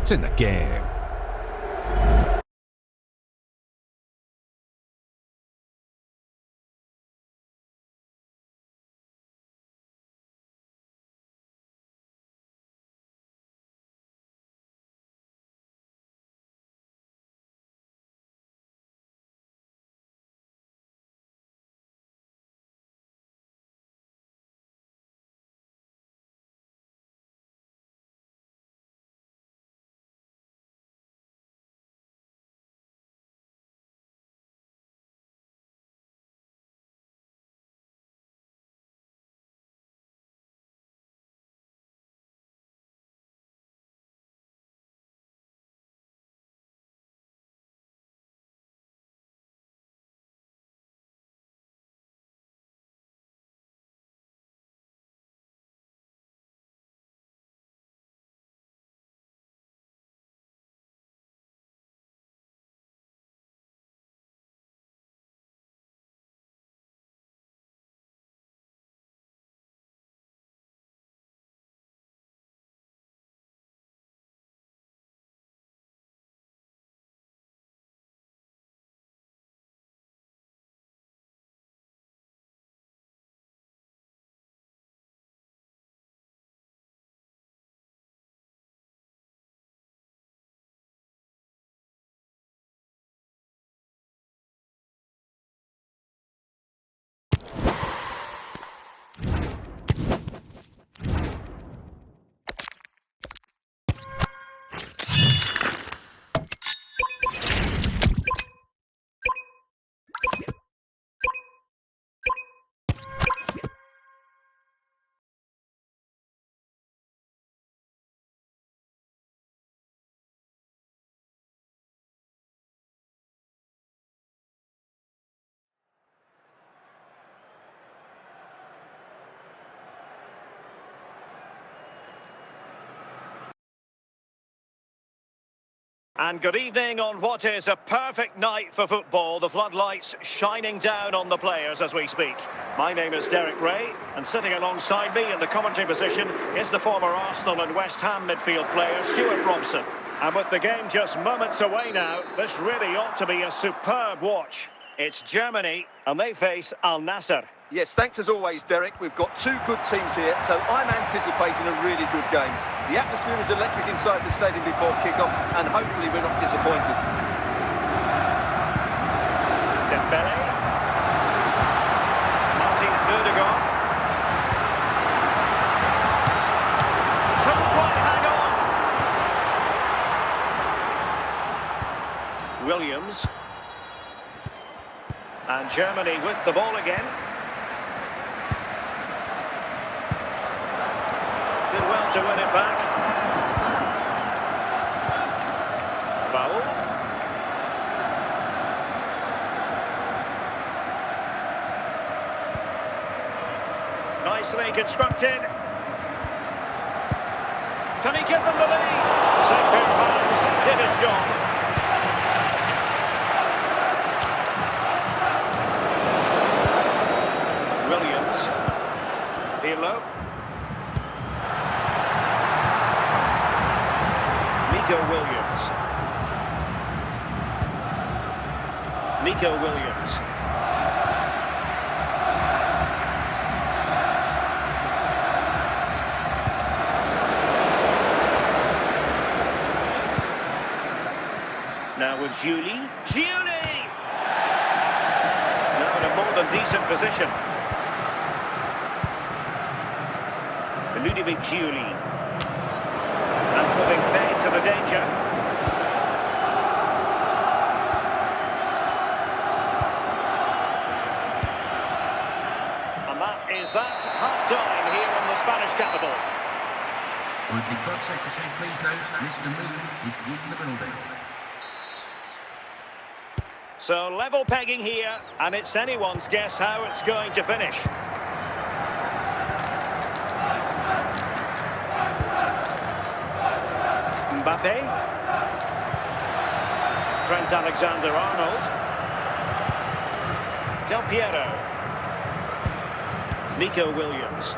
It's in the game. And good evening on what is a perfect night for football. The floodlights shining down on the players as we speak. My name is Derek Ray, and sitting alongside me in the commentary position is the former Arsenal and West Ham midfield player, Stuart Robson. And with the game just moments away now, this really ought to be a superb watch. It's Germany, and they face Al Nassr. Yes, thanks as always, Derek. We've got two good teams here, so I'm anticipating a really good game. The atmosphere is electric inside the stadium before kick-off, and hopefully we're not disappointed. Dembele. Martin Odegaard. Can't quite hang on. Williams. And Germany with the ball again. Did well to win it back. Foul. Nicely constructed. Can he give them the lead? St. Hans did his job. Williams. Pirlo. Williams. Nico Williams. Now with Julie. Julie! Now in a more than decent position. Ludovic Julie. And putting paid to the danger. And that is that half-time here in the Spanish capital. Would the club secretary please note Mr. Moon is in the building. So level pegging here, and it's anyone's guess how it's going to finish. Mbappe. Trent Alexander-Arnold. Del Piero. Nico Williams.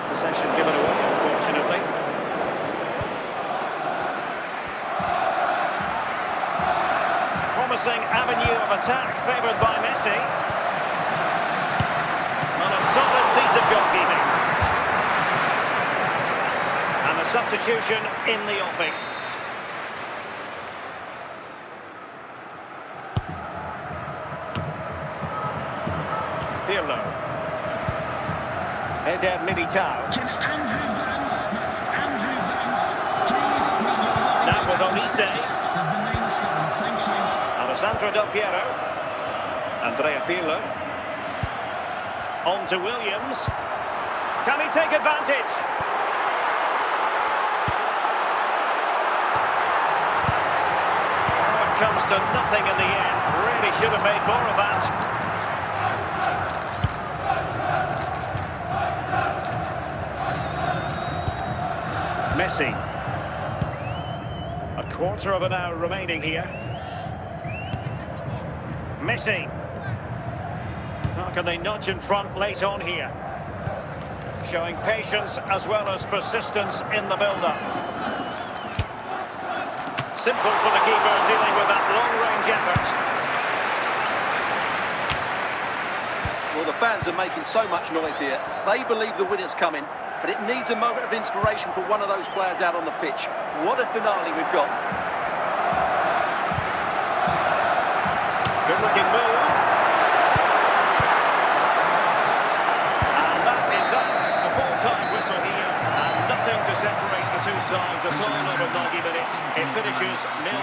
Possession given away, unfortunately. promising avenue of attack favoured by Messi. On a solid piece of goalkeeping. And a substitution in the offing. Pirlo. Eder Militao. Now with Olise. Alessandro Del Piero. Andrea Pirlo. On to Williams. Can he take advantage? Oh, it comes to nothing in the end. Really should have made more of that. Messi. A quarter of an hour remaining here. Messi. How can they nudge in front late on here? Showing patience as well as persistence in the build-up. Simple for the keeper dealing with that long-range effort. Well, the fans are making so much noise here. They believe the winner's coming. But it needs a moment of inspiration for one of those players out on the pitch. What a finale we've got. Good-looking move. And that is that. A full-time whistle here. And nothing to separate the two sides at all over 90 minutes. It finishes 0-0.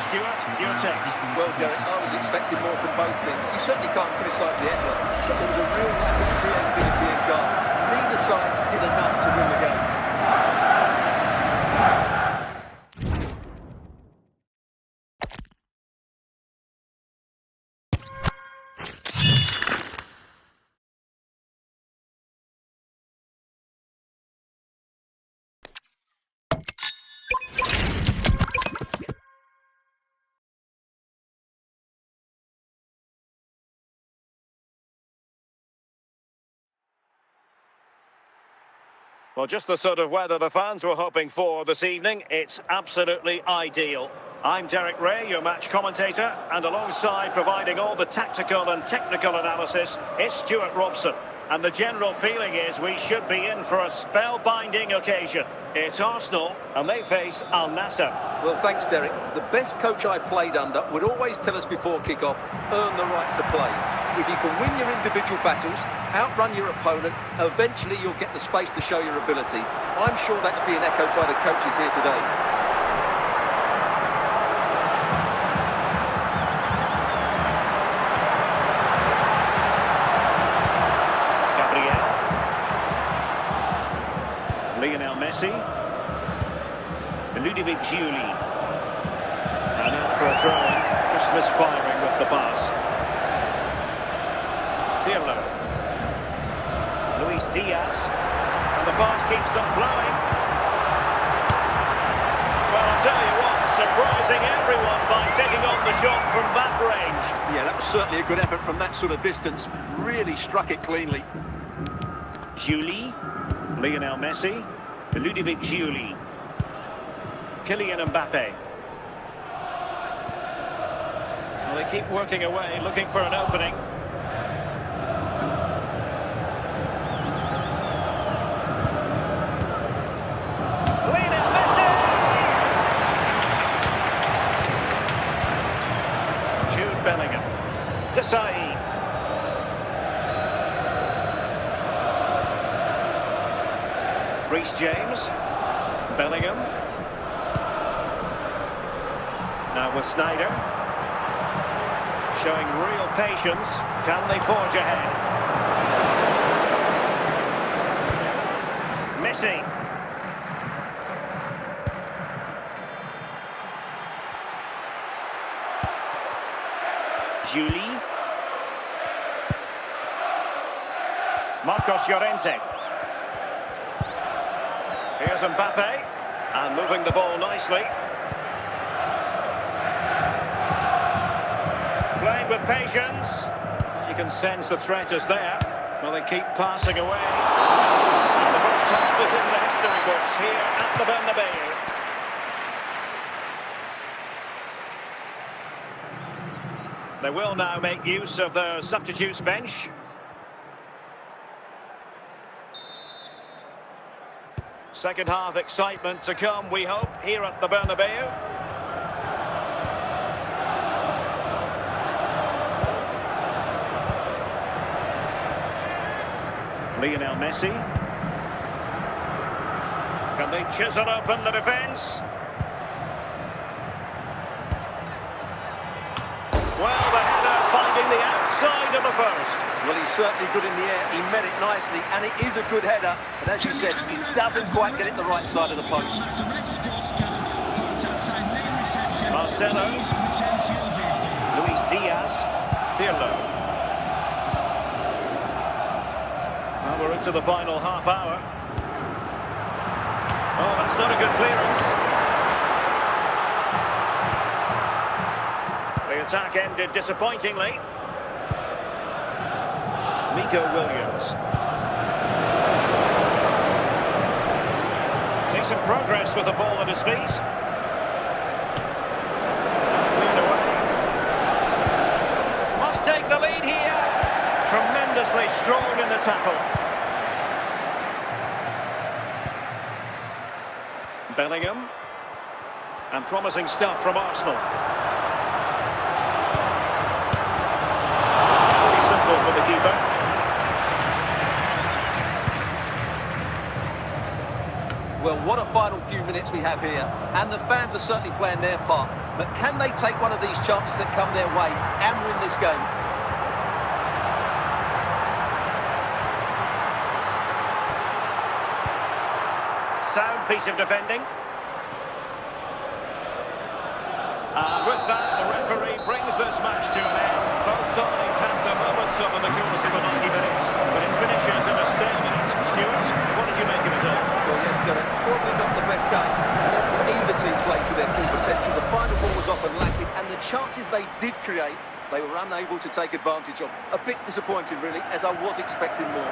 Stuart, your take. Well, Derek, I was expecting more from both teams. You certainly can't criticise the effort, but there was a real lack of creativity and goal. Neither side did enough to win the game. Well, just the sort of weather the fans were hoping for this evening. It's absolutely ideal. I'm Derek Ray, your match commentator, and alongside providing all the tactical and technical analysis, it's Stuart Robson. And the general feeling is we should be in for a spellbinding occasion. It's Arsenal, and they face Al Nassr. Well, thanks, Derek. The best coach I played under would always tell us before kick-off, earn the right to play. If you can win your individual battles, outrun your opponent, eventually you'll get the space to show your ability. I'm sure that's being echoed by the coaches here today. Lionel Messi. Ludovic Giuli. And out for a throw-in, just misfiring with the pass. Pirlo. Luis Diaz. And the pass keeps them flowing. Well, I'll tell you what, surprising everyone by taking on the shot from that range. Yeah, that was certainly a good effort from that sort of distance. Really struck it cleanly. Giuli. Lionel Messi. Ludovic Giuli. Kylian Mbappe. Well, they keep working away, looking for an opening. Lionel Messi! Jude Bellingham. Desai. Reece James, Bellingham, now with Sneijder, showing real patience. Can they forge ahead? Messi. Giuli. Marcos Llorente. Here's Mbappe, and moving the ball nicely. Playing with patience. You can sense the threat is there. Well, they keep passing away. And the first half is in the history books here at the Bernabeu. They will now make use of the substitutes bench. Second half excitement to come, we hope, here at the Bernabeu. Lionel Messi. Can they chisel open the defence? Well, the header finding the outside of the post. Well, he's certainly good in the air. He met it nicely, and it is a good header. But as you said, he doesn't quite get it the right side of the post. Marcelo. Luis Diaz. Pirlo. Well, we're into the final half hour. Oh, that's not a good clearance. The attack ended disappointingly. Nico Williams. Decent progress with the ball at his feet. Cleared away. Must take the lead here. Tremendously strong in the tackle. Bellingham. And promising stuff from Arsenal. Pretty simple for the keeper. Well, what a final few minutes we have here. And the fans are certainly playing their part. But can they take one of these chances that come their way and win this game? Sound piece of defending. And with that, the referee brings this match to an end. Both sides have their moments over the course of the 90 minutes, but it finishes in a stalemate. Stuart, what did you make of it all? Well, yes, Derek, probably not the best game. Either team played to their full potential. The final ball was often lacking, and the chances they did create, they were unable to take advantage of. A bit disappointing, really, as I was expecting more.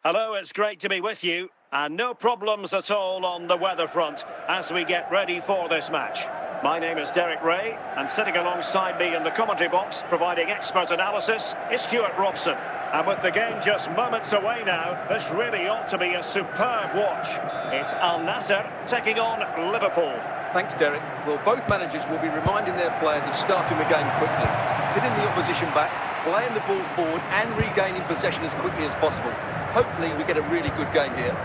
Hello, it's great to be with you, and no problems at all on the weather front as we get ready for this match. My name is Derek Ray, and sitting alongside me in the commentary box, providing expert analysis, is Stuart Robson. And with the game just moments away now, this really ought to be a superb watch. It's Al Nassr taking on Liverpool. Thanks, Derek. Well, both managers will be reminding their players of starting the game quickly, hitting the opposition back, playing the ball forward and regaining possession as quickly as possible. Hopefully we get a really good game here.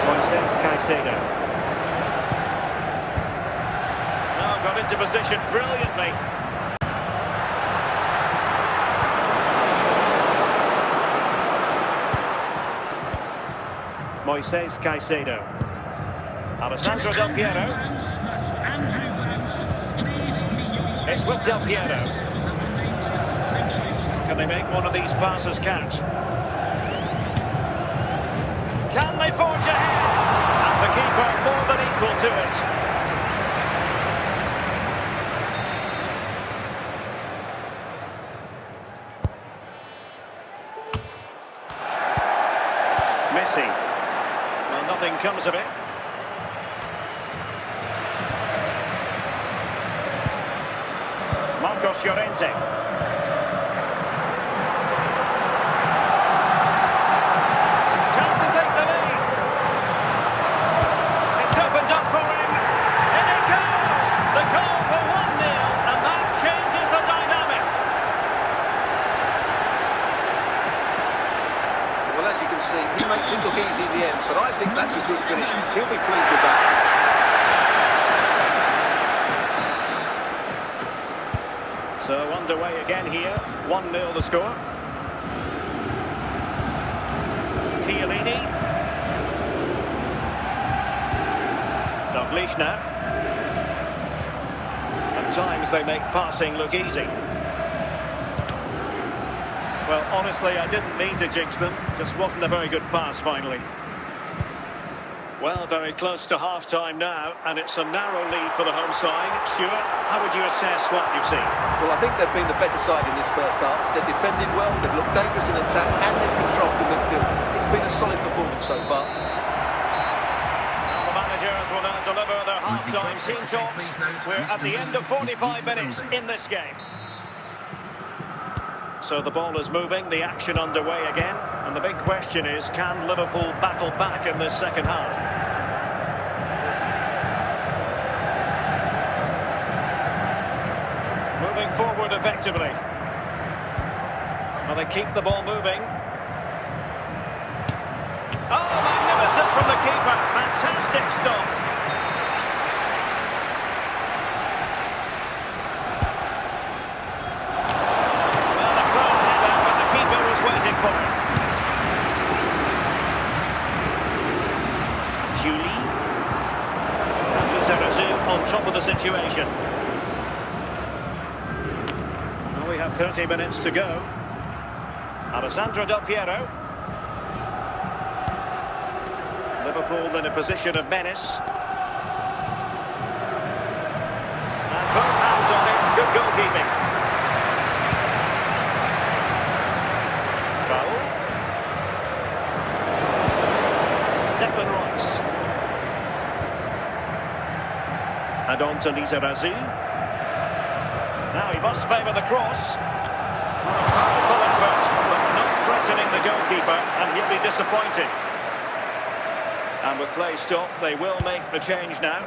Moises Caicedo. Now got into position brilliantly. Moises Caicedo. Alessandro Del Piero. It's with Del Piero. Can they make one of these passes count? Can they forge ahead? And the keeper more than equal to it. Messi. Well, nothing comes of it. Marcos Llorente. He makes it look easy in the end, but I think that's a good finish. He'll be pleased with that. So underway again here, 1-0 the score. Chiellini. leash now. At times they make passing look easy. Well, honestly, I didn't mean to jinx them. Just wasn't a very good pass, finally. Well, very close to half-time now, and it's a narrow lead for the home side. Stuart, how would you assess what you've seen? Well, I think they've been the better side in this first half. They're defending well, they've looked dangerous in attack, and they've controlled the midfield. It's been a solid performance so far. Now the managers will now deliver their half-time team talks. We're at the end of 45 minutes in this game. So the ball is moving, the action underway again. And the big question is, can Liverpool battle back in this second half? Moving forward effectively. Well, they keep the ball moving. Oh, magnificent from the keeper. Fantastic stop. On top of the situation. Well, we have 30 minutes to go. Alessandro Del Piero. Liverpool in a position of menace. And both hands on it. Good goalkeeping. Foul. Declan Rice. And on to Lizarazu. Now he must favour the cross. A powerful effort, but not threatening the goalkeeper, and he'll be disappointed. And with play stopped, they will make the change now.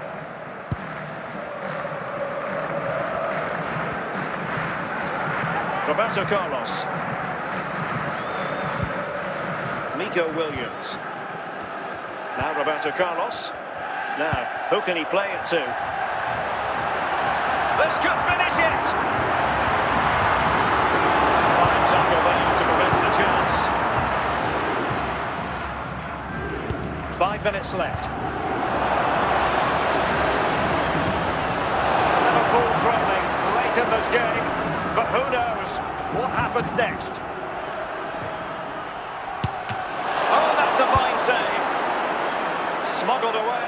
Roberto Carlos. Nico Williams. Now Roberto Carlos. Now, who can he play it to? This could finish it! Fine tackle there to prevent the chance. 5 minutes left. Liverpool trailing late in this game, but who knows what happens next? Oh, that's a fine save. Smuggled away.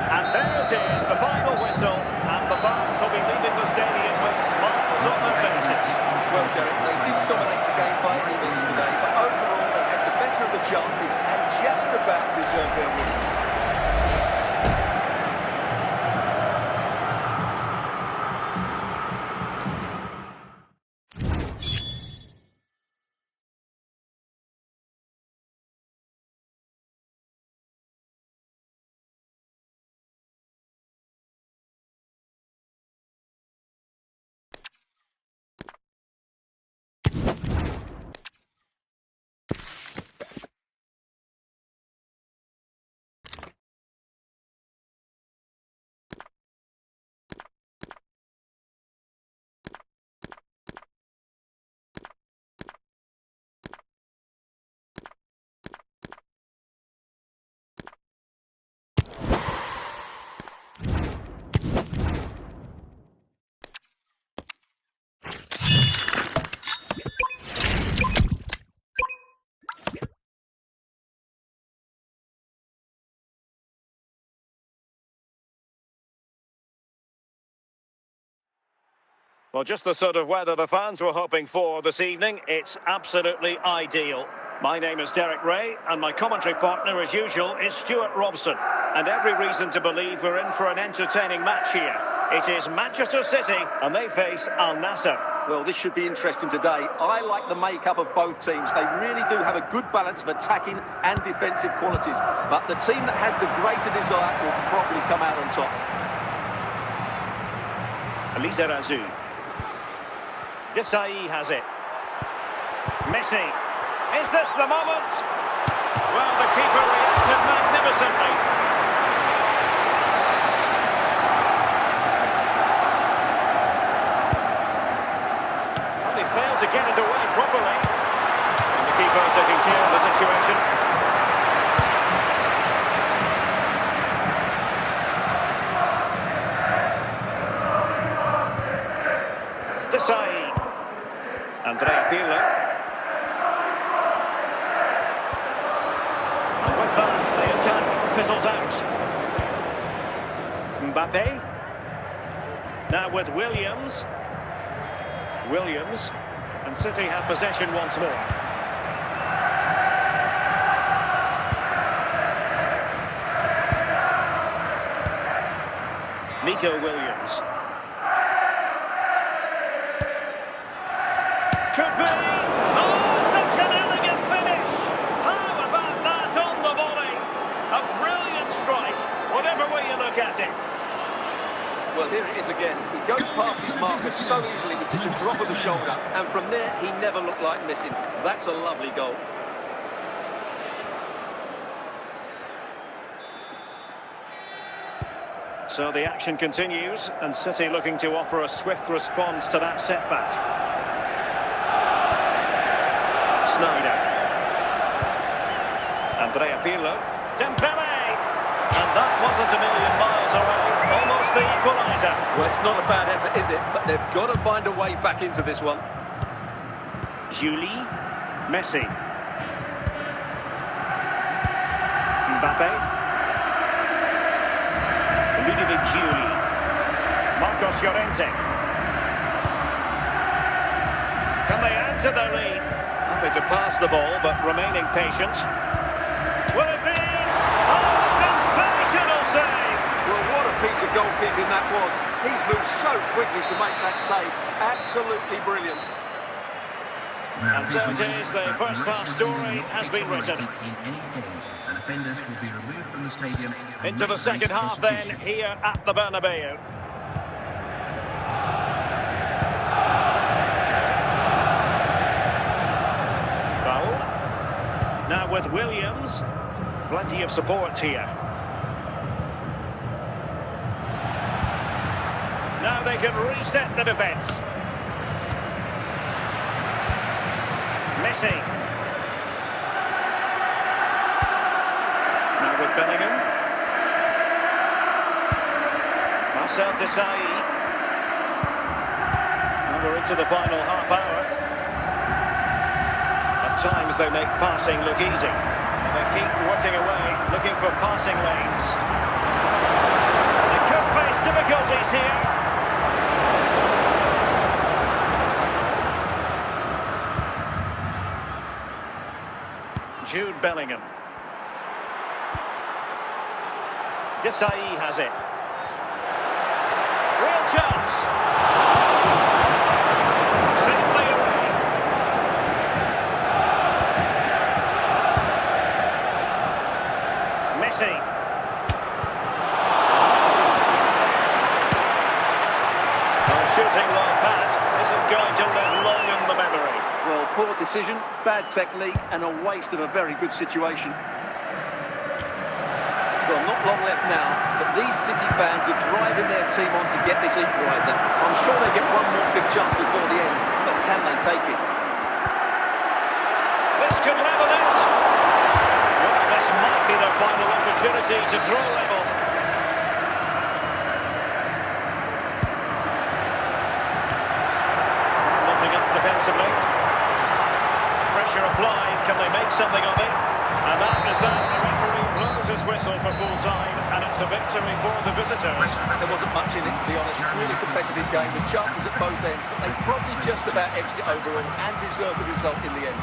And there it is, the final whistle, and the fans will be leaving the stadium with smiles on their faces. Well, Derek, they didn't dominate the game by any means today, but overall they had the better of the chances and just about deserved their win. Well, just the sort of weather the fans were hoping for this evening. It's absolutely ideal. My name is Derek Ray, and my commentary partner, as usual, is Stuart Robson. And every reason to believe we're in for an entertaining match here. It is Manchester City, and they face Al Nassr. Well, this should be interesting today. I like the makeup of both teams. They really do have a good balance of attacking and defensive qualities. But the team that has the greater desire will probably come out on top. Lizarazu. Desai has it. Messi. Is this the moment? Well, the keeper reacted magnificently. Well, he failed to get it away properly. And the keeper taking care of the situation. Andrea Pirlo. And with that, the attack fizzles out. Mbappe. Now with Williams. Williams. And City have possession once more. Nico Williams. Could be! Oh, such an elegant finish! How about that on the volley? A brilliant strike, whatever way you look at it. Well, here it is again. He goes past his marker so easily with just a drop of the shoulder, and from there, he never looked like missing. That's a lovely goal. So the action continues, and City looking to offer a swift response to that setback. Snyder. Andrea Pirlo. Dembele! And that wasn't a million miles away. Almost the equaliser. Well, it's not a bad effort, is it? But they've got to find a way back into this one. Julie. Messi. Mbappe. Julie. Marcos Llorente. Can they add to their lead? Happy to pass the ball, but remaining patient. Will it be? Oh, sensational save! Well, what a piece of goalkeeping that was. He's moved so quickly to make that save. Absolutely brilliant. And so it is, the first half story has been written. Offenders will be removed from the stadium. Into the second half then, here at the Bernabeu. Foul. Now with Williams. Plenty of support here. Now they can reset the defence. Messi. Bellingham. Marcel Desailly. And we're into the final half hour. At times they make passing look easy. They keep working away, looking for passing lanes. They could face difficulties here. Jude Bellingham. Desailly has it. Real chance. Safely away. Messi. Well, shooting like that isn't going to live long in the memory. Well, poor decision, bad technique, and a waste of a very good situation. Well, not long left now, but these City fans are driving their team on to get this equaliser. I'm sure they get one more big chance before the end, but can they take it? This could level it. Well, this might be their final opportunity to draw level. Looking up defensively. Pressure applied. Can they make something of it? And that is that. The referee blows his whistle for full time, and it's a victory for the visitors. There wasn't much in it, to be honest. Really competitive game with chances at both ends, but they probably just about edged it overall and deserved the result in the end.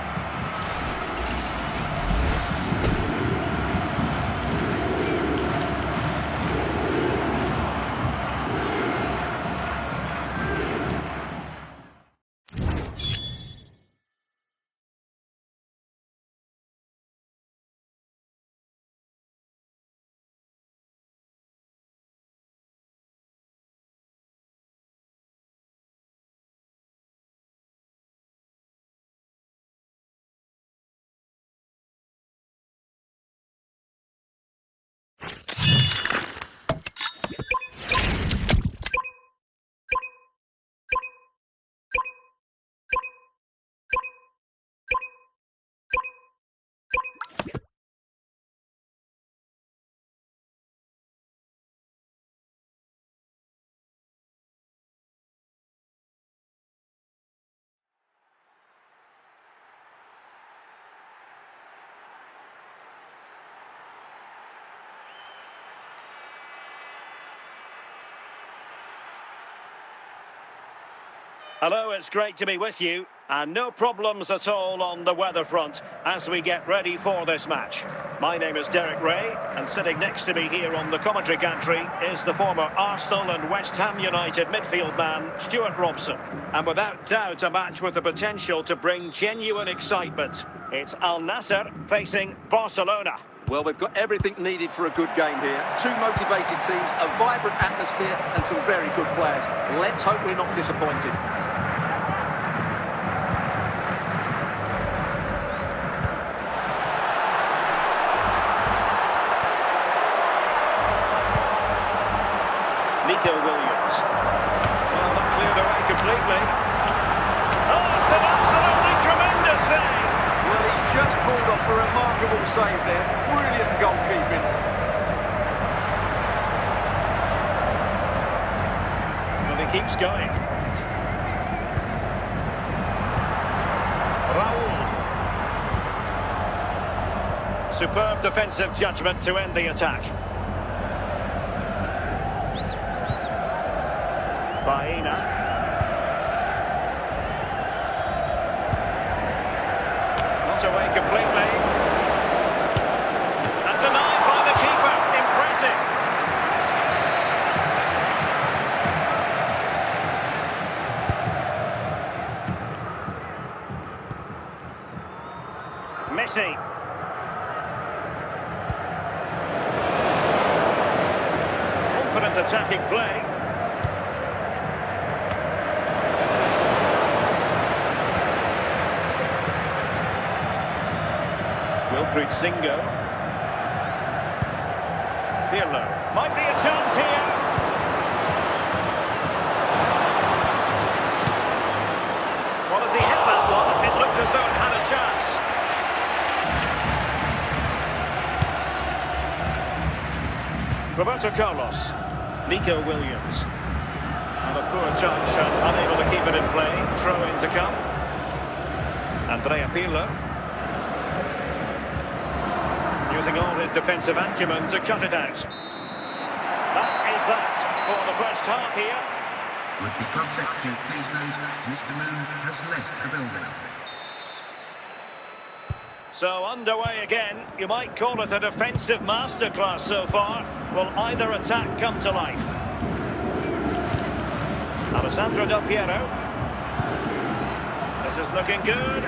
Hello, it's great to be with you. And no problems at all on the weather front as we get ready for this match. My name is Derek Ray, and sitting next to me here on the commentary gantry is the former Arsenal and West Ham United midfield man, Stuart Robson. And without doubt, a match with the potential to bring genuine excitement. It's Al Nassr facing Barcelona. Well, we've got everything needed for a good game here. Two motivated teams, a vibrant atmosphere, and some very good players. Let's hope we're not disappointed. Nico Williams. Well, not cleared away completely. Oh, it's an absolutely tremendous save. Well, he's just pulled off a remarkable save there. Brilliant goalkeeping. Well, he keeps going. Raul. Superb defensive judgment to end the attack. Baena. Not away completely. And denied by the keeper. Impressive. Messi. Confident attacking play. Wilfried Singo. Pirlo. Might be a chance here. Well, as he hit that one, it looked as though it had a chance. Roberto Carlos. Nico Williams. And a poor touch and unable to keep it in play. Throw in to come. Andrea Pirlo. Using all his defensive acumen to cut it out. That is that for the first half here. Would the club secretary please note Mr. Moon has left the building. So underway again. You might call it a defensive masterclass so far. Will either attack come to life? Alessandro Del Piero. This is looking good.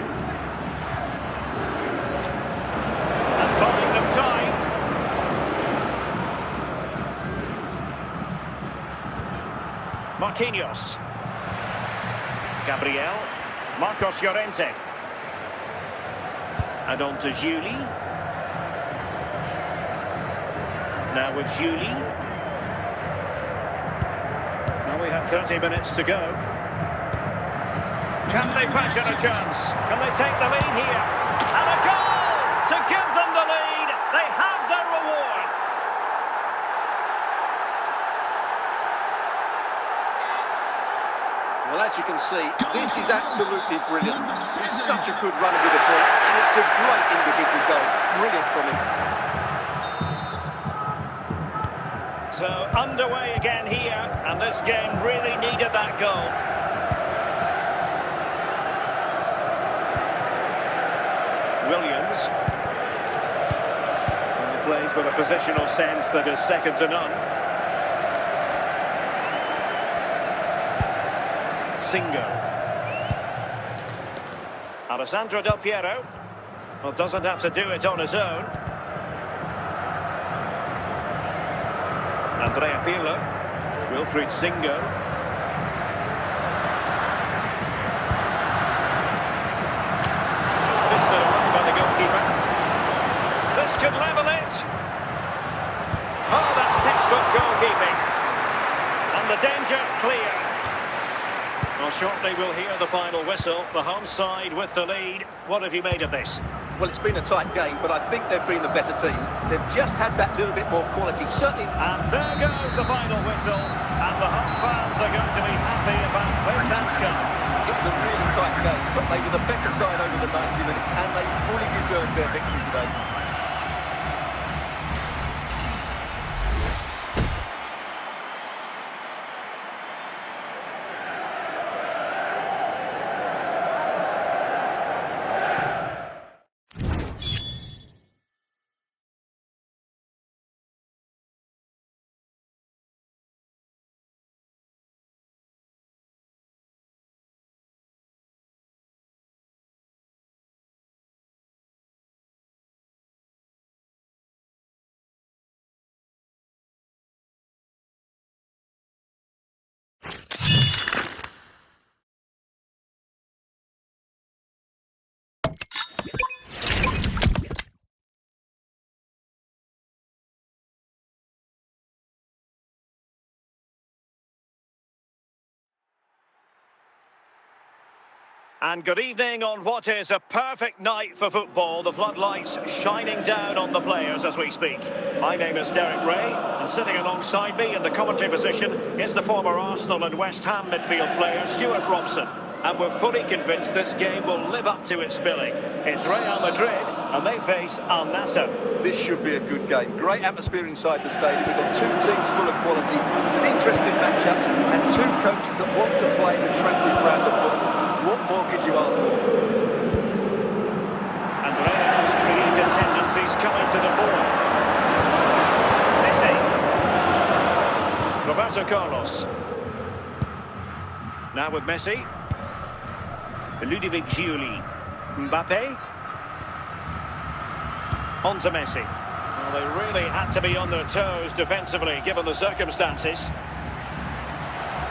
Buying them time. Marquinhos. Gabriel. Marcos Llorente. And on to Juli. Now with Juli. Now we have 30 minutes to go. Can they fashion a chance? Can they take the lead here? And a goal! To give them the lead, they have their reward. Well, as you can see, this is absolutely brilliant. He's such a good runner with the ball, and it's a great individual goal. Brilliant from him. So, underway again here, and this game really needed that goal. Williams. Plays with a positional sense that is second to none. Singo. Alessandro Del Piero. Well, doesn't have to do it on his own. Andrea Pirlo. Wilfried Singo. Fisted away by the goalkeeper. This could level it. Oh, that's textbook goalkeeping. And the danger clear. Well, shortly we'll hear the final whistle. The home side with the lead. What have you made of this? Well, it's been a tight game, but I think they've been the better team. They've just had that little bit more quality, certainly. And there goes the final whistle. And the home fans are going to be happy about this outcome. It was a really tight game, but they were the better side over the 90 minutes, and they fully deserved their victory today. And good evening on what is a perfect night for football. The floodlights shining down on the players as we speak. My name is Derek Ray, and sitting alongside me in the commentary position is the former Arsenal and West Ham midfield player, Stuart Robson. And we're fully convinced this game will live up to its billing. It's Real Madrid, and they face Al Nassr. This should be a good game. Great atmosphere inside the stadium. We've got two teams full of quality, some interesting matchups, and two coaches that want to play an attractive brand of football. What more could you ask for? And Real's creative tendencies coming to the fore. Messi. Roberto Carlos. Now with Messi. Ludovic Giuli. Mbappe. On to Messi. Well, they really had to be on their toes defensively, given the circumstances.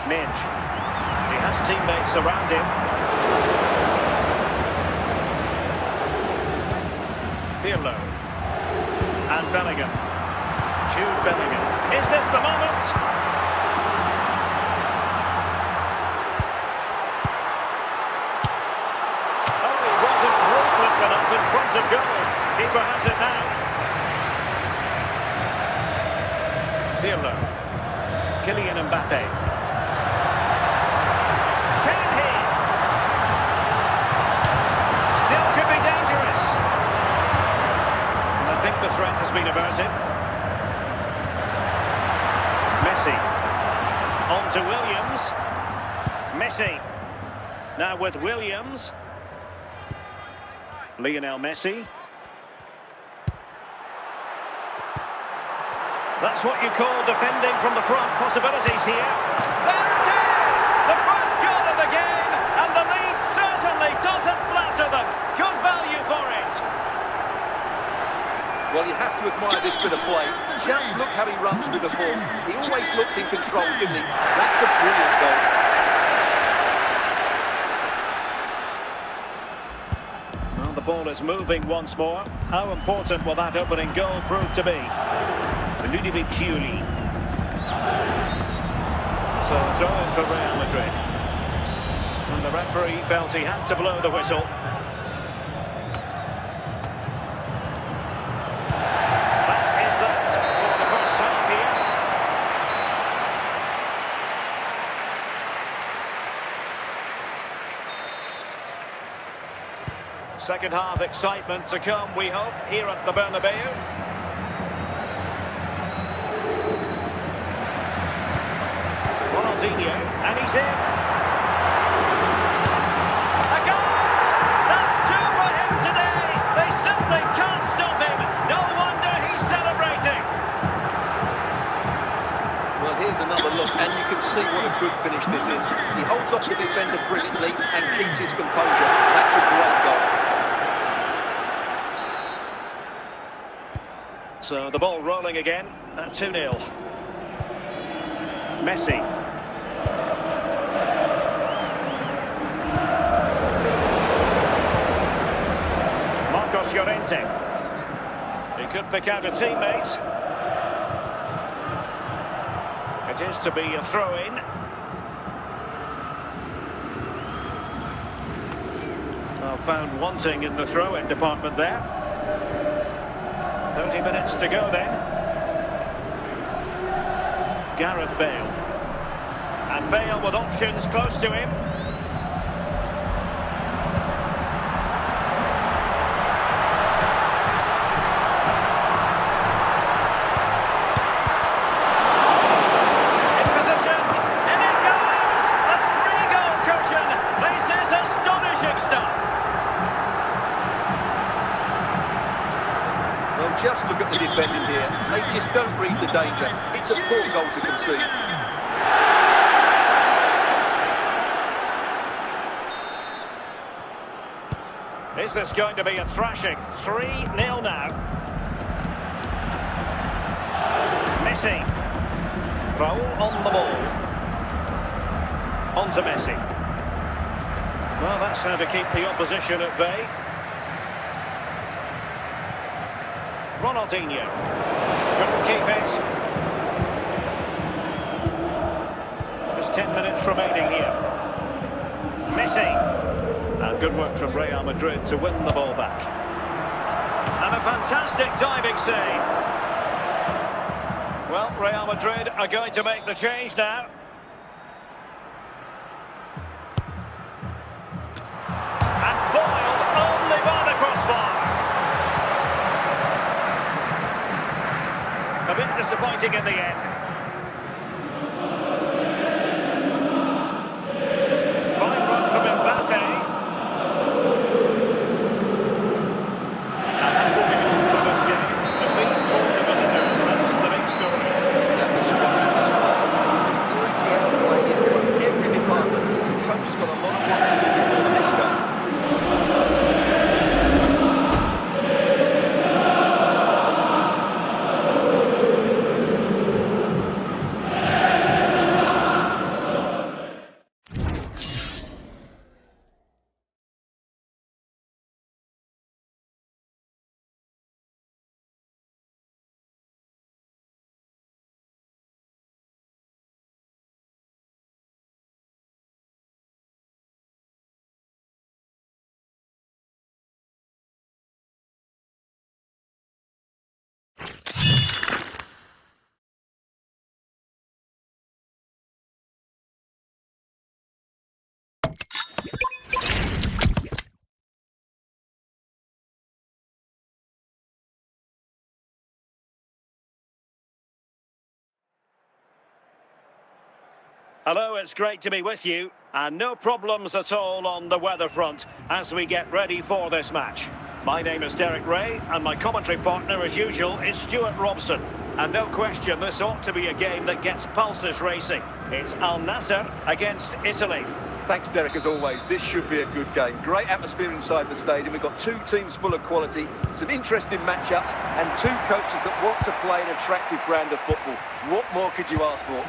Midge. He has teammates around him. Pirlo. And Bellingham. Jude Bellingham. Is this the moment? Oh, he wasn't ruthless enough in front of goal. Keeper has it now. Pirlo. Kylian Mbappe. Can he? Still could be dangerous. I think the threat has been averted. Messi. On to Williams. Messi. Now with Williams. Lionel Messi. That's what you call defending from the front. Possibilities here. There it is! The first goal of the game, and the lead certainly doesn't flatter them. Good value for it. Well, you have to admire this bit of play. Just look how he runs with the ball. He always looked in control, didn't he? That's a brilliant goal. Well, the ball is moving once more. How important will that opening goal prove to be? Ludovic Giuli. So a throw in for Real Madrid. And the referee felt he had to blow the whistle. That is that for the first half here. Second half excitement to come, we hope, here at the Bernabeu. And he's in. A goal! That's two for him today. They simply can't stop him. No wonder he's celebrating. Well, here's another look, and you can see what a good finish this is. He holds off the defender brilliantly and keeps his composure. That's a great goal. So the ball rolling again at 2-0. Messi. Llorente. He could pick out a teammate. It is to be a throw-in. Well, found wanting in the throw-in department there. 30 minutes to go then. Gareth Bale. And Bale with options close to him. Just look at the defending here. They just don't read the danger. It's a poor goal to concede. Is this going to be a thrashing? 3-0 now. Messi. Raul on the ball. On to Messi. Well, that's how to keep the opposition at bay. Ronaldinho. Couldn't keep it. There's 10 minutes remaining here. Messi. And good work from Real Madrid to win the ball back. And a fantastic diving save. Well, Real Madrid are going to make the change now. And foiled only by the crossbar. A bit disappointing in the end. Fine run from Mbappe. And moving on from this game. Defeat for the visitors. That's the big story. That was right in this one. Doing the outplay in almost every department. The coach has got a lot of work to do before the next game. Hello, it's great to be with you, and no problems at all on the weather front as we get ready for this match. My name is Derek Ray, and my commentary partner, as usual, is Stuart Robson. And no question, this ought to be a game that gets pulses racing. It's Al Nassr against Italy. Thanks, Derek, as always. This should be a good game. Great atmosphere inside the stadium. We've got two teams full of quality, some interesting matchups, and two coaches that want to play an attractive brand of football. What more could you ask for?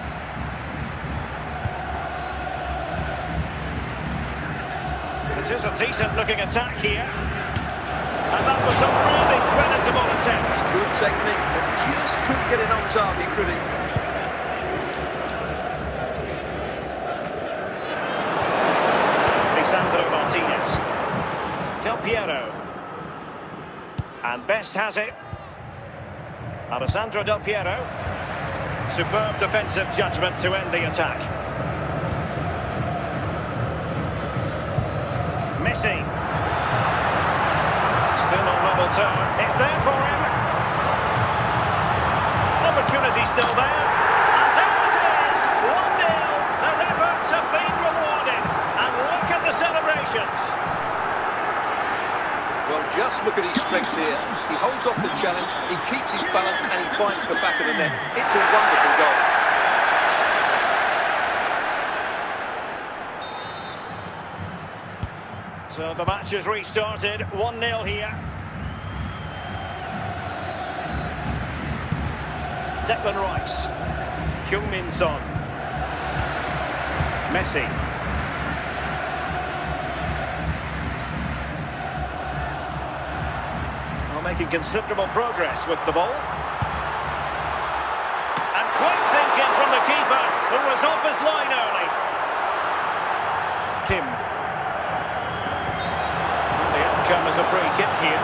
It is a decent-looking attack here. And that was a really creditable attempt. Good technique, but just couldn't get it on target, could he? Lisandro Martinez. Del Piero. And Best has it. Alessandro Del Piero. Superb defensive judgment to end the attack. Messi. Still on level term. It's there for him. Opportunity still there. And there it is. 1-0. Their efforts have been rewarded. And look at the celebrations. Well, just look at his strength here. He holds off the challenge, he keeps his balance, and he finds the back of the net. It's a wonderful goal. So the match has restarted, 1-0 here. Declan Rice. Heung-min Son. Messi. Well, making considerable progress with the ball. And quick thinking from the keeper, who was off his line early. Kim. Come as a free kick here.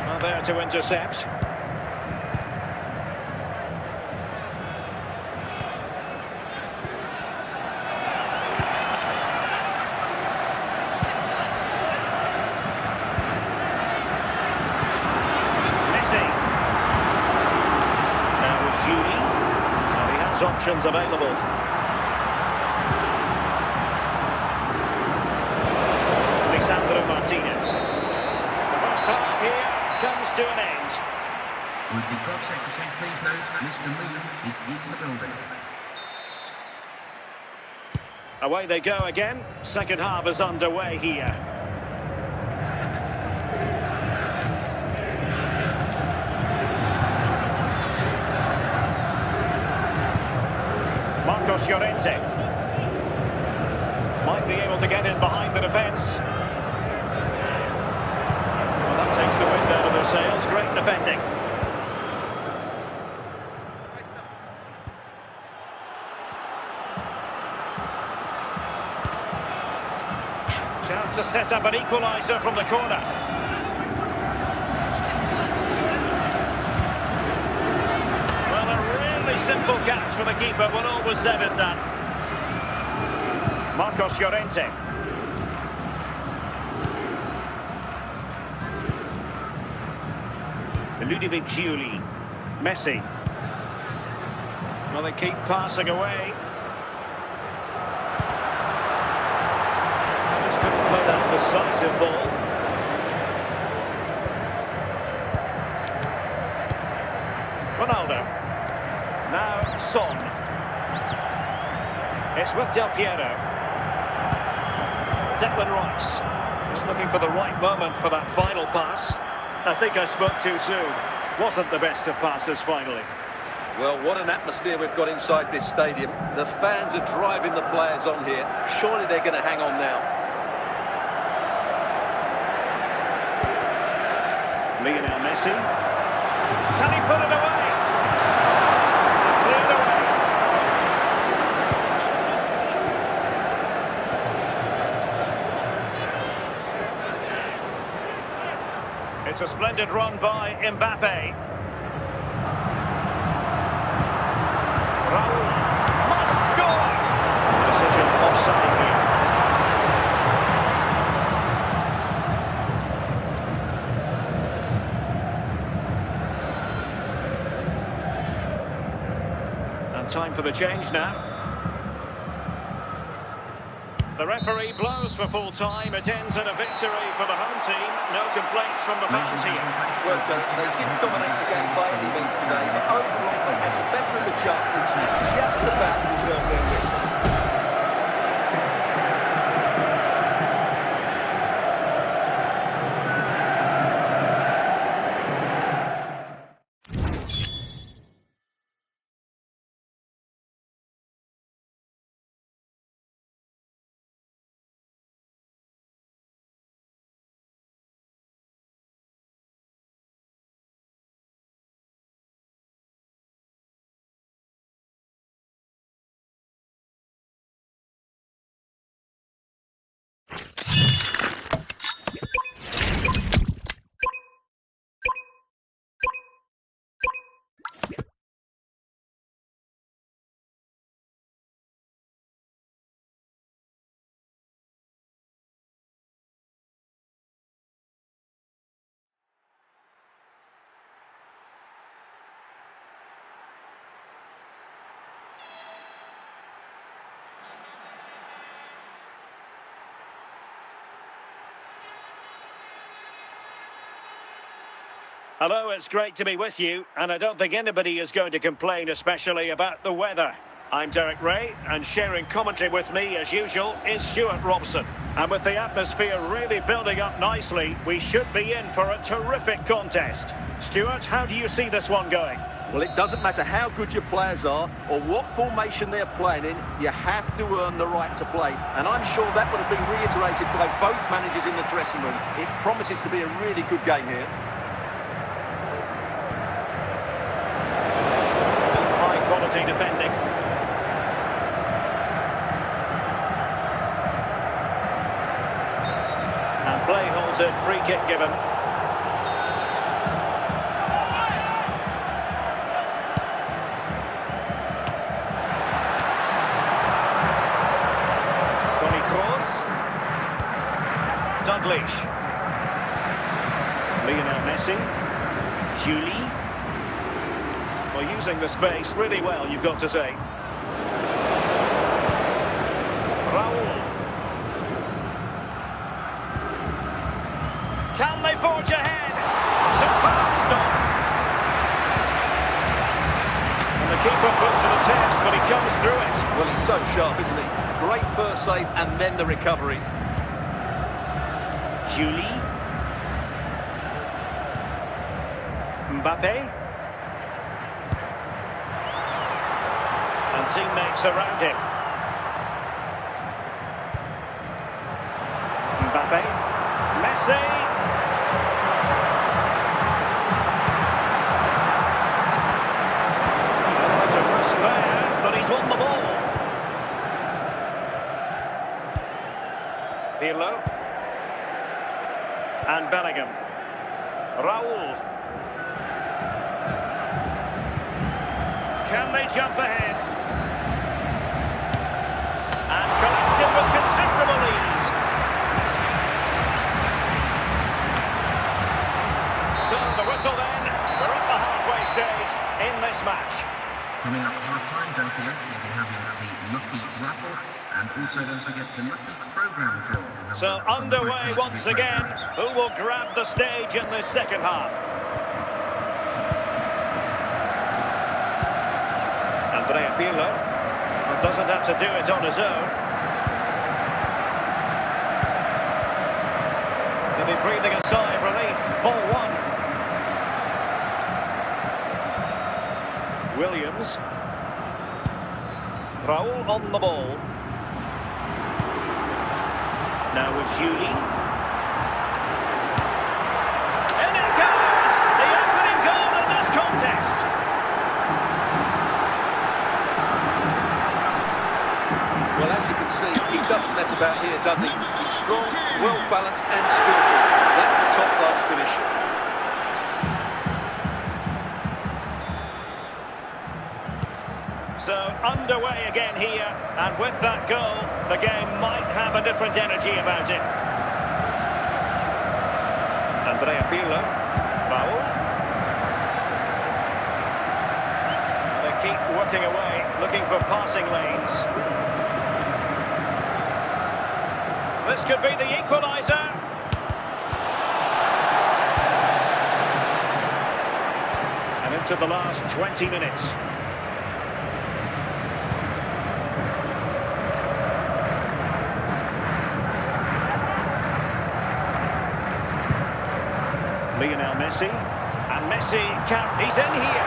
Well, there to intercept. Options available. Lisandro Martinez. The first half here comes to an end. Would the club secretary please note Mr. Moon is in the building. Away they go again. Second half is underway here. Llorente might be able to get in behind the defence. Well, that takes the wind out of their sails. Great defending. to set up an equaliser from the corner. Well, a really simple catch for the keeper when all was said and done. Marcos Llorente. Ludovic Giuli. Messi. Well, they keep passing away. Just couldn't play that decisive ball. Ronaldo. Now Son. It's with Del Piero. Declan Rice. Just looking for the right moment for that final pass. I think I spoke too soon. Wasn't the best of passes finally. Well, what an atmosphere we've got inside this stadium. The fans are driving the players on here. Surely they're going to hang on now. Lionel Messi. Can he put it away? Cleared away. It's a splendid run by Mbappe. Raul must score. Decision offside here. And time for the change now. The referee blows for full time. It ends in a victory for the home team. No complaints from the fans here. Well, they didn't dominate the game by any means today, but overall they had the better of the chances and just about deserved their win. Hello, it's great to be with you, and I don't think anybody is going to complain, especially about the weather. I'm Derek Ray, and sharing commentary with me, as usual, is Stuart Robson. And with the atmosphere really building up nicely, we should be in for a terrific contest. Stuart, how do you see this one going? Well, it doesn't matter how good your players are or what formation they're playing in, you have to earn the right to play. And I'm sure that would have been reiterated by both managers in the dressing room. It promises to be a really good game here. High-quality defending. And play halted, free kick given. Douglas. Lionel Messi. Giuli. Well, using the space really well, you've got to say. Raul. Can they forge ahead? Superb stop. And the keeper put to the test, but he comes through it. Well, he's so sharp, isn't he? Great first save and then the recovery. Giuli. Mbappe. And teammates around him. Mbappe. Messi. Oh, it's a risk there, but he's won the ball. Pirlo. And Bellingham. Raul. Can they jump ahead? And collected with considerable ease. So the whistle then. We're at the halfway stage in this match. Coming up half-time, don't forget, we'll be having the Lucky Raffle, and also don't forget the Lucky Programme Draw. So underway once again. Who will grab the stage in this second half? Andrea Pirlo doesn't have to do it on his own. He'll be breathing a sigh of relief. Ball one. Williams. Raul on the ball. Now with Julie. And it goes! The opening goal in this contest. Well, as you can see, he doesn't mess about here, does he? He's strong, well-balanced and skillful. That's a top-class finish. So underway again here, and with that goal, the game might have a different energy about it. Andrea Pirlo, Raul. They keep working away, looking for passing lanes. This could be the equaliser. And into the last 20 minutes. Lionel Messi, and Messi he's in here.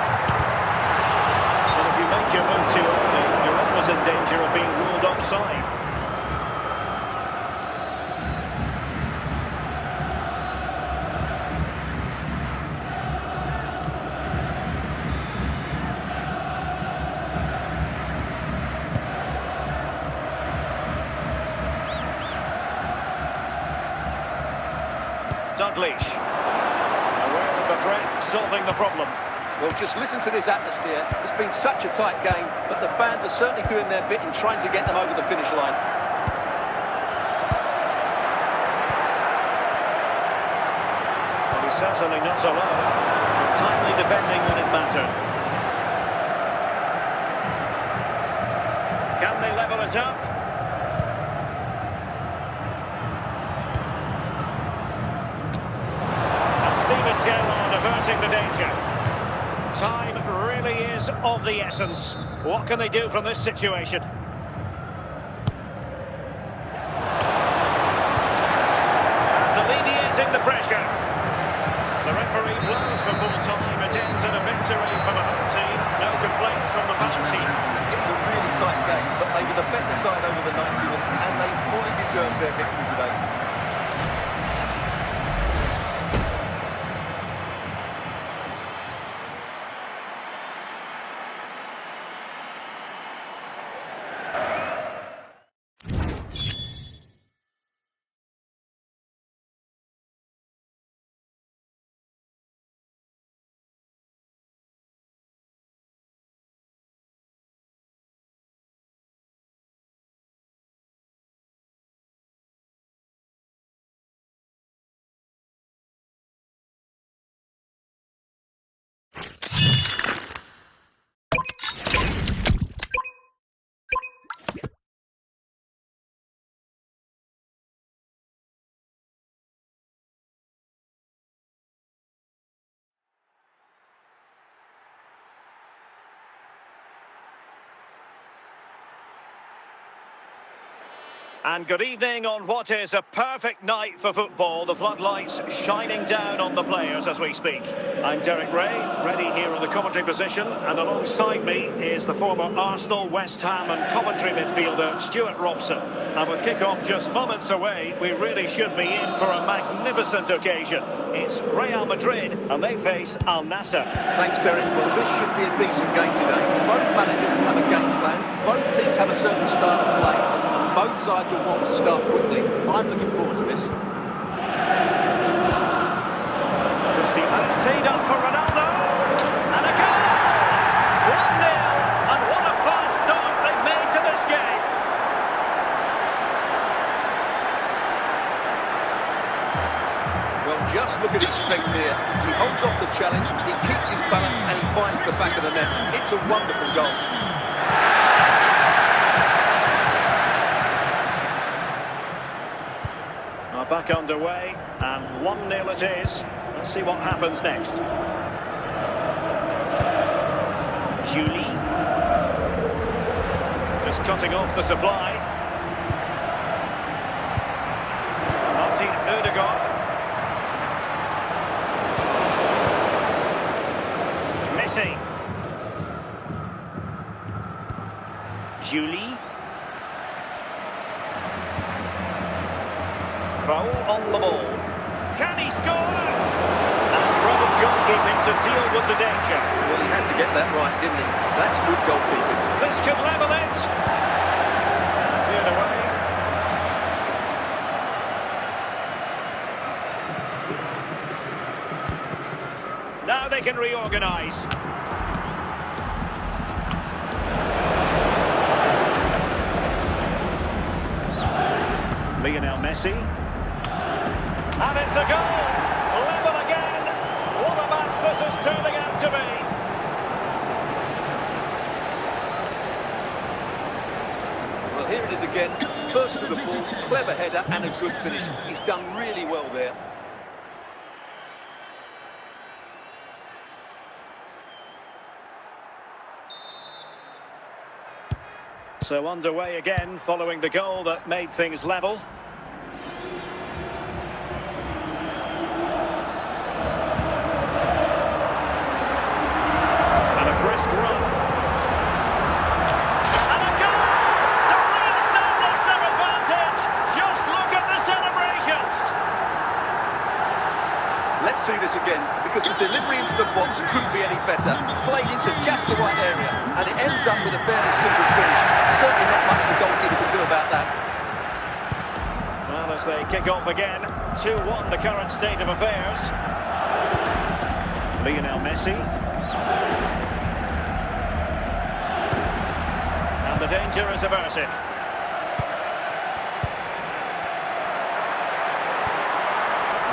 But if you make your move too early, you're always in danger of being ruled offside. Dalglish. Solving the problem. Well, just listen to this atmosphere. It's been such a tight game, but the fans are certainly doing their bit in trying to get them over the finish line. Well, he's certainly not alone. Timely defending when it mattered. Can they level it up? Averting the danger. Time really is of the essence. What can they do from this situation? And alleviating the pressure. The referee blows for full time. It ends in a victory for the home team. No complaints from the fan team. It was a really tight game, but they were the better side over the 90 minutes, and they fully deserved their victory today. And good evening on what is a perfect night for football. The floodlights shining down on the players as we speak. I'm Derek Ray, ready here in the commentary position, and alongside me is the former Arsenal, West Ham and Coventry midfielder Stuart Robson. And with kick-off just moments away, we really should be in for a magnificent occasion. It's Real Madrid and they face Al Nassr. Thanks, Derek. Well, this should be a decent game today. Both managers will have a game plan. Both teams have a certain style of play. Both sides will want to start quickly. I'm looking forward to this. Teed up for Ronaldo. And a goal! 1-0. And what a fast start they've made to this game. Well, just look at his strength here. He holds off the challenge, he keeps his balance, and he finds the back of the net. It's a wonderful goal. Back underway, and 1-0 it is. Let's see what happens next. Julie. Just cutting off the supply. Martin Odegaard. Messi. Julie. Raul on the ball. Can he score? And brave goalkeeping to deal with the danger. Well, he had to get that right, didn't he? That's good goalkeeping. This could level it. And cleared away. Now they can reorganise. Lionel Messi. And it's a goal! Level again! What a match this is turning out to be! Well, here it is again. First to the ball, clever header and a good finish. He's done really well there. So underway again following the goal that made things level. Let's see this again, because the delivery into the box couldn't be any better. Played into just the right area, and it ends up with a fairly simple finish. Certainly not much the goalkeeper can do about that. Well, as they kick off again, 2-1 the current state of affairs. Lionel Messi. And the danger is averted.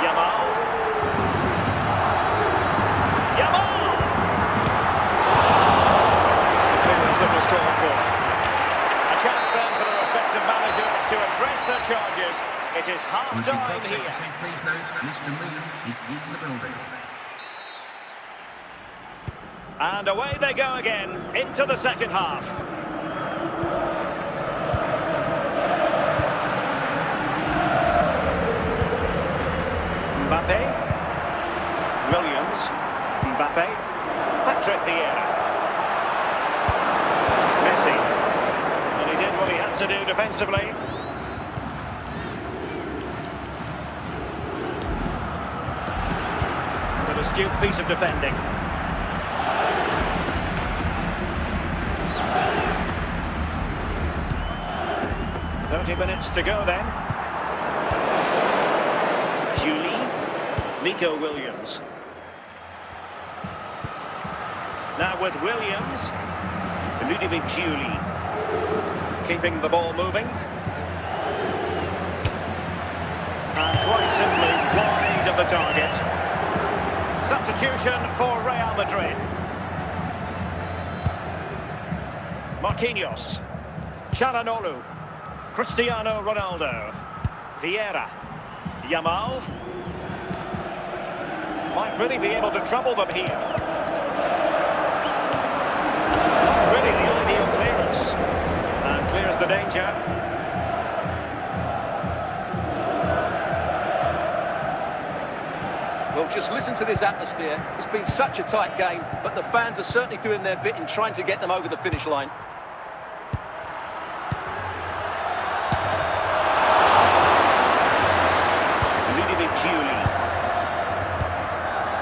Yamal. A chance then for the respective managers to address their charges. It is half-time here. Please note, Mr. Moon is in the building. And away they go again, into the second half. Mbappe. Williams. Mbappe. Patrick Vieira. Messi. And he did what he had to do defensively. An astute piece of defending. Minutes to go then. Julie. Nico Williams. Now with Williams. Ludovic Julie. Keeping the ball moving. And quite simply wide of the target. Substitution for Real Madrid. Marquinhos. Çalhanoğlu. Cristiano Ronaldo. Vieira. Yamal. Might really be able to trouble them here. Not really the ideal clearance. And clears the danger. Well, just listen to this atmosphere. It's been such a tight game, but the fans are certainly doing their bit in trying to get them over the finish line. Julie.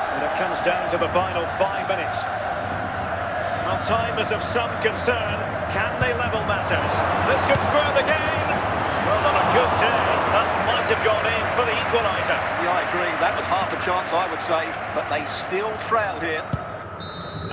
And it comes down to the final 5 minutes. Well, time is of some concern. Can they level matters? This could square the game. Well, on a good day, that might might have gone in for the equaliser. Yeah, I agree. That was half a chance, I would say, but they still trail here.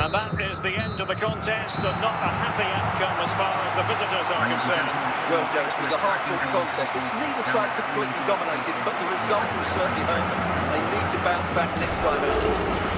And that is the end of the contest, and not a happy outcome as far as the visitors are concerned. Well, Derek, it was a hard-fought contest, which neither side completely dominated, but the result will certainly hurt them. They need to bounce back next time out.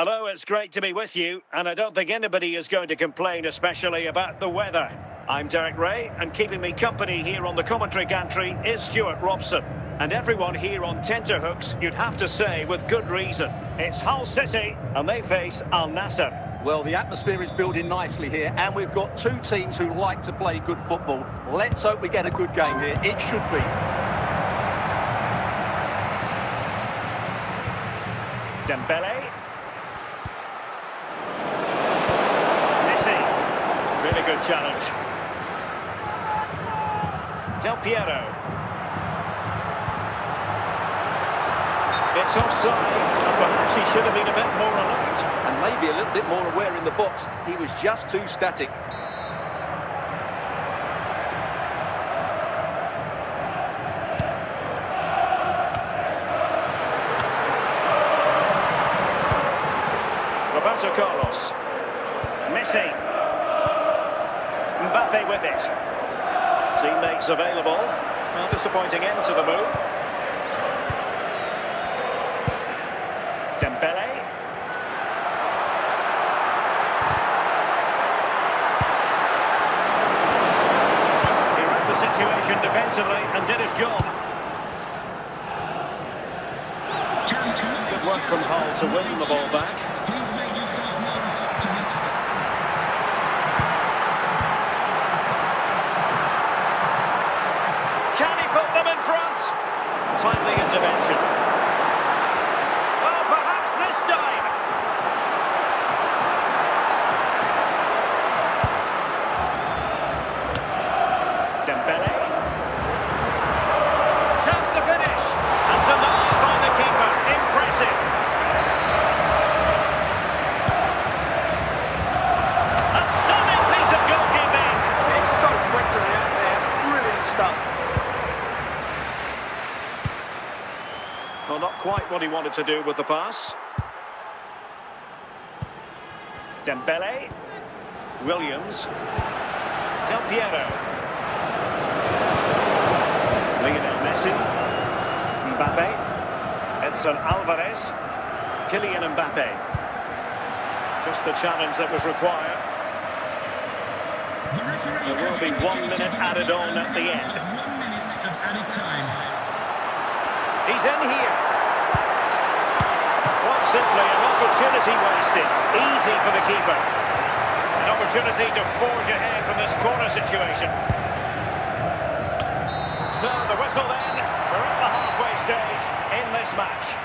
Hello, it's great to be with you, and I don't think anybody is going to complain, especially about the weather. I'm Derek Ray, and keeping me company here on the commentary gantry is Stuart Robson. And everyone here on tenterhooks, you'd have to say with good reason. It's Hull City, and they face Al Nassr. Well, the atmosphere is building nicely here, and we've got two teams who like to play good football. Let's hope we get a good game here. It should be. Dembele. Really good challenge. Del Piero. It's offside, and perhaps he should have been a bit more alert. And maybe a little bit more aware in the box. He was just too static. Roberto Carlos. Messi. Mbappe with it. Teammates available. Well, disappointing end to the move. Dembele. He read the situation defensively and did his job. Good work from Hull to win the ball back. Timely intervention. Oh, perhaps this time. quite what he wanted to do with the pass. Dembele. Williams. Del Piero. Lionel Messi. Mbappe. Edson Alvarez. Kylian Mbappe. Just the challenge that was required. There will be 1 minute added on at the end. 1 minute of added time. He's in here. Quite simply, an opportunity wasted. Easy for the keeper. An opportunity to forge ahead from this corner situation. So the whistle then. We're at the halfway stage in this match.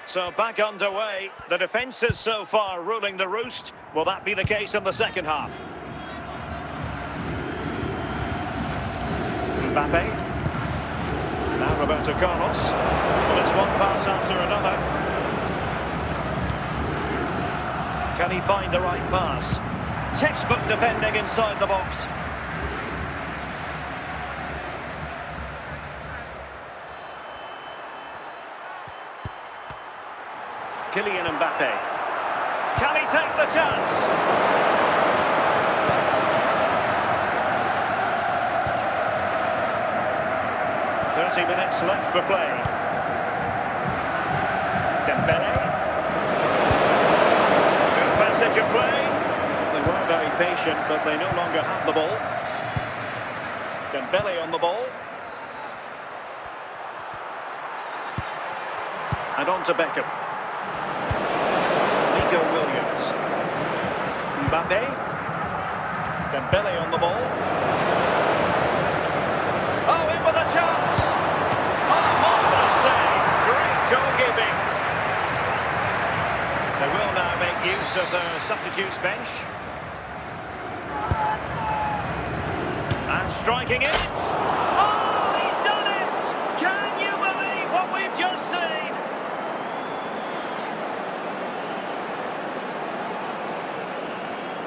So back underway. The defences so far ruling the roost. Will that be the case in the second half? Mbappe. Now Roberto Carlos. Well, it's one pass after another. Can he find the right pass? Textbook defending inside the box. Kylian Mbappe. Can he take the chance? 30 minutes left for play. Dembele. Good passage of play. They weren't very patient, but they no longer have the ball. Dembele on the ball. And on to Beckham. Williams. Mbappe. Dembele on the ball. Oh, in with a chance. Oh, marvellous save. Great goalkeeping. They will now make use of their substitutes bench. And striking it. Oh, he's done it. Can you believe what we've just seen?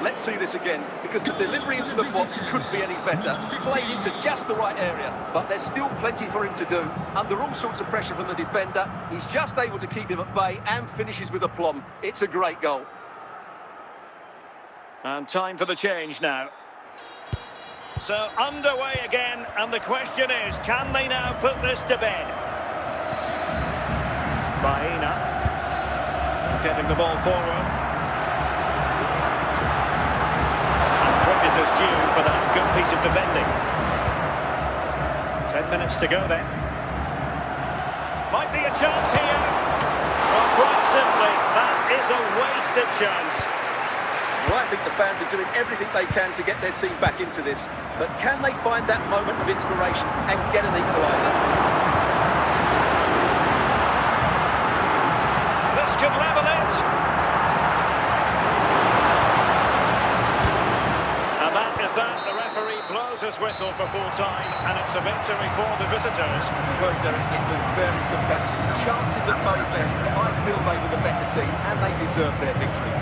Let's see this again, because the delivery into the box couldn't be any better. Played into just the right area, but there's still plenty for him to do. Under all sorts of pressure from the defender, he's just able to keep him at bay and finishes with aplomb. It's a great goal. And time for the change now. So underway again, and the question is, can they now put this to bed? Baena. Getting the ball forward. Is due for that good piece of defending. 10 minutes to go then. Might be a chance here. Well, quite simply, that is a wasted chance. Well, I think the fans are doing everything they can to get their team back into this. But can they find that moment of inspiration and get an equaliser? This could level it. That the referee blows his whistle for full time, and it's a victory for the visitors. Well, Derek, it was very competitive. Chances at both ends. I feel they were the better team, and they deserved their victory.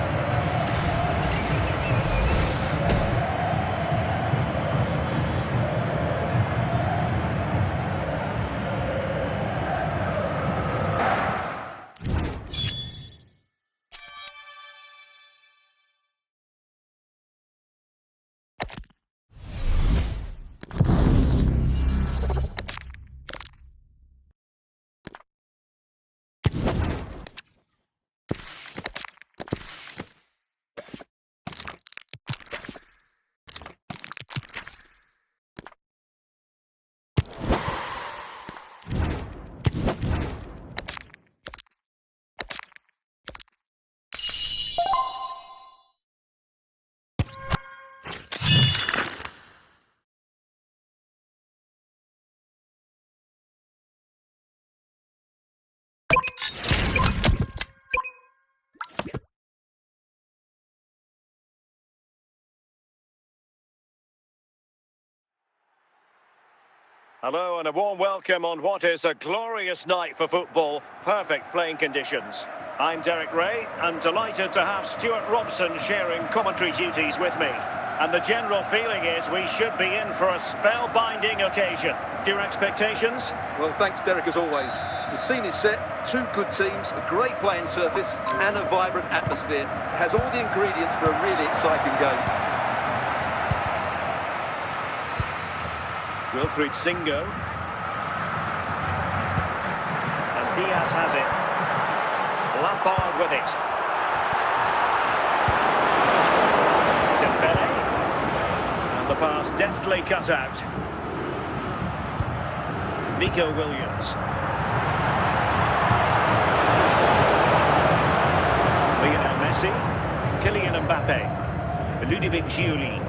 Hello and a warm welcome on what is a glorious night for football. Perfect playing conditions. I'm Derek Ray and delighted to have Stuart Robson sharing commentary duties with me. And the general feeling is we should be in for a spellbinding occasion. Your expectations? Well, thanks, Derek, as always. The scene is set, two good teams, a great playing surface and a vibrant atmosphere. It has all the ingredients for a really exciting game. Wilfried Singo. And Diaz has it. Lampard with it. Dembele. And the pass deftly cut out. Nico Williams. Lionel Messi. Kylian Mbappe. Ludovic Giuli.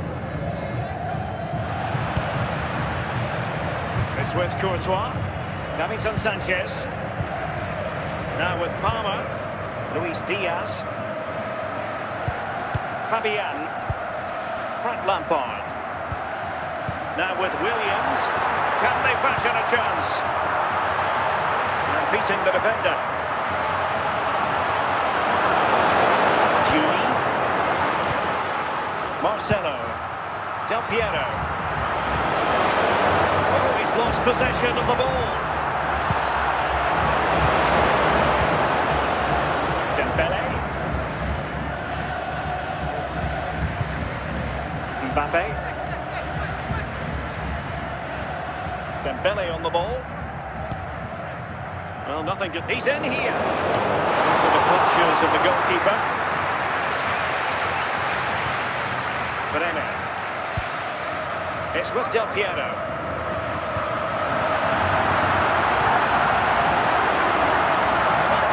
It's with Courtois. Davinson Sanchez. Now with Palmer. Luis Diaz. Fabian. Frank Lampard. Now with Williams. Can they fashion a chance? And beating the defender. Giuli. Marcelo. Del Piero. Oh, he's lost possession of the ball. Dembele. Mbappe. Dembele on the ball. Well, nothing to... He's in here. To the clutches of the goalkeeper. Breme. It's with Del Piero.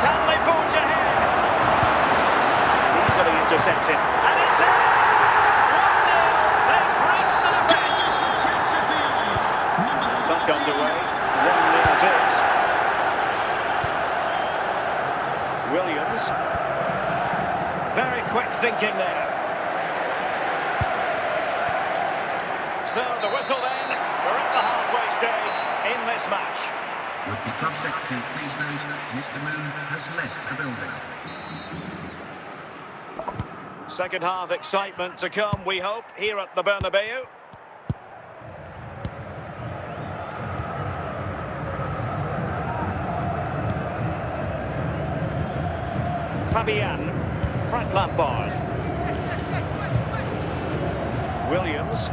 Can they forge ahead? Easily intercepted. And it's in! 1-0. They've breached the defence. Back underway. 1-0 it is. Williams. Very quick thinking there. So the whistle then. We're at the halfway stage in this match. Would the club secretary please note Mr. Moon has left the building. Second half excitement to come, we hope, here at the Bernabeu. Fabian, Frank Lampard. Williams.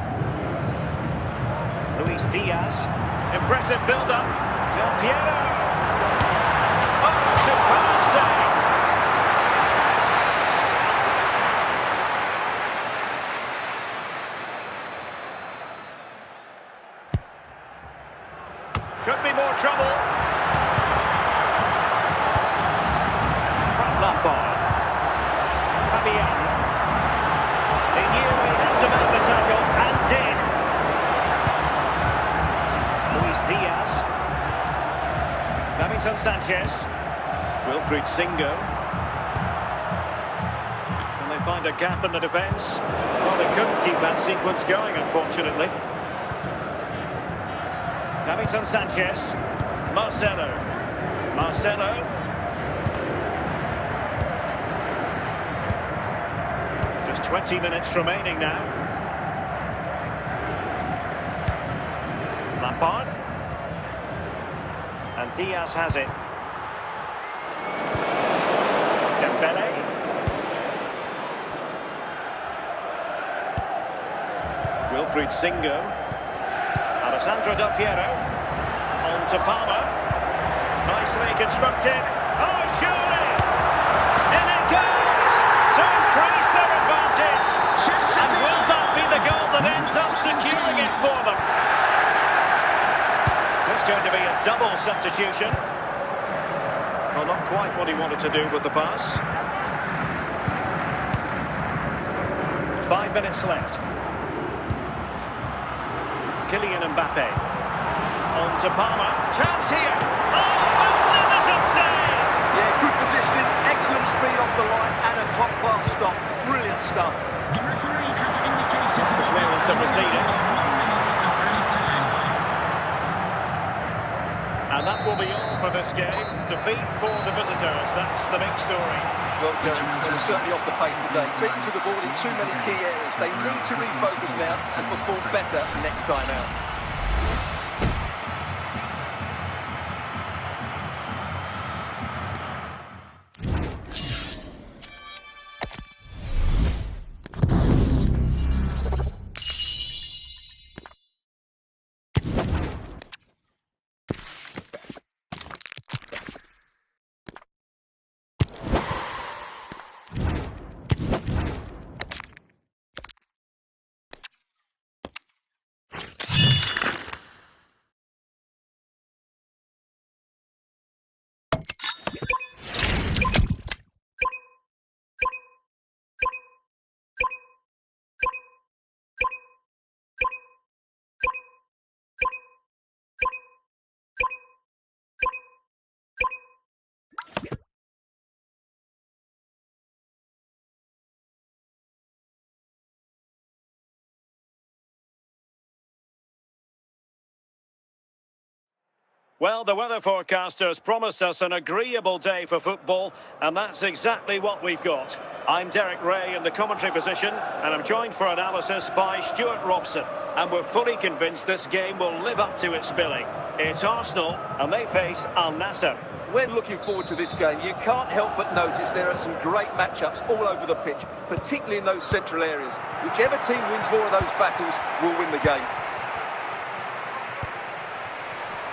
Luis Diaz. Impressive build-up. Del Piero. Oh, superb save. Could be more trouble. Frank Lampard. Fabian. He knew he had to make the tackle and did. Luis Diaz. Davinson Sanchez. Wilfried Singo. Can they find a gap in the defence? Well, they couldn't keep that sequence going, unfortunately. Davinson Sanchez. Marcelo. Marcelo. Just 20 minutes remaining now. Lampard. And Diaz has it. Dembele. Wilfried Singo. Alessandro Del Piero. On to Palmer. Nicely constructed. Oh, surely! In it goes! To increase their advantage! And will that be the goal that ends up securing it for them? It's going to be a double substitution. Well, not quite what he wanted to do with the pass. 5 minutes left. Kylian Mbappe. On to Palmer. Chance here. Oh, magnificent save! Yeah, good positioning, excellent speed off the line and a top-class stop. Brilliant stuff. The referee has indicated the clearance that was needed. 1 minute of added time. And that will be all for this game. Defeat for the visitors. That's the big story. Well, Derek, they were certainly off the pace today. Beaten to the ball in too many key areas. They need to refocus now and perform better next time out. Well, the weather forecasters promised us an agreeable day for football, and that's exactly what we've got. I'm Derek Ray in the commentary position, and I'm joined for analysis by Stuart Robson. And we're fully convinced this game will live up to its billing. It's Arsenal, and they face Al Nassr. We're looking forward to this game. You can't help but notice there are some great matchups all over the pitch, particularly in those central areas. Whichever team wins more of those battles will win the game.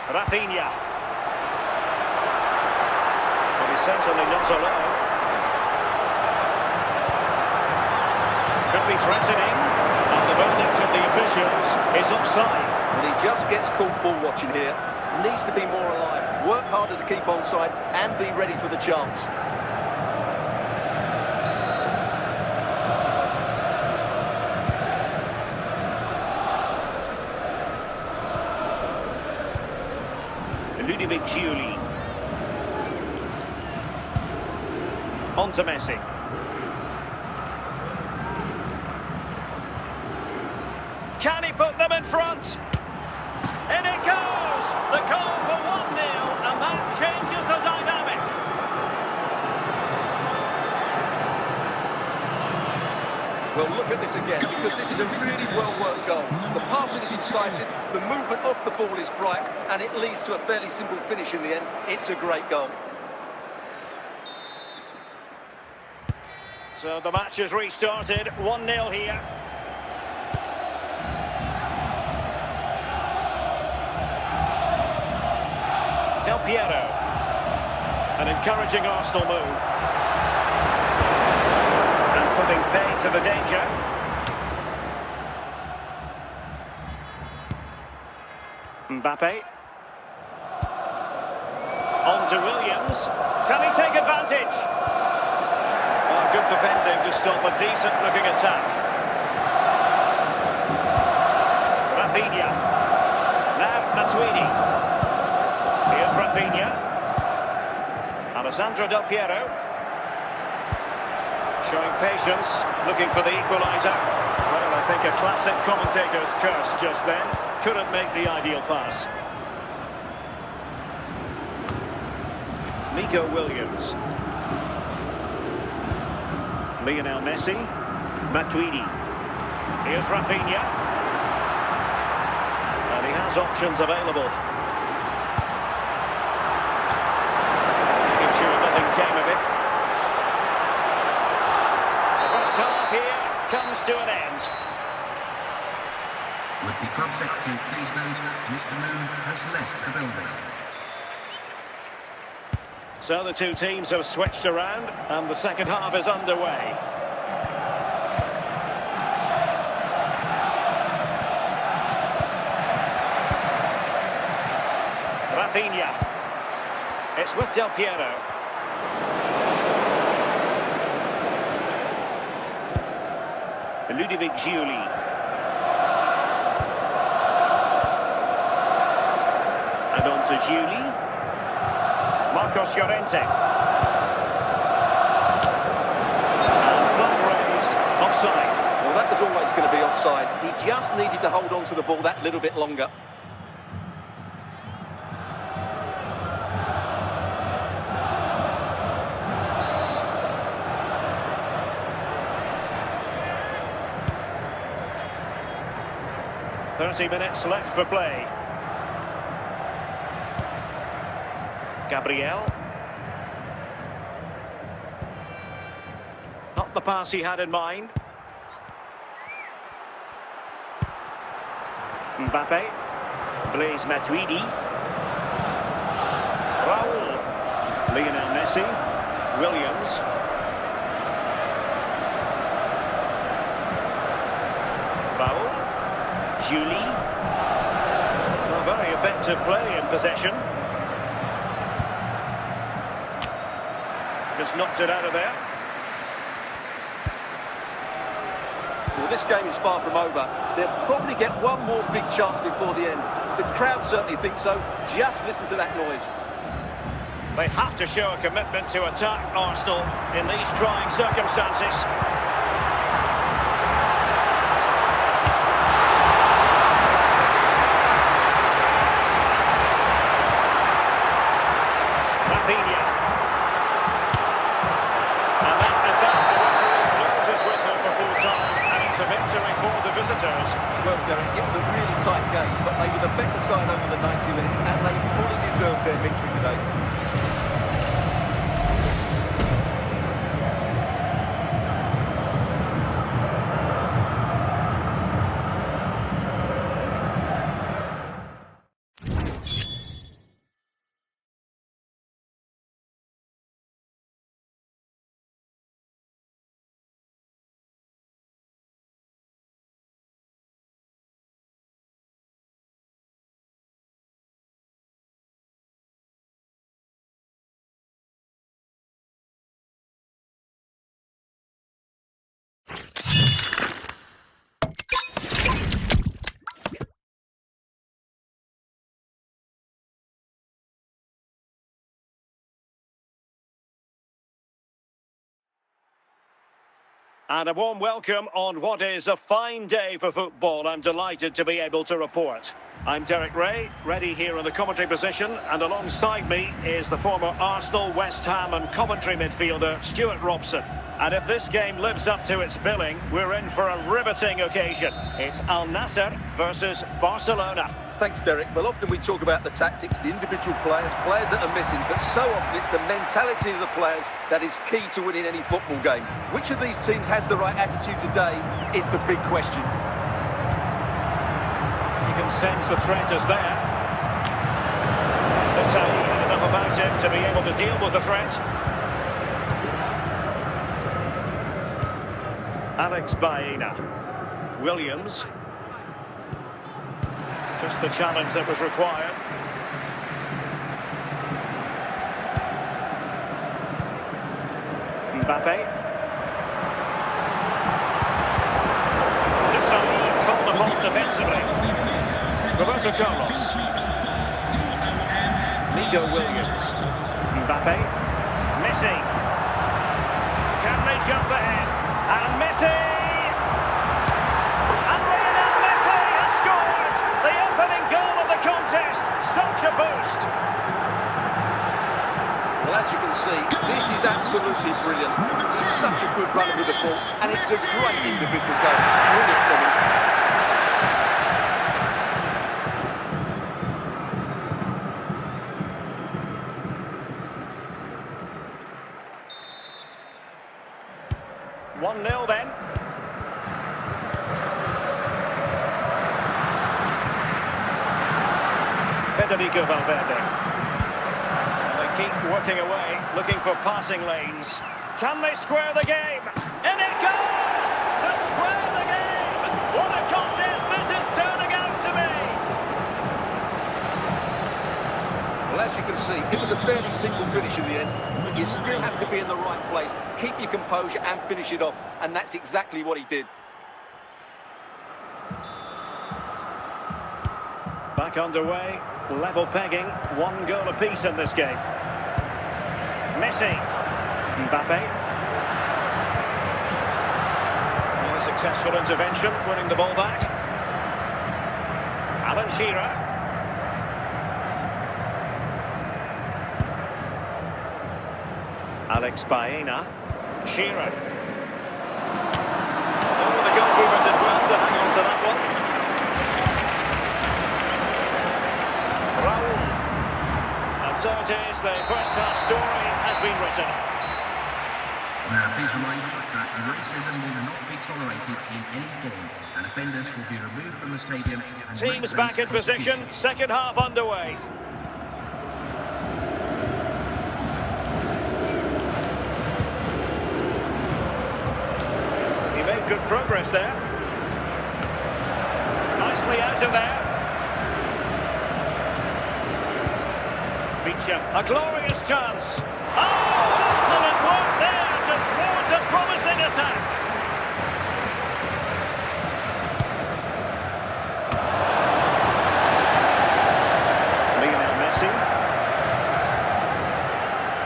Rafinha. But he's certainly not alone. Could be threatening, and the verdict of the officials is offside. And he just gets caught ball watching here. Needs to be more alive, work harder to keep onside, and be ready for the chance. Julie. On to Messi. Can he put them in front? In it goes! The goal for 1-0, and that changes the dynamic. Well, look at this again, because this is a really well-worked goal. The passing is incisive, the movement off the ball is bright, and it leads to a fairly simple finish in the end. It's a great goal. So the match has restarted, 1-0 here. Del Piero. An encouraging Arsenal move. Putting paid to the danger. Mbappe. On to Williams. Can he take advantage? Oh, good defending to stop a decent-looking attack. Rafinha. Now Matuidi. Here's Rafinha. Alessandro Del Piero. Showing patience, looking for the equaliser. Well, I think a classic commentator's curse just then. Couldn't make the ideal pass. Nico Williams. Lionel Messi. Matuidi. Here's Rafinha. And he has options available. Making sure nothing came of it. Half here comes to an end. Would the club secretary please note Mr. Moon has left the building. So the two teams have switched around and the second half is underway. Rafinha. It's with Del Piero. Ludovic Giuli. And on to Giuli. Marcos Llorente. And flag raised. Offside. Well, that was always going to be offside. He just needed to hold on to the ball that little bit longer. 30 minutes left for play. Gabriel. Not the pass he had in mind. Mbappe. Blaise Matuidi. Raul. Lionel Messi. Williams. Raul. Julie. A very effective play in possession. Just knocked it out of there. Well, this game is far from over. They'll probably get one more big chance before the end. The crowd certainly think so. Just listen to that noise. They have to show a commitment to attack Arsenal in these trying circumstances. Rafinha. And that is that. The referee blows his whistle for full time, and it's a victory for the visitors. Well, Derek, it was a really tight game, but they were the better side over the 90 minutes, and they fully deserved their victory today. And a warm welcome on what is a fine day for football. I'm delighted to be able to report. I'm Derek Ray, ready here in the commentary position, and alongside me is the former Arsenal, West Ham and Coventry midfielder Stuart Robson. And if this game lives up to its billing, we're in for a riveting occasion. It's Al Nassr versus Barcelona. Thanks, Derek. Well, often we talk about the tactics, the individual players that are missing, but so often it's the mentality of the players that is key to winning any football game. Which of these teams has the right attitude today is the big question. You can sense the threat is there. Desai had enough about him to be able to deal with the threat. Alex Baena. Williams. Just the challenge that was required. Mbappe. Desai called upon defensively. Roberto Carlos. Nico Williams. Mbappe. Messi. Can they jump ahead? And Messi! Contest, such a boost. Well, as you can see, this is absolutely brilliant. He's such a good runner with the ball, and it's a great individual goal. Brilliant from him. One 0 then. Federico Valverde. They keep working away, looking for passing lanes. Can they square the game? In it goes! To square the game! What a contest this is turning out to be! Well, as you can see, it was a fairly simple finish in the end, but you still have to be in the right place, keep your composure and finish it off, and that's exactly what he did. Back underway, level pegging, 1 goal apiece in this game. Messi. Mbappe. A successful intervention, winning the ball back. Alan Shearer. Alex Baena. Shearer. Oh, the goalkeeper did well to hang on to that one. Raul. And so it is, the first half story has been written. Now, please remind you that racism will not be tolerated in any form, and offenders will be removed from the stadium. And Teams back in position, second half underway. He made good progress there. Nicely out of there. A glorious chance. Oh, excellent work there to thwart a promising attack. Lionel Messi.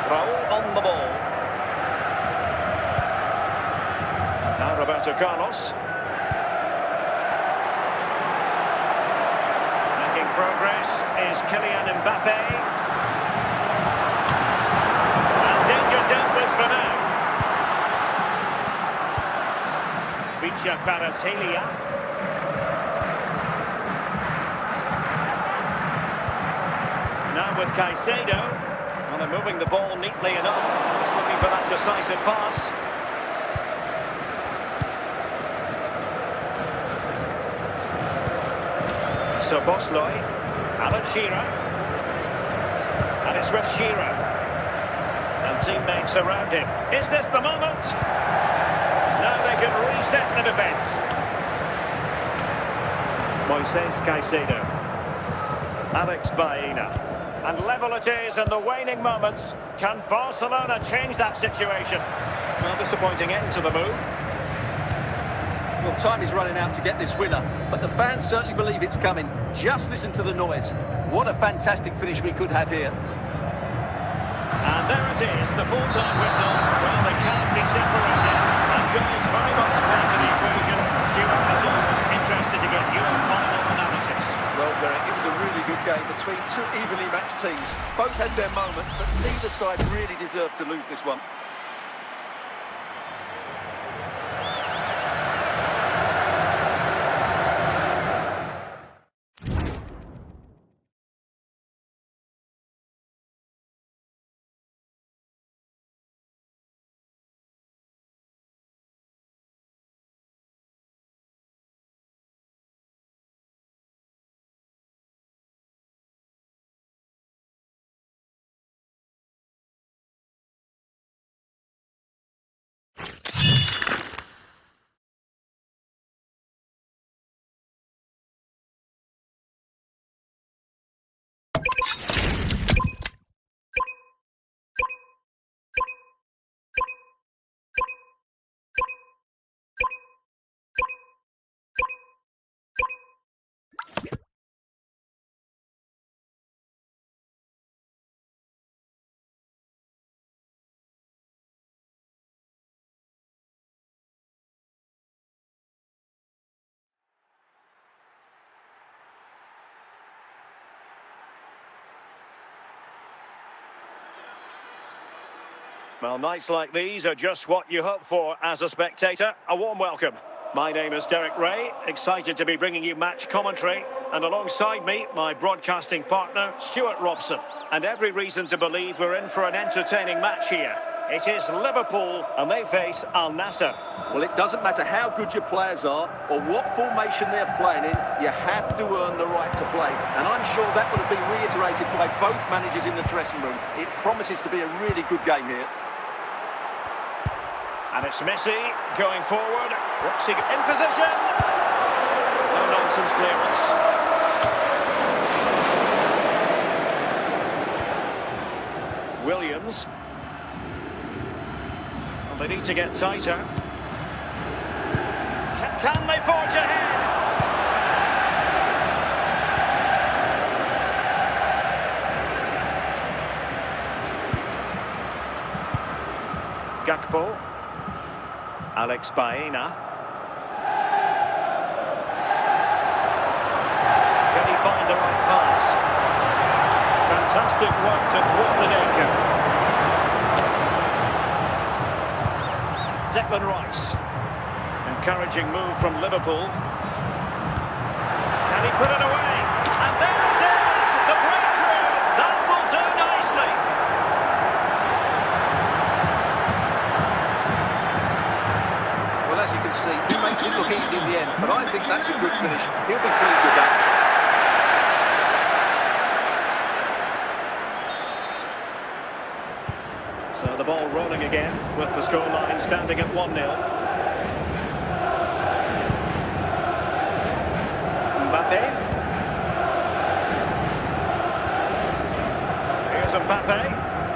Raul on the ball. Now Roberto Carlos. Making progress is Kylian Mbappe. Dealt with for now. Vicha Kvaratskhelia. Now with Caicedo. Well, they're moving the ball neatly enough. Just looking for that decisive pass. So Bosley. Alan Shearer. And it's with Shearer. And teammates around him. Is this the moment? Now they can reset the defence. Moises Caicedo. Alex Baena. And level it is in the waning moments. Can Barcelona change that situation? Well, disappointing end to the move. Well, time is running out to get this winner, but the fans certainly believe it's coming. Just listen to the noise. What a fantastic finish we could have here. And there it is, the full-time whistle. Well, they can't be separated. And goals very much back in the equation. Stuart, as always, interested to get your final analysis. Well, Derek, it was a really good game between two evenly matched teams. Both had their moments, but neither side really deserved to lose this one. Well, nights like these are just what you hope for as a spectator. A warm welcome. My name is Derek Ray, excited to be bringing you match commentary. And alongside me, my broadcasting partner, Stuart Robson. And every reason to believe we're in for an entertaining match here. It is Liverpool, and they face Al Nassr. Well, it doesn't matter how good your players are or what formation they're playing in, you have to earn the right to play. And I'm sure that would have been reiterated by both managers in the dressing room. It promises to be a really good game here. And it's Messi going forward. What's he in position? No nonsense clearance. Williams. Well, they need to get tighter. Can they forge ahead? Gakpo. Alex Baena. Can he find the right pass? Fantastic work to thwart the danger. Declan Rice. Encouraging move from Liverpool. Can he put it away? And there it is! The breakthrough! the ball rolling again with the scoreline standing at 1-0. Mbappe. Here's Mbappe.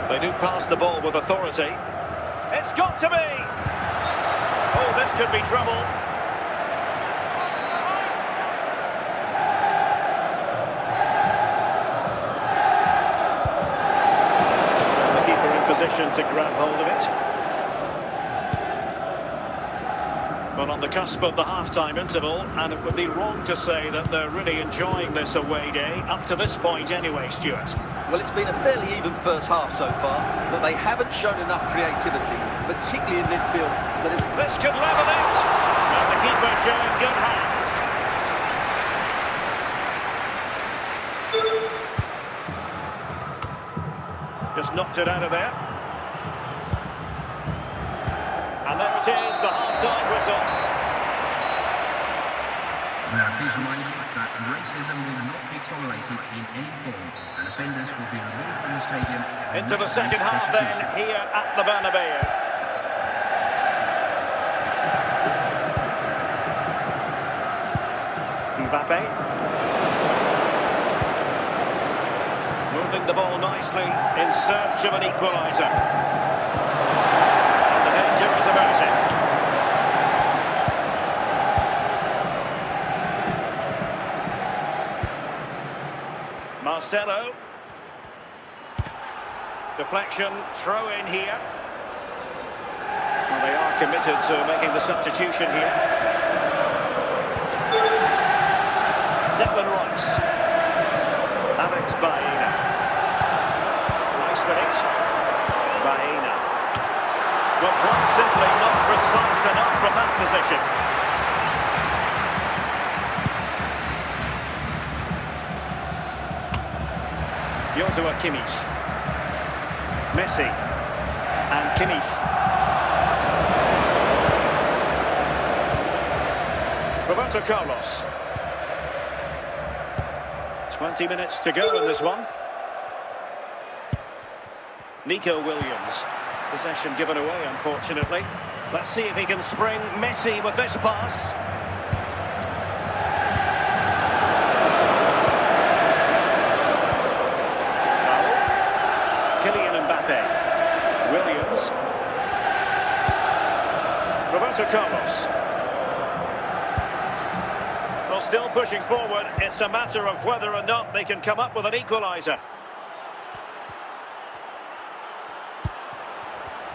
They do pass the ball with authority. It's got to be! Oh, this could be trouble. The keeper in position to grab hold of it. Well, on the cusp of the half-time interval, and it would be wrong to say that they're really enjoying this away day, up to this point anyway, Stuart. Well, it's been a fairly even first half so far, but they haven't shown enough creativity, particularly in midfield. This could level it, and the keeper showing good hands. Just knocked it out of there. And there it is, the half-time whistle. Please remind you that racism will not be tolerated in any form, and offenders will be removed from the stadium. Into the second half then, here at the Bernabeu. Mbappe. Moving the ball nicely in search of an equaliser. And the danger is averted. Marcelo. Deflection, throw in here. Well, they are committed to making the substitution here. Declan Rice. Alex Baena. Nice with it. Baena. Well, quite simply not precise enough from that position. Joshua Kimmich. Messi. And Kimmich. Roberto Carlos. 20 minutes to go in this one. Nico Williams. Possession given away, unfortunately. Let's see if he can spring Messi with this pass. Kylian Mbappe. Williams. Roberto Carlos. Well, still pushing forward. It's a matter of whether or not they can come up with an equaliser.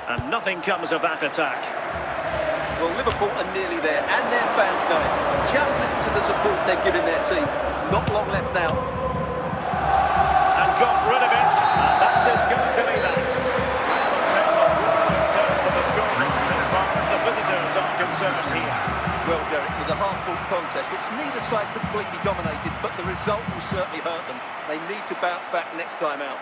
And nothing comes of that attack. Well, Liverpool are nearly there, and their fans know it. Just listen to the support they're giving their team. Not long left now. And got rid of it. And that is going to be that. In terms of the score, as far as the visitors are concerned here. Well, Derek, it was a hard-fought contest, which neither side completely dominated, but the result will certainly hurt them. They need to bounce back next time out.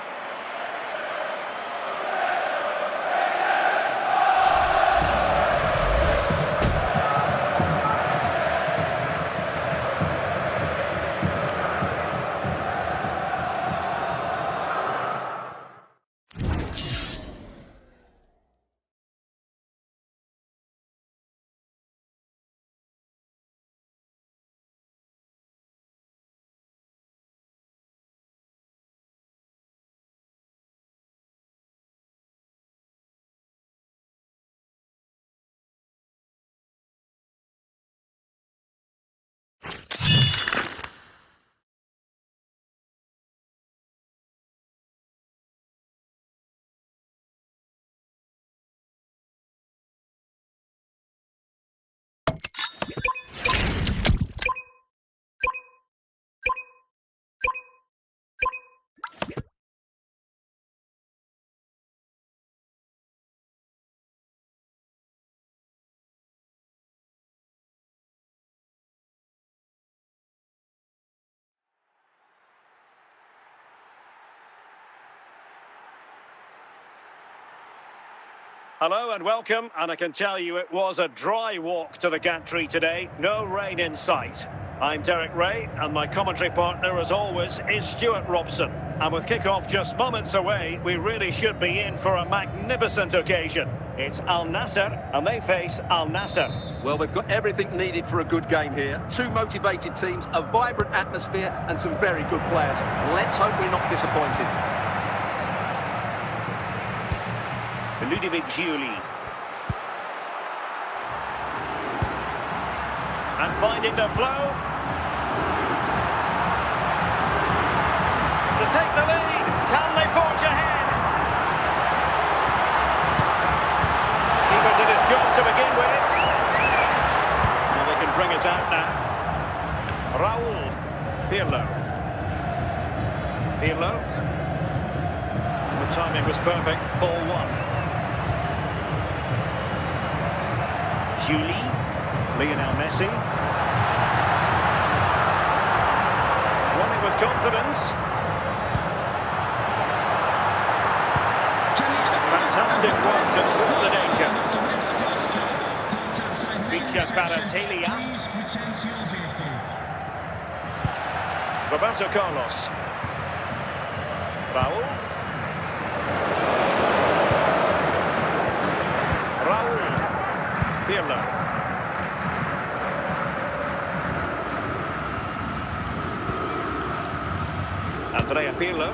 Hello and welcome, and I can tell you it was a dry walk to the gantry today, no rain in sight. I'm Derek Ray, and my commentary partner, as always, is Stuart Robson. And with kick-off just moments away, we really should be in for a magnificent occasion. It's Al Nassr, and they face Al Nassr. Well, they've got everything needed for a good game here. Two motivated teams, a vibrant atmosphere, and some very good players. Let's hope we're not disappointed. Ludovic Giuli. And finding the flow. To take the lead. Can they forge ahead? Keeper did his job to begin with. Well, they can bring it out now. Raul. Pirlo. Pirlo. The timing was perfect. Ball one. Giuli. Lionel Messi. Running with confidence. Fantastic work to thwart the danger. Feature Baratelia. Roberto Carlos. Raul. Raul. Pirlo. Andrea Pirlo.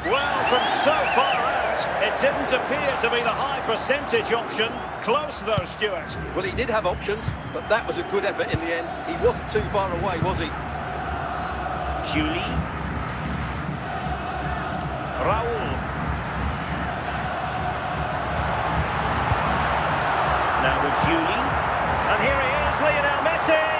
Well, from so far out, it didn't appear to be the high percentage option. Close though, Stuart. Well, he did have options, but that was a good effort in the end. He wasn't too far away, was he? Giuli. Raul. Now with Giuli. And here he is, Lionel Messi.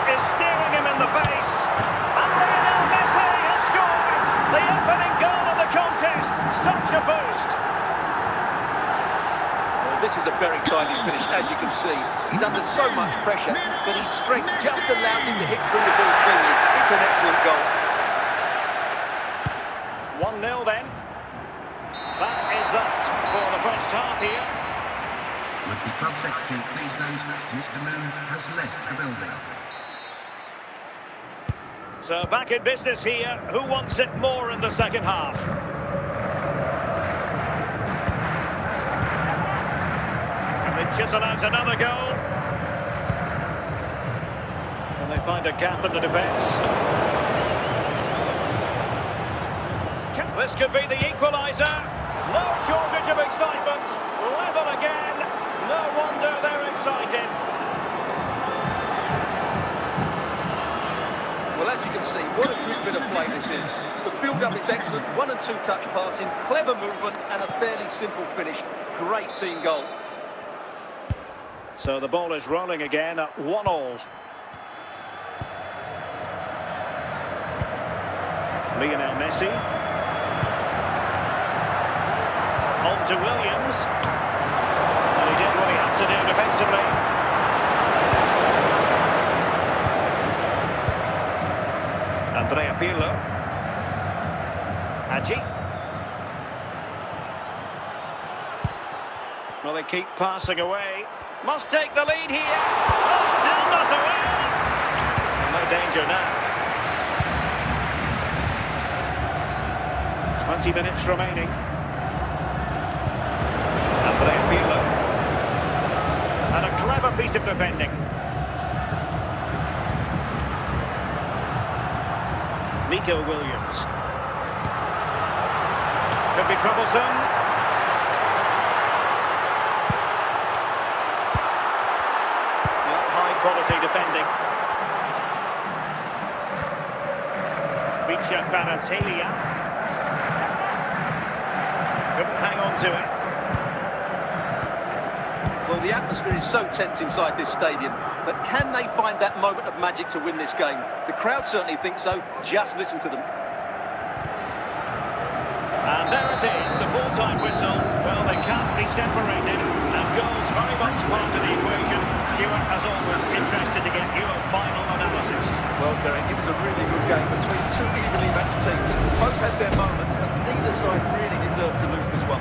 Is staring him in the face, and Lionel Messi has scored the opening goal of the contest. Such a boost. Well, this is a very tidy finish, as you can see. He's under so much pressure, but his strength just allows him to hit through the ball cleanly. It's an excellent goal. 1-0 then. That is that for the first half here. With the club secretary, please note, Mr. Moon has left the building. So back in business here. Who wants it more in the second half? And they chisel out another goal. And they find a gap in the defence. This could be the equaliser. No shortage of excitement. Level again. No wonder they're excited. Well, as you can see, what a good bit of play this is. The build-up is excellent, 1- and 2-touch passing, clever movement, and a fairly simple finish. Great team goal. So the ball is rolling again at 1-1. Lionel Messi. On to Williams. And he did what he had to do defensively. Andrea Pirlo. Hadji. Well, they keep passing away. Must take the lead here. Oh, still not away. No danger now. 20 minutes remaining. Andrea Pirlo. And a clever piece of defending. Nico Williams. Could be troublesome. High quality defending. Feature Baratelia. Couldn't hang on to it. Well, the atmosphere is so tense inside this stadium, but can they find that moment of magic to win this game? The crowd certainly think so. Just listen to them. And there it is, the full-time whistle. Well, they can't be separated, and goals very much part of the equation. Stuart, as always, interested to get you a final analysis. Well, Derek, it was a really good game between two evenly matched teams. Both had their moments, but neither side really deserved to lose this one.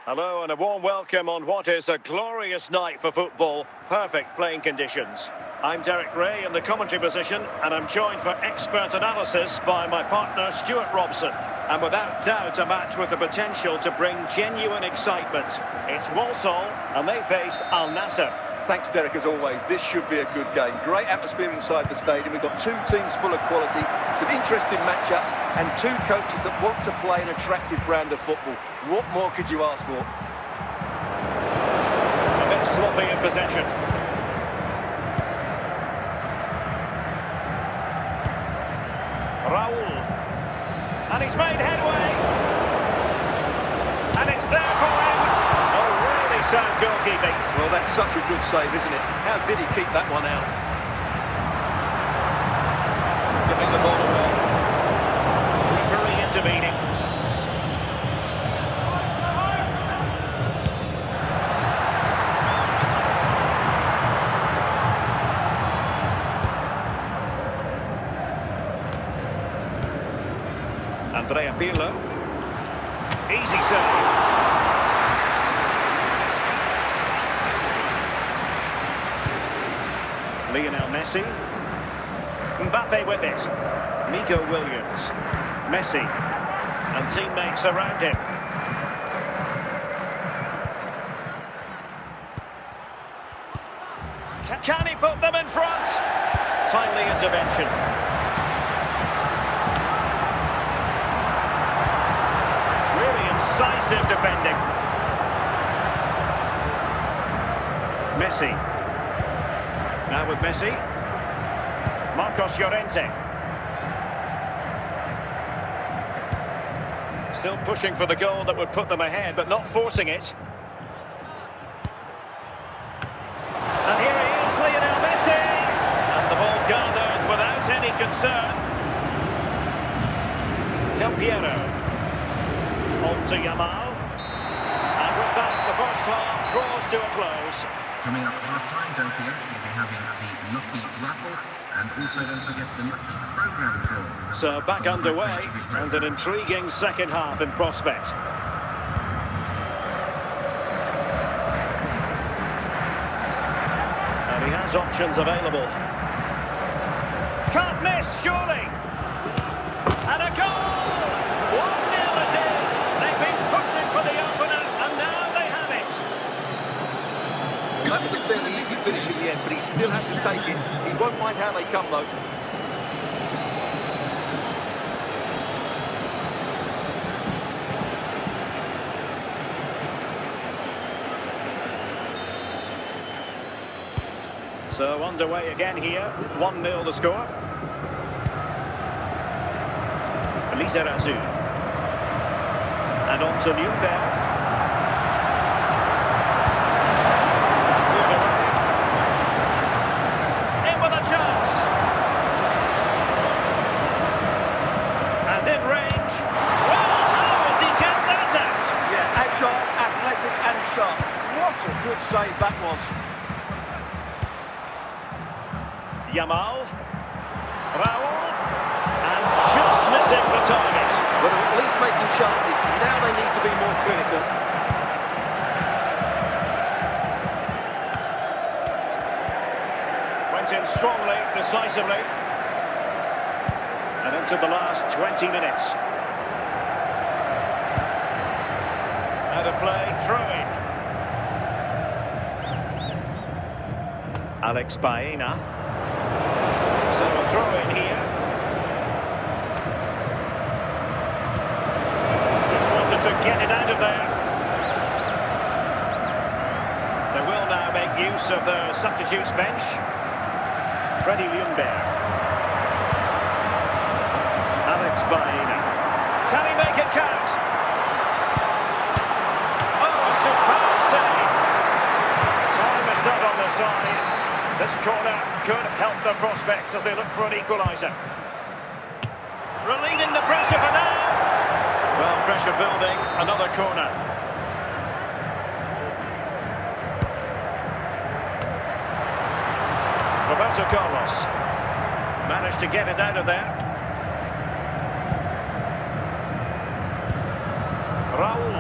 Hello and a warm welcome on what is a glorious night for football. Perfect playing conditions. I'm Derek Ray in the commentary position, and I'm joined for expert analysis by my partner Stuart Robson. And without doubt a match with the potential to bring genuine excitement. It's Walsall and they face Al Nassr. Thanks, Derek, as always. This should be a good game. Great atmosphere inside the stadium. We've got two teams full of quality, some interesting matchups, and two coaches that want to play an attractive brand of football. What more could you ask for? A bit sloppy in possession. Raul. And he's made headway. And it's there for him. Sound goalkeeping. Well, that's such a good save, isn't it? How did he keep that one out? Giving the ball away. Referee intervening. Andrea Pirlo. Easy save. Lionel Messi. Mbappe with it. Nico Williams. Messi. And teammates around him. Can he put them in front? Timely intervention. Really incisive defending. Messi. Now with Messi, Marcos Llorente. Still pushing for the goal that would put them ahead, but not forcing it. And here he is, Lionel Messi! And the ball gathered without any concern. Del Piero. On to Yamal. And with that, the first half draws to a close. Coming up half-time, don't forget, we'll be having the Lucky Raffle, and also don't forget the Lucky Programme draw. So back underway, and an intriguing second half in prospect. And he has options available. Can't miss, surely! And a goal! 1-0 it is! They've been pushing for the opener, and now they have it! That was a fairly easy finish in the end, but he still has to take it. He won't mind how they come, though. So underway again here, 1-0 the score. Lizarazu. And on to Newberg. And sharp. What a good save that was. Yamal. Raul. And just missing the target. Well, they're at least making chances. Now they need to be more clinical. Went in strongly, decisively. And into the last 20 minutes. Out of play, throw-in. Alex Baena. So a throw-in here. Just wanted to get it out of there. They will now make use of the substitutes bench. Freddie Ljungberg. Alex Baena. Can he make it count? Superb save. Time is not on the side. This corner could help the prospects as they look for an equaliser. Relieving the pressure for now. Well, pressure building, another corner. Roberto Carlos managed to get it out of there. Raul.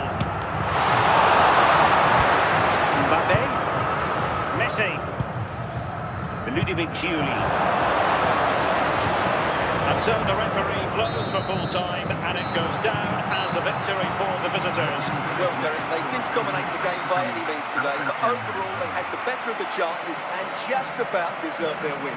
individually. And so the referee blows for full time, and it goes down as a victory for the visitors. Well, Derek, they didn't dominate the game by any means today, but overall they had the better of the chances and just about deserved their win.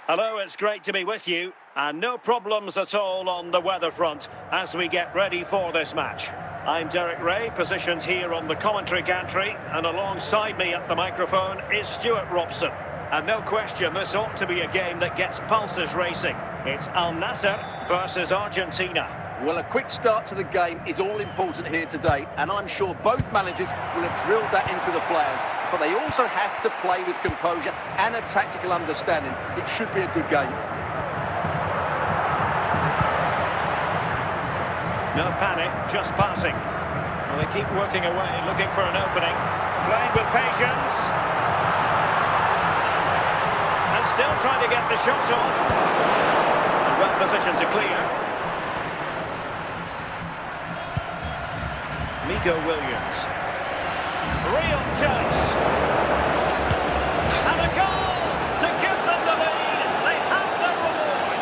Hello, it's great to be with you, and no problems at all on the weather front as we get ready for this match. I'm Derek Ray, positioned here on the commentary gantry, and alongside me at the microphone is Stuart Robson. And no question, this ought to be a game that gets pulses racing. It's Al Nassr versus Argentina. Well, a quick start to the game is all important here today, and I'm sure both managers will have drilled that into the players. But they also have to play with composure and a tactical understanding. It should be a good game. No panic, just passing. Well, they keep working away, looking for an opening. Playing with patience. And still trying to get the shot off. And well positioned to clear. Nico Williams. Real chance. And a goal to give them the lead. They have their reward.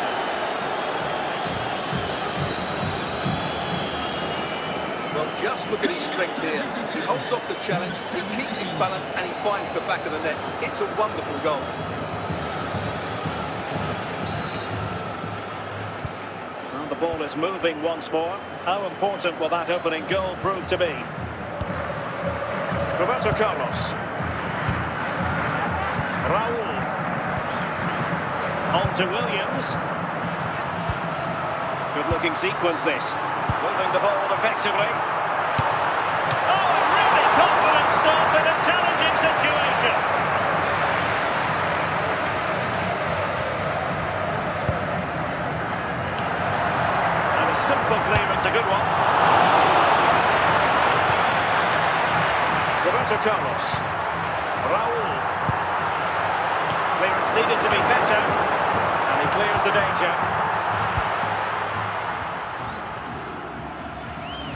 Well, just look at his strength here. He holds off the challenge, he keeps his balance, and he finds the back of the net. It's a wonderful goal. The ball is moving once more. How important will that opening goal prove to be? Roberto Carlos. Raul. On to Williams. Good-looking sequence, this. Moving the ball effectively. Oh, a really confident stop in a challenging situation. Simple clearance, a good one. Roberto Carlos. Raul. Clearance needed to be better. And he clears the danger.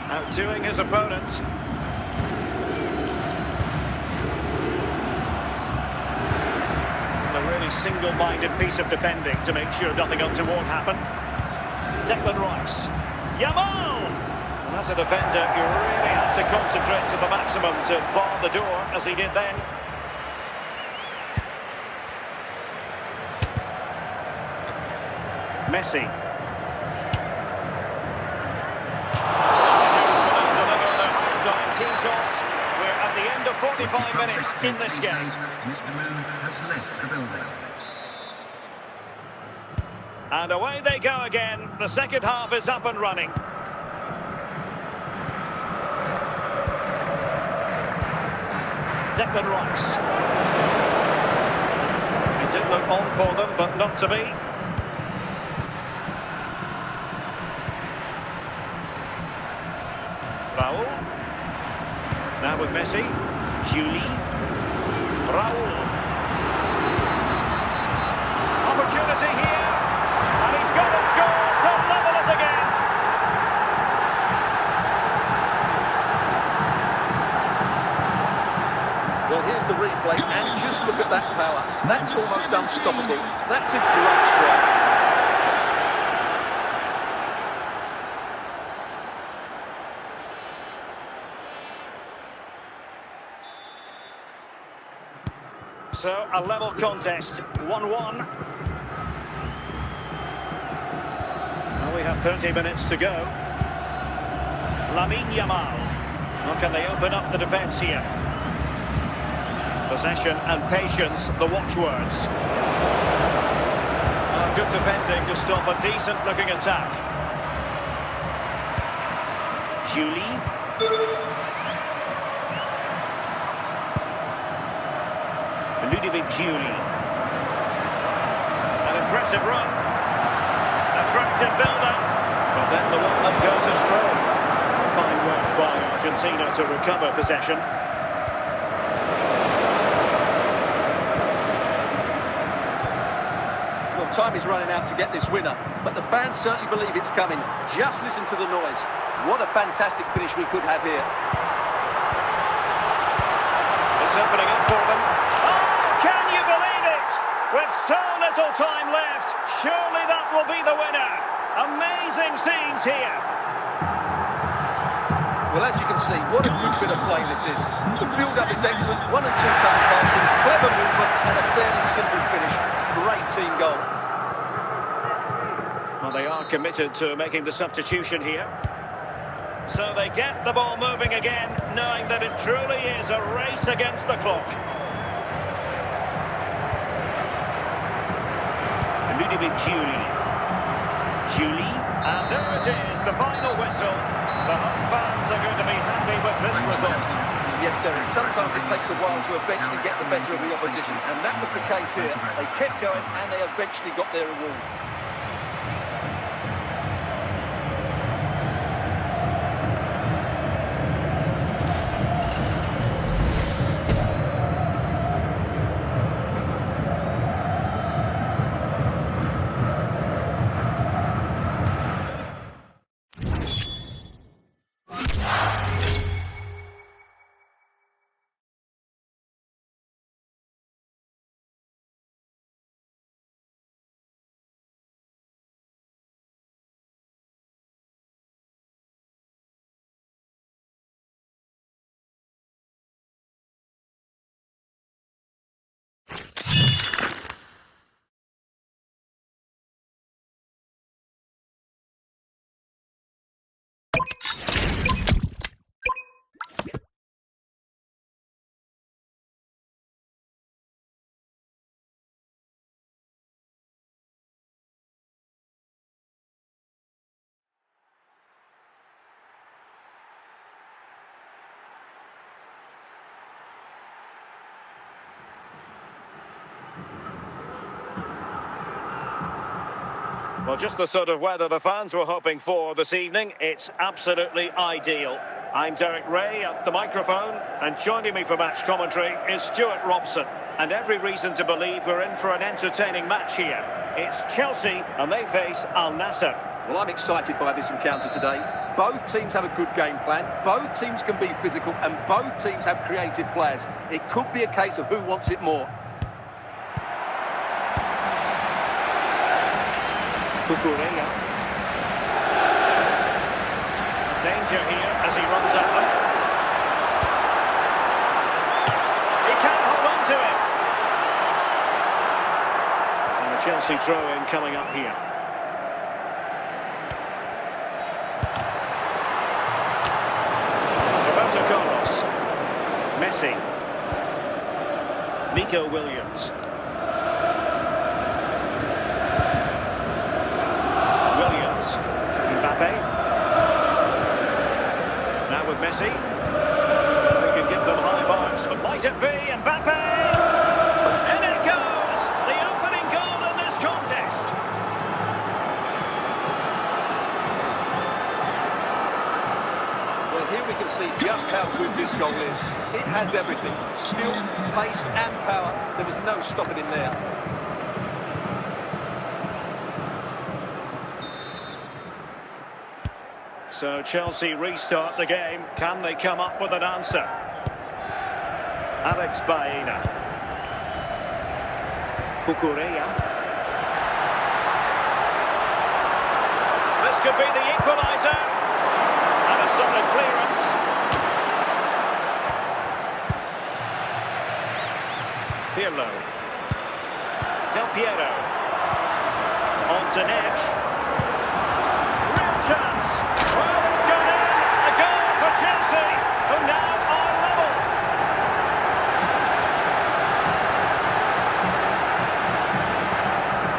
Outdoing his opponent. A really single-minded piece of defending to make sure nothing untoward happened. Declan Rice. Yamal! And as a defender, you really have to concentrate to the maximum to bar the door, as he did then. Messi. Team talks. We're at the end of 45 minutes in this game. Mr. Moon has left the building. And away they go again. The second half is up and running. Declan Rice. It did look on for them, but not to be. Raul. Now with Messi. Julie. Raul. Opportunity here. And he's got it scored to level us again. Well, here's the replay, and just look at that power. That's almost unstoppable. That's a great strike. So, a level contest, 1-1. Well, we have 30 minutes to go. Lamine Yamal. How can they open up the defence here? Possession and patience, the watchwords. Good defending to stop a decent-looking attack. Julie. Ludovic Julie. An impressive run. Attractive build-up. But then the one that goes astray. Fine work by Argentina to recover possession. Well, time is running out to get this winner, but the fans certainly believe it's coming. Just listen to the noise. What a fantastic finish we could have here. It's opening up for them. Can you believe it? With so little time left, surely that will be the winner. Amazing scenes here. Well, as you can see, what a good bit of play this is. The build-up is excellent, 1 and 2 touch passing, clever movement, and a fairly simple finish. Great team goal. Well, they are committed to making the substitution here. So they get the ball moving again, knowing that it truly is a race against the clock. Ludovic Julie. Julie. And there it is, the final whistle. The home fans are going to be happy with this result. Yes, Derek, sometimes it takes a while to eventually get the better of the opposition, and that was the case here. They kept going, and they eventually got their reward. Well, just the sort of weather the fans were hoping for this evening. It's absolutely ideal. I'm Derek Ray at the microphone, and joining me for match commentary is Stuart Robson. And every reason to believe we're in for an entertaining match here. It's Chelsea, and they face Al Nassr. Well, I'm excited by this encounter today. Both teams have a good game plan, both teams can be physical, and both teams have creative players. It could be a case of who wants it more. Cucurella. Danger here as he runs at them. He can't hold on to it. And a Chelsea throw-in coming up here. Roberto Carlos. Messi. Nico Williams. Now with Messi, he can give them high marks, but might it be? me just how good this goal is. It has everything. Skill, pace and power. There was no stopping him there. So Chelsea restart the game. Can they come up with an answer? Alex Baena. Cucurella. This could be the equaliser. And a solid clearance. Pirlo. Del Piero. On to Neves. Real chance. Well, it's gone in. A goal for Chelsea, who now are level.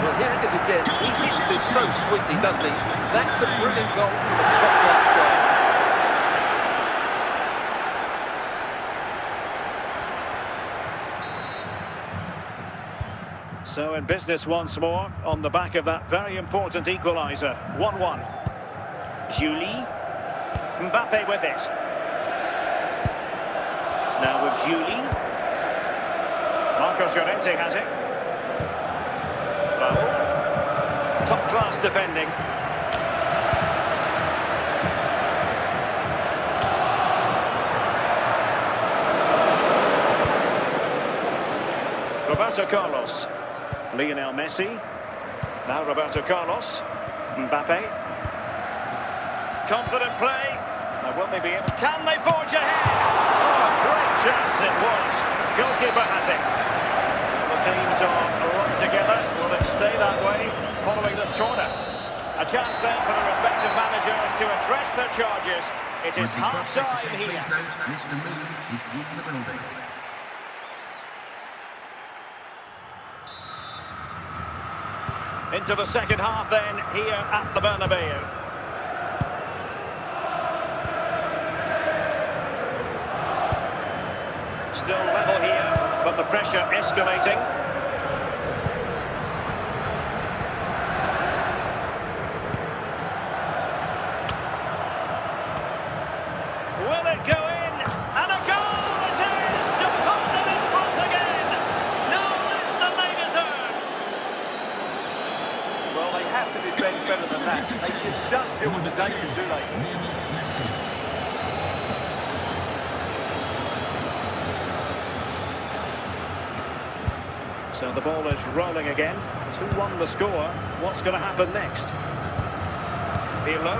Well, here it is again. He hits this so sweetly, doesn't he? That's a brilliant goal from a top-class player. So in business once more, on the back of that very important equaliser. 1-1. Julie. Mbappe with it. Now with Julie. Marcos Llorente has it. Raul. Top-class defending. Roberto Carlos. Lionel Messi. Now Roberto Carlos. Mbappe. Confident play. Now will they be able... Can they forge ahead? Oh, a great chance it was. Goalkeeper has it. The teams are right together. Will it stay that way following this corner? A chance then for the respective managers to address their charges. It is half-time here. Please note, Mr. Moon is in the building. Into the second half then, here at the Bernabeu. Still level here, but the pressure escalating. Will it go in? And a goal it is to put them in front again. No less than they deserve. Well, they have to defend better than that. They just don't deal with the danger, do they? So the ball is rolling again. 2-1 the score. What's going to happen next? Pirlo.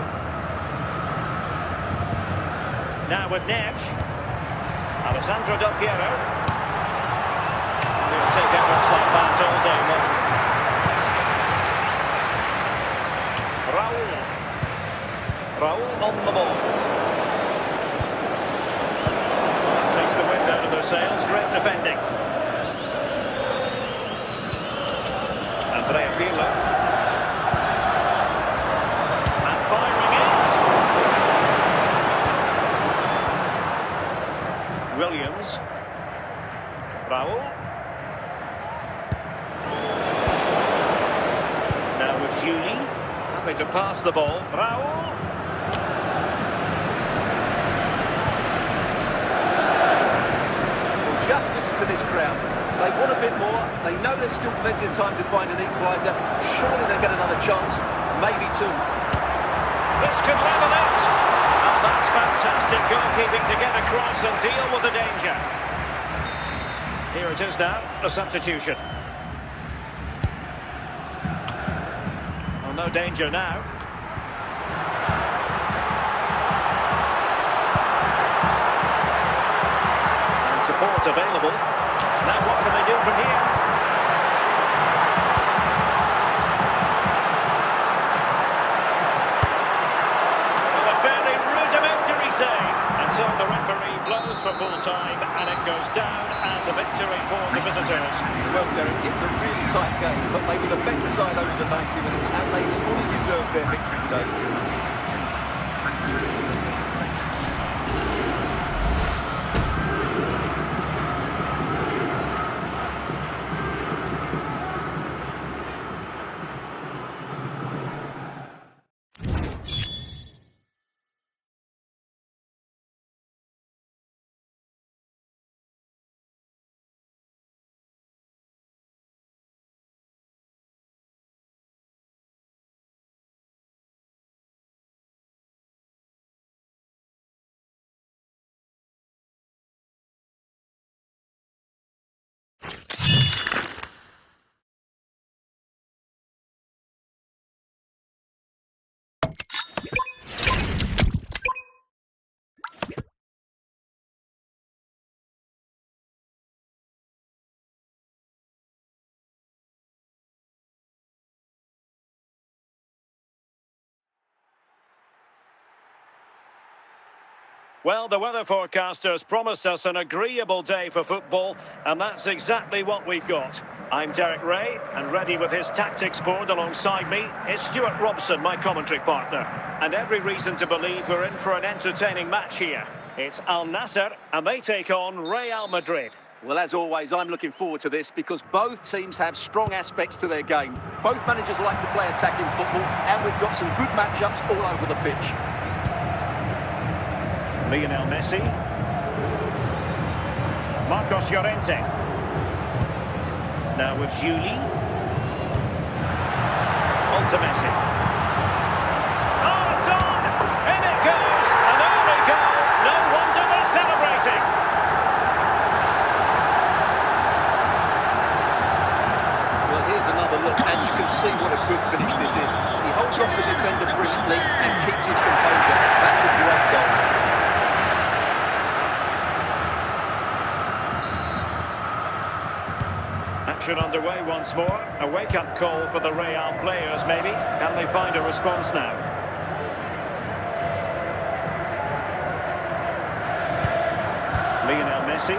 Now with Neves. Alessandro Del Piero. He'll take efforts like that all day long. Raul on the ball. Takes the wind out of their sails. Great defending. Andrea Pirlo. And firing is Williams. Raul. Now with Julie. Happy to pass the ball. Raul. Just listen to this crowd. They want a bit more. They know there's still plenty of time to find an equaliser. Surely they'll get another chance. Maybe two. This could level it. Oh, that's fantastic goalkeeping to get across and deal with the danger. Here it is now, a substitution. Well, no danger now. Support available. Now what can they do from here? Well, a fairly rudimentary save. And so the referee blows for full time and it goes down as a victory for the visitors. Well, Derek, it's a really tight game, but they were the better side over the 90 minutes and they fully deserved their victory today. Well, the weather forecasters promised us an agreeable day for football, and that's exactly what we've got. I'm Derek Ray, and ready with his tactics board alongside me is Stuart Robson, my commentary partner. And every reason to believe we're in for an entertaining match here. It's Al Nassr, and they take on Real Madrid. Well, as always, I'm looking forward to this because both teams have strong aspects to their game. Both managers like to play attacking football, and we've got some good matchups all over the pitch. Lionel Messi. Marcos Llorente. Now with Juli. On to Messi. Oh, it's on! In it goes! An early goal! No wonder they're celebrating! Here's another look, and you can see what a good finish this is. He holds off the defender brilliantly and keeps his composure. That's a great goal. Action underway once more. A wake-up call for the Real players, maybe. Can they find a response now? Lionel Messi.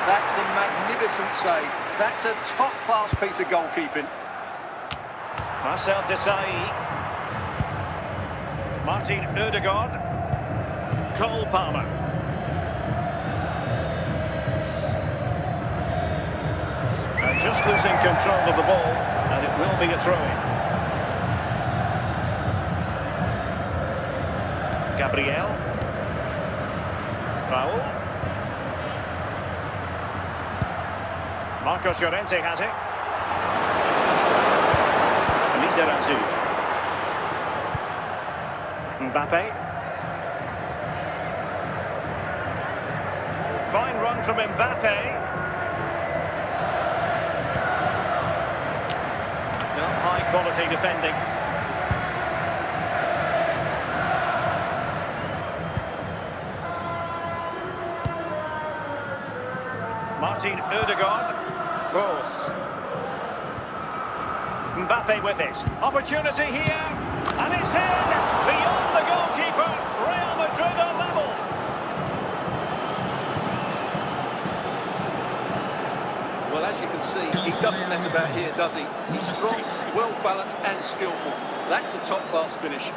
That's a magnificent save. That's a top-class piece of goalkeeping. Marcel Desailly. Martin Ødegaard. Cole Palmer. And just losing control of the ball, and it will be a throw-in. Gabriel. Raul. Marcos Llorente has it. Lizarazu. Mbappe. Fine run from Mbappe. No, high quality defending. Martin Ødegaard. Cross. Mbappe with it. Opportunity here. And it's in. Beyond the goalkeeper. Real Madrid are level. Well, as you can see, he doesn't mess about here, does he? He's strong, well-balanced and skillful. That's a top-class finish.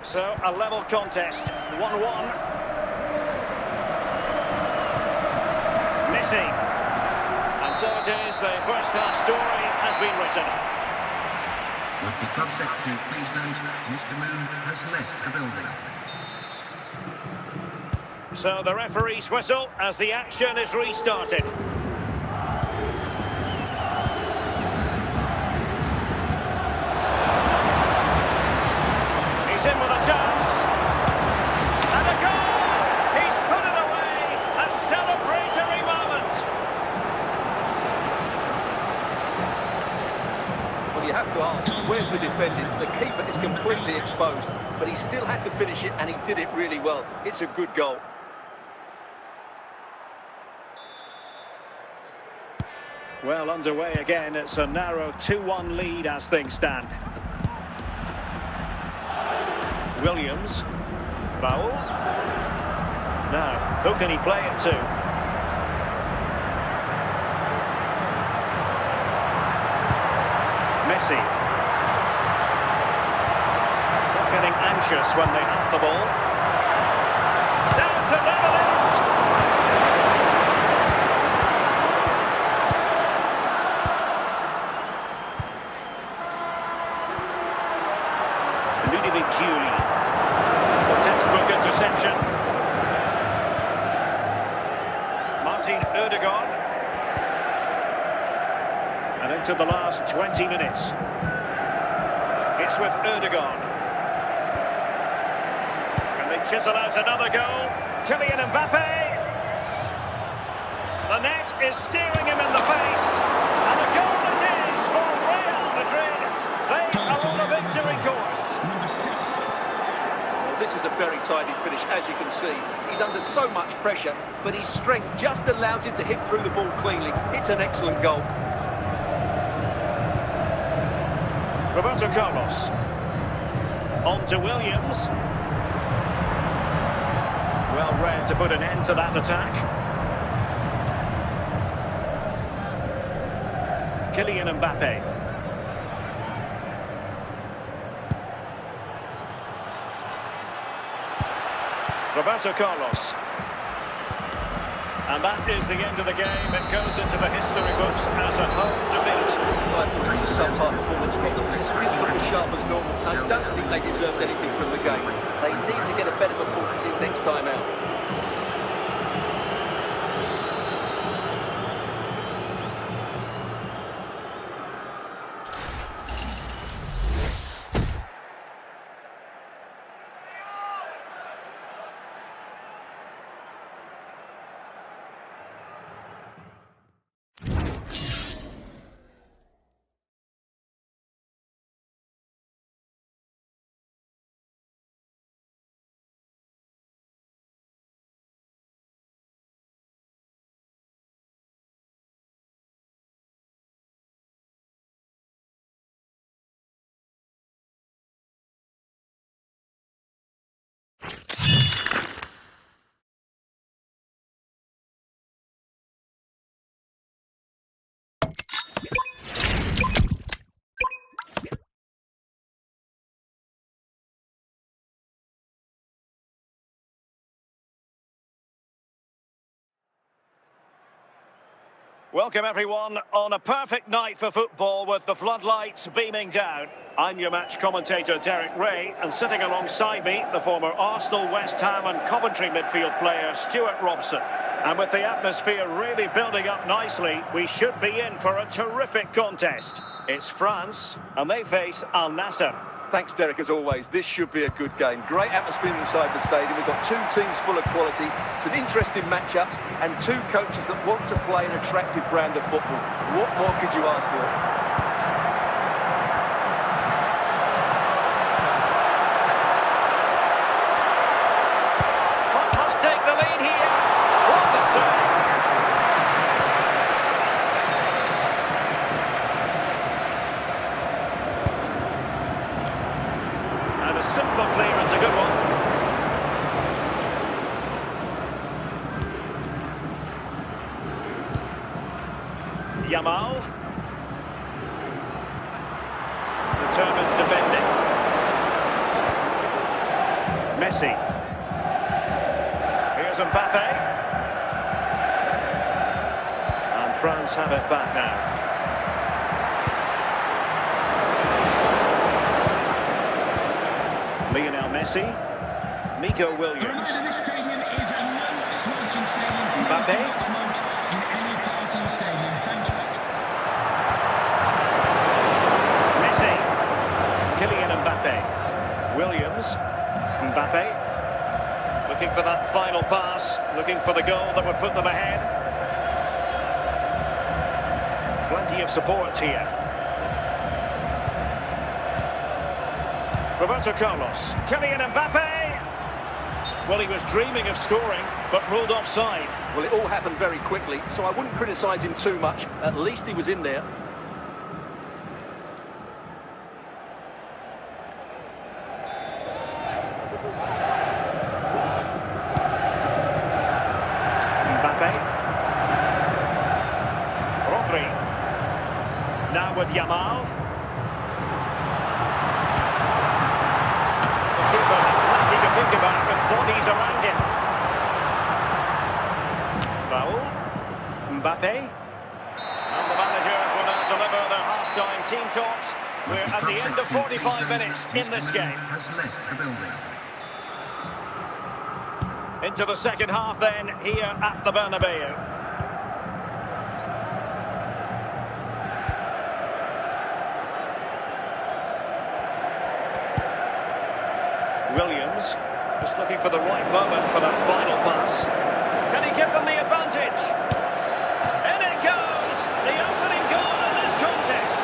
So, a level contest. 1-1. Messi. And so it is, the first half story has been written. Would the club secretary please note Mr. Moon has left the building. So the referee's whistle as the action is restarted. He's in with a chance. And a goal! He's put it away! A celebratory moment! Well, you have to ask, where's the defending? The keeper is completely exposed, but he still had to finish it, and he did it really well. It's a good goal. Well, underway again. It's a narrow 2-1 lead as things stand. Williams. Raul. Now, who can he play it to? Messi. Not getting anxious when they have the ball. Down to level it. Juli. Textbook interception. Martin Ødegaard. And into the last 20 minutes. It's with Ødegaard. Can they chisel out another goal? Kylian Mbappe. The net is staring him in the face. And the goal it is for Real Madrid. They are on a victory course. Number 6. this is a very tidy finish, as you can see. He's under so much pressure, but his strength just allows him to hit through the ball cleanly. It's an excellent goal. Roberto Carlos. On to Williams. Well read to put an end to that attack. Kylian Mbappe. Roberto Carlos. And that is the end of the game. It goes into the history books as a home defeat. I thought it was a subpar performance from them. Just didn't look as sharp as normal. I don't think they deserved anything from the game. They need to get a better performance in next time out. Welcome everyone on a perfect night for football with the floodlights beaming down. I'm your match commentator Derek Ray, and sitting alongside me the former Arsenal, West Ham and Coventry midfield player Stuart Robson. And with the atmosphere really building up nicely, we should be in for a terrific contest. It's France and they face Al Nassr. Thanks, Derek, as always. This should be a good game. Great atmosphere inside the stadium. We've got two teams full of quality, some interesting matchups, and two coaches that want to play an attractive brand of football. What more could you ask for? Must take the lead here. Was it so? A simple clearance, a good one. Yamal. Determined defending. Messi. Here's Mbappe. And France have it back now. Messi, Nico Williams. The reminder, this stadium is a no-smoking stadium. Mbappe. No smoke in any part of the stadium. Thank you. Messi, Kylian Mbappe, Williams, Mbappe, looking for that final pass, looking for the goal that would put them ahead. Plenty of support here. Roberto Carlos, Kylian Mbappe. Well, he was dreaming of scoring, but ruled offside. Well, it all happened very quickly, so I wouldn't criticise him too much. At least he was in there. Mbappe. Rodri. Now with Yamal. Think about with bodies around him. Raul, Mbappe, and the managers will now deliver their half-time team talks. We're at the end of 45 minutes in this game. Into the second half then, here at the Bernabeu. Williams, just looking for the right moment for that final pass. Can he give them the advantage? In it goes! The opening goal in this contest.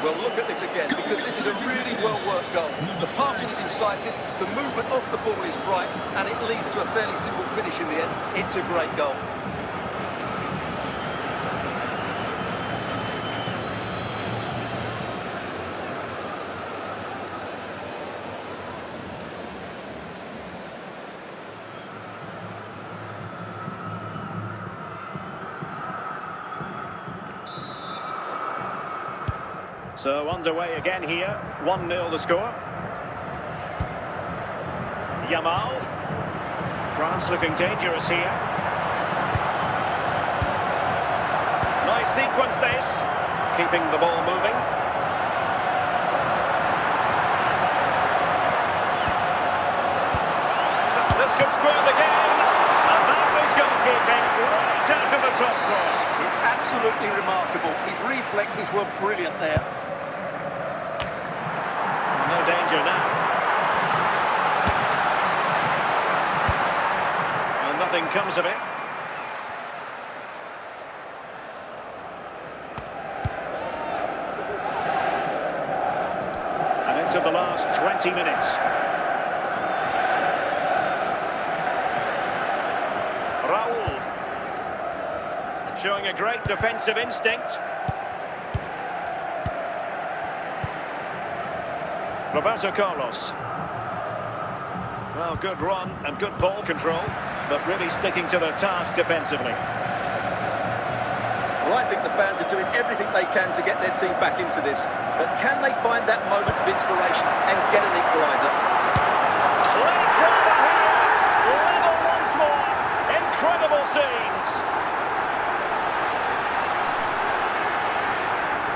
Well, look at this again, because this is a really well-worked goal. The passing is incisive, the movement off the ball is bright, and it leads to a fairly simple finish in the end. It's a great goal. So underway again here, 1-0 the score. Yamal. France looking dangerous here. Nice sequence this, keeping the ball moving. This could square the game, and that was goalkeeping right out of the top drawer. It's absolutely remarkable. His reflexes were brilliant there. No danger now. And nothing comes of it. And into the last 20 minutes. Raul. Showing a great defensive instinct. Roberto Carlos. Well, good run and good ball control, but really sticking to their task defensively. Well, I think the fans are doing everything they can to get their team back into this. But can they find that moment of inspiration and get an equaliser? Late driver here, level once more. Incredible scenes.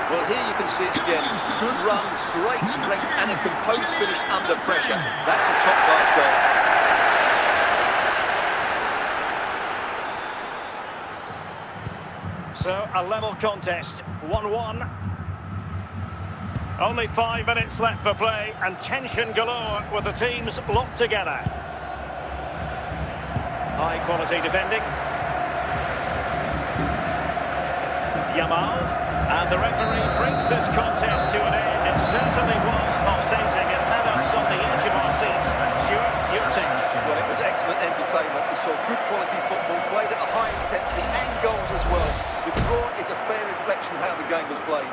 Well, here you can see it again. Good run, great strength, and a composed finish under pressure. That's a top-class goal. So, a level contest, 1-1. Only 5 minutes left for play, and tension galore with the teams locked together. High-quality defending. Yamal. And the referee brings this contest to an end. It certainly was pulsating and had us on the edge of our seats. Stuart, your take. Well, it was excellent entertainment. We saw good quality football played at a high intensity and goals as well. The draw is a fair reflection of how the game was played.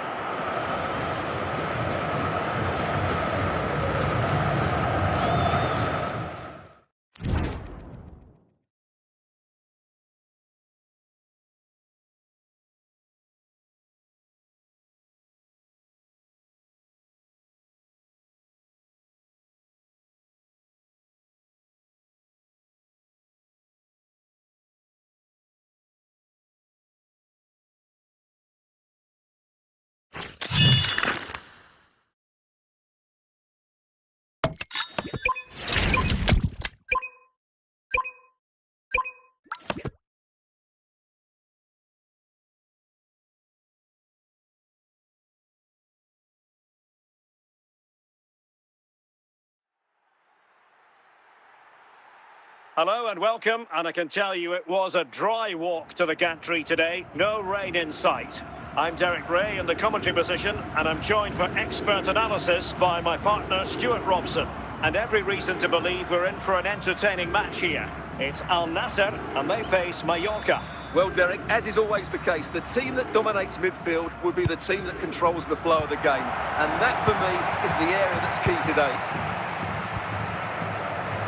Hello and welcome, and I can tell you it was a dry walk to the gantry today. No rain in sight. I'm Derek Ray in the commentary position, and I'm joined for expert analysis by my partner Stuart Robson. And every reason to believe we're in for an entertaining match here. It's Al Nassr, and they face Mallorca. Well, Derek, as is always the case, the team that dominates midfield will be the team that controls the flow of the game. And that, for me, is the area that's key today.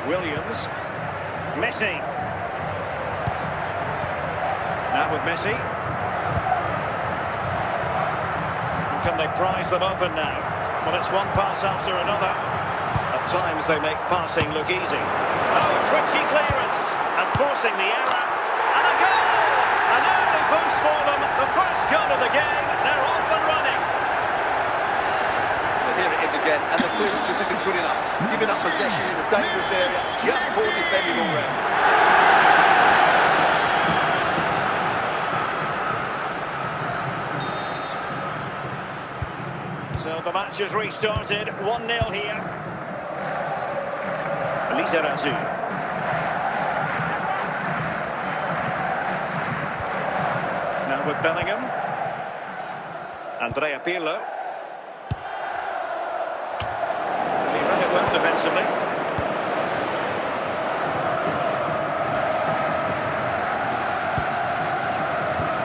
Williams. Messi. Now with Messi. Can they prize them open now? Well, it's one pass after another. At times they make passing look easy. Oh, twitchy clearance and forcing the error. And a goal! An early boost for them. The first goal of the game. They're off and running. Well, here it is again, and the clearance just isn't good enough. Giving up possession in a dangerous area, just poor defending all round. So the match has restarted, 1-0 here. Lizarazu. Now with Bellingham. Andrea Pirlo. defensively.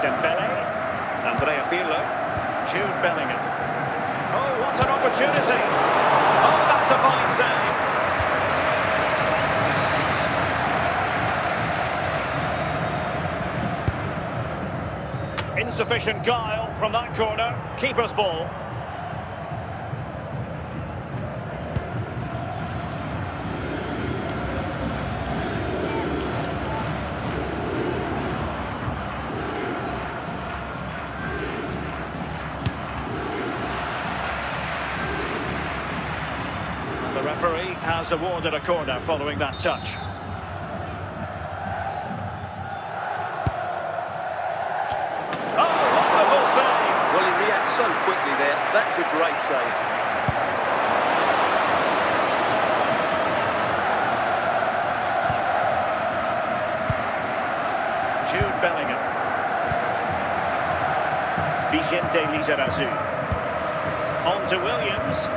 Dembele, Andrea Pirlo, Jude Bellingham. Oh, what an opportunity! Oh, that's a fine save. Insufficient guile from that corner. Keeper's ball. The referee has awarded a corner following that touch. Oh, wonderful save! Well, he reacts so quickly there. That's a great save. Jude Bellingham. Vicente Lizarazu. On to Williams.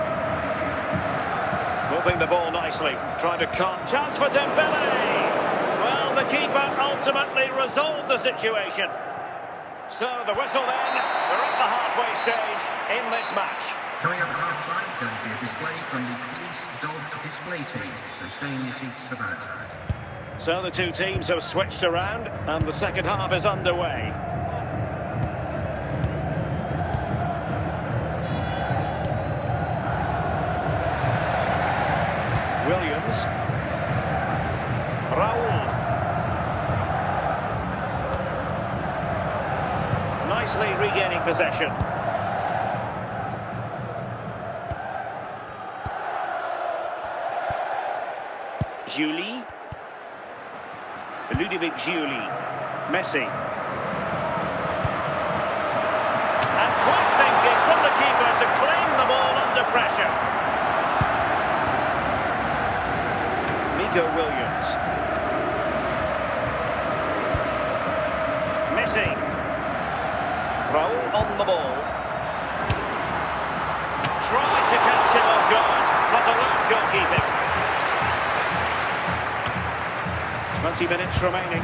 Moving the ball nicely, trying to cut. Chance for Dembele! Well, the keeper ultimately resolved the situation. So the whistle then, we're at the halfway stage in this match. Coming up at half-time, going to be a display from the Police Dog Display Team, so stay in your seats for that. So the two teams have switched around, and the second half is underway. Williams. Raul. Nicely regaining possession. Giuli. Ludovic Giuli. Messi. And quick thinking from the keeper to claim the ball under pressure. Williams. Messi. Raul on the ball. Tried to catch him off guard, but alert goalkeeping. 20 minutes remaining.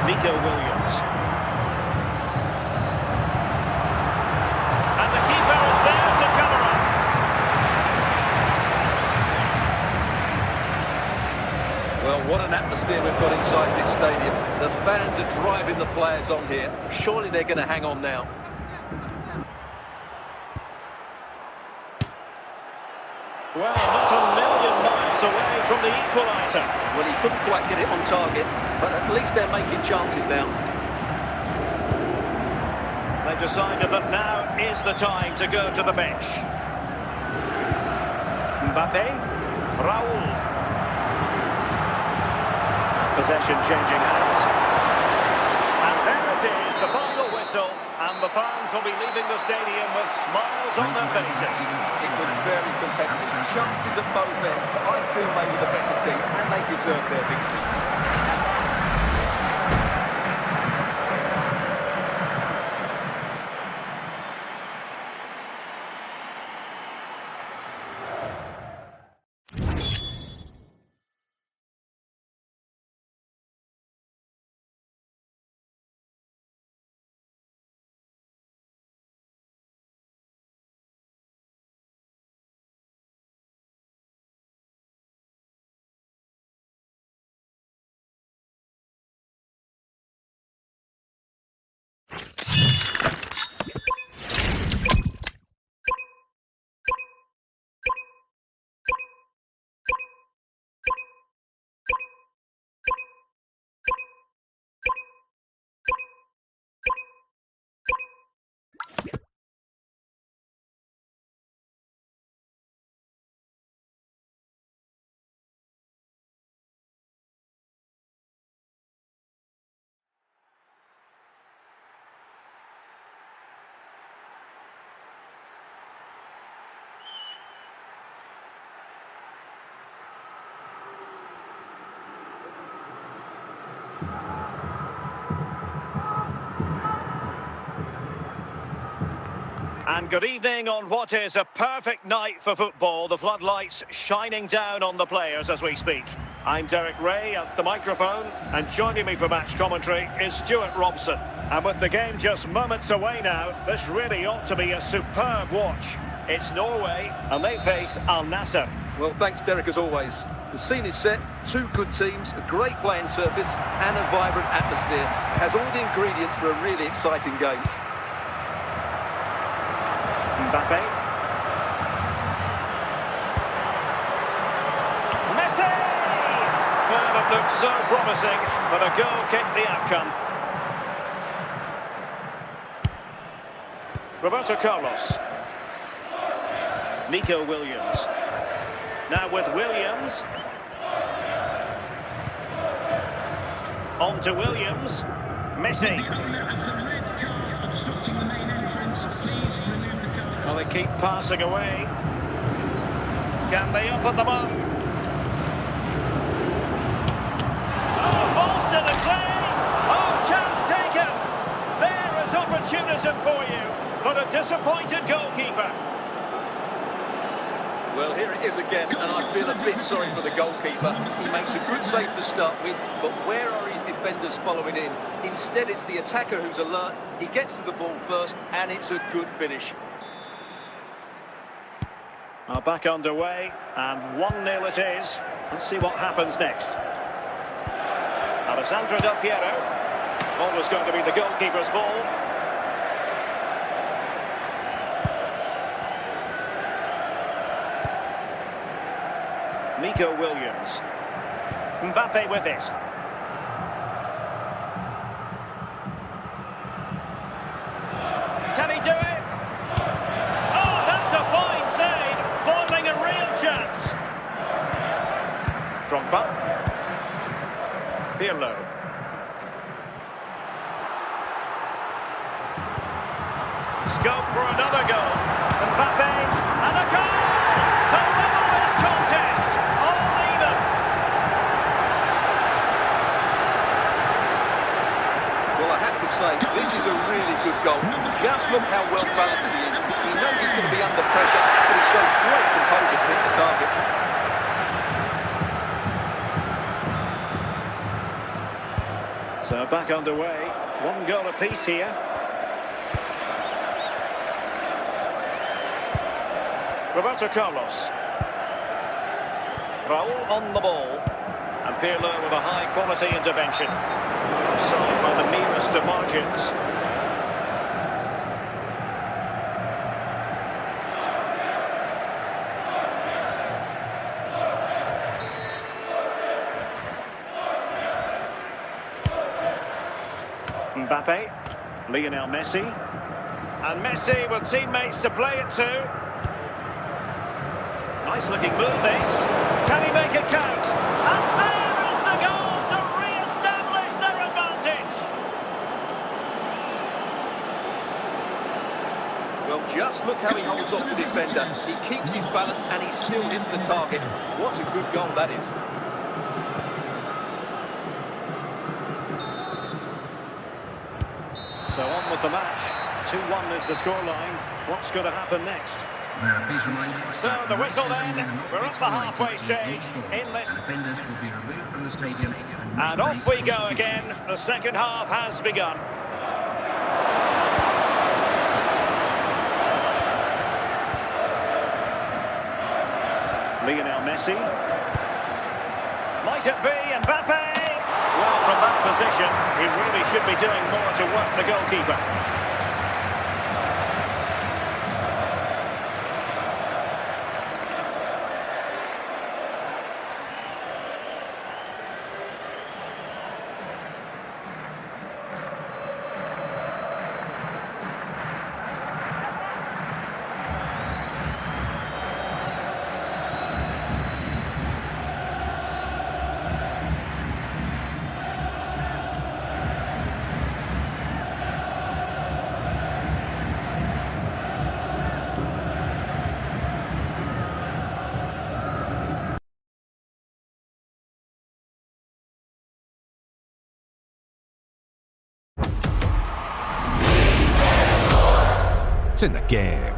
Nico Williams. And the keeper is there to cover up. Well, what an atmosphere we've got inside this stadium. The fans are driving the players on here. Surely they're going to hang on now. Well, not a million miles away from the equaliser. Well, he couldn't quite get it on target, but at least they're making chances now. They've decided that now is the time to go to the bench. Mbappe. Raul. Possession changing hands. And there it is, the final whistle, and the fans will be leaving the stadium with smiles on their faces. It was very competitive. Chances at both ends, but I feel they were the better team and they deserved their victory. And good evening on what is a perfect night for football. The floodlights shining down on the players as we speak. I'm Derek Ray at the microphone, and joining me for match commentary is Stuart Robson. And with the game just moments away now, this really ought to be a superb watch. It's Norway, and they face Al Nassr. Well, thanks, Derek, as always. The scene is set, two good teams, a great playing surface, and a vibrant atmosphere. It has all the ingredients for a really exciting game. Mbappe. Messi! Well, it looked so promising, but a goal kicked the outcome. Roberto Carlos. Nico Williams. Now with Williams. On to Williams. Messi. The owner of the red car obstructing the main entrance, please remove the car. Well, they keep passing away. Can they up at the mark? Oh, balls to the play. Oh, chance taken. There is opportunism for you, but a disappointed goalkeeper. Well, here it is again, and I feel a bit sorry for the goalkeeper. He makes a good save to start with, but where are his defenders following in? Instead, it's the attacker who's alert. He gets to the ball first, and it's a good finish. Well, back underway, and 1-0 it is. Let's see what happens next. Alessandro Del Piero. Always going to be the goalkeeper's ball. Nico Williams. Mbappe with it. Can he do it? Oh, that's a fine save, foiling a real chance. Drogba. Pirlo. Scope for another goal. Mbappe, and a goal! To level this contest. All even. Well, I have to say, this is a really good goal. Just look how well balanced he is. He knows he's going to be under pressure, but he shows great composure to hit the target. So back underway. 1 goal apiece here. Roberto Carlos. Raul on the ball. And Pirlo with a high-quality intervention. Offside by the nearest of margins. Mbappe. Lionel Messi. And Messi with teammates to play it to. Nice looking move this. Can he make it count? And there is the goal to re-establish their advantage. Well, just look how he holds off the defender. He keeps his balance and he still hits the target. What a good goal that is. So on with the match. 2-1 is the scoreline. What's going to happen next? Please remind you, So the whistle then, we're at the halfway stage in this. Defenders will be removed from the stadium. And off we go again. The second half has begun. Lionel Messi. Might it be Mbappe? Well, from that position, he really should be doing more to work the goalkeeper. It's in the game.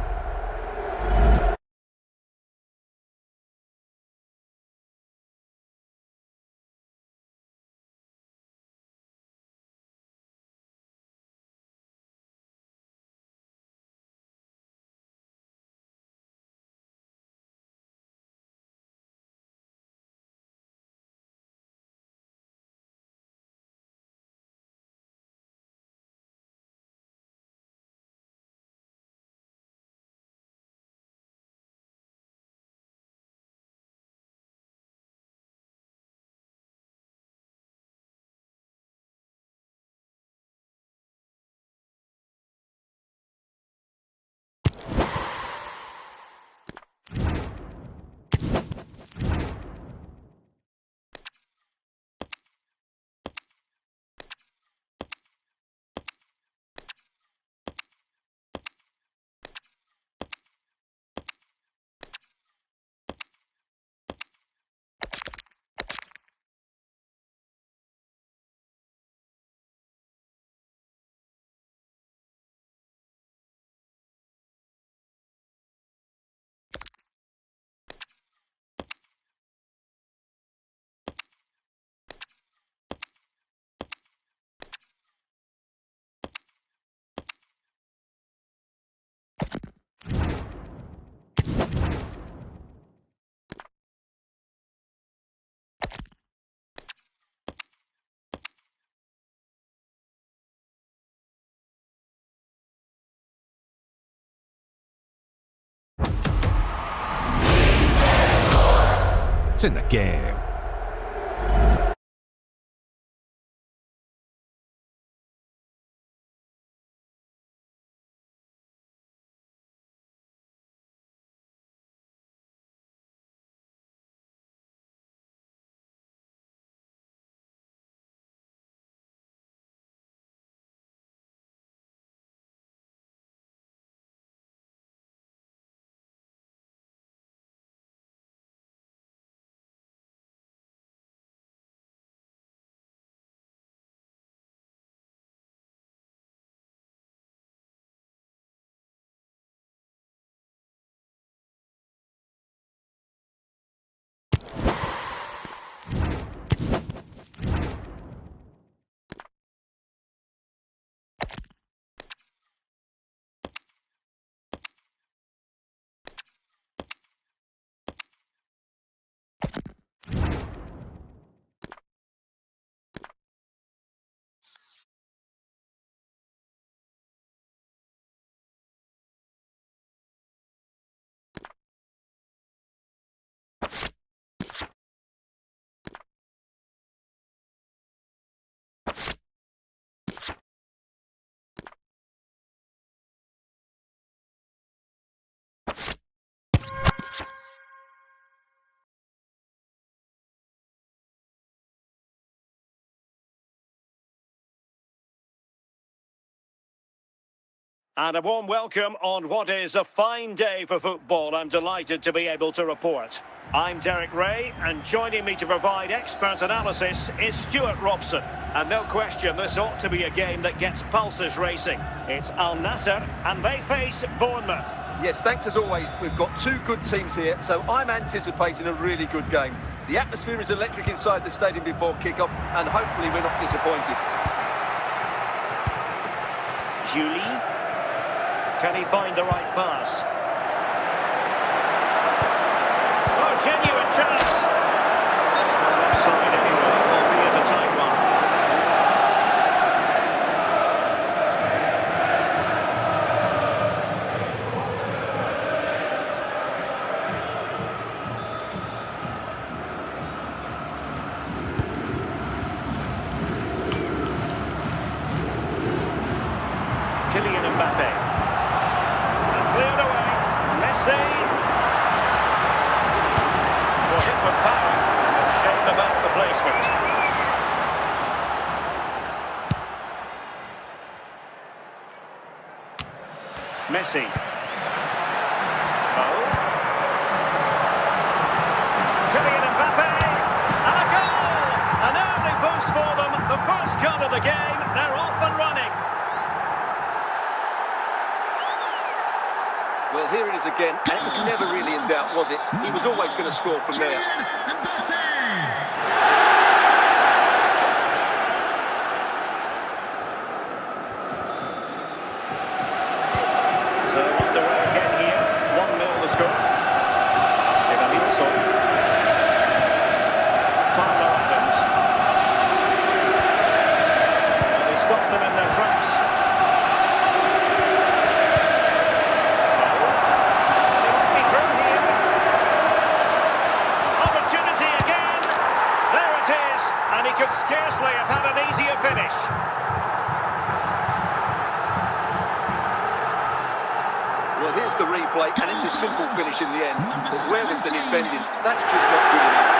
It's in the game. And a warm welcome on what is a fine day for football. I'm delighted to be able to report. I'm Derek Ray, and joining me to provide expert analysis is Stuart Robson. And no question, this ought to be a game that gets pulses racing. It's Al Nassr, and they face Bournemouth. Yes, thanks as always. We've got two good teams here, so I'm anticipating a really good game. The atmosphere is electric inside the stadium before kick-off, and hopefully we're not disappointed. Julie. Can he find the right pass? Oh, genuine chance! Offside anyway, albeit a tight one. Kylian Mbappe. Cleared away. Messi. Well, hit with power. A shame about the placement. Messi. Oh. Kylian Mbappe. And a goal! An early boost for them. The first goal of the game. They're off and running. Well, here it is again, and it was never really in doubt, was it? He was always going to score from there. So underway again here. 1-0 the score. Tyler Adams. They stopped them in their tracks. And he could scarcely have had an easier finish. Well, here's the replay, and it's a simple finish in the end. But where was the defending? That's just not good enough.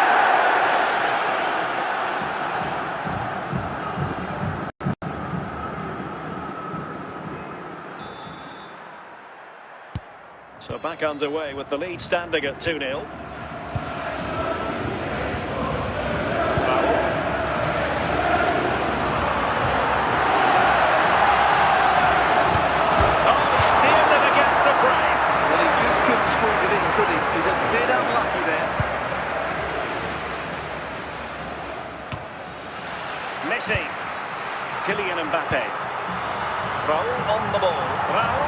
So back underway with the lead standing at 2-0. Squeeze it in, could he? He's a bit unlucky there. Messi. Kylian Mbappe. Raul on the ball. Raul.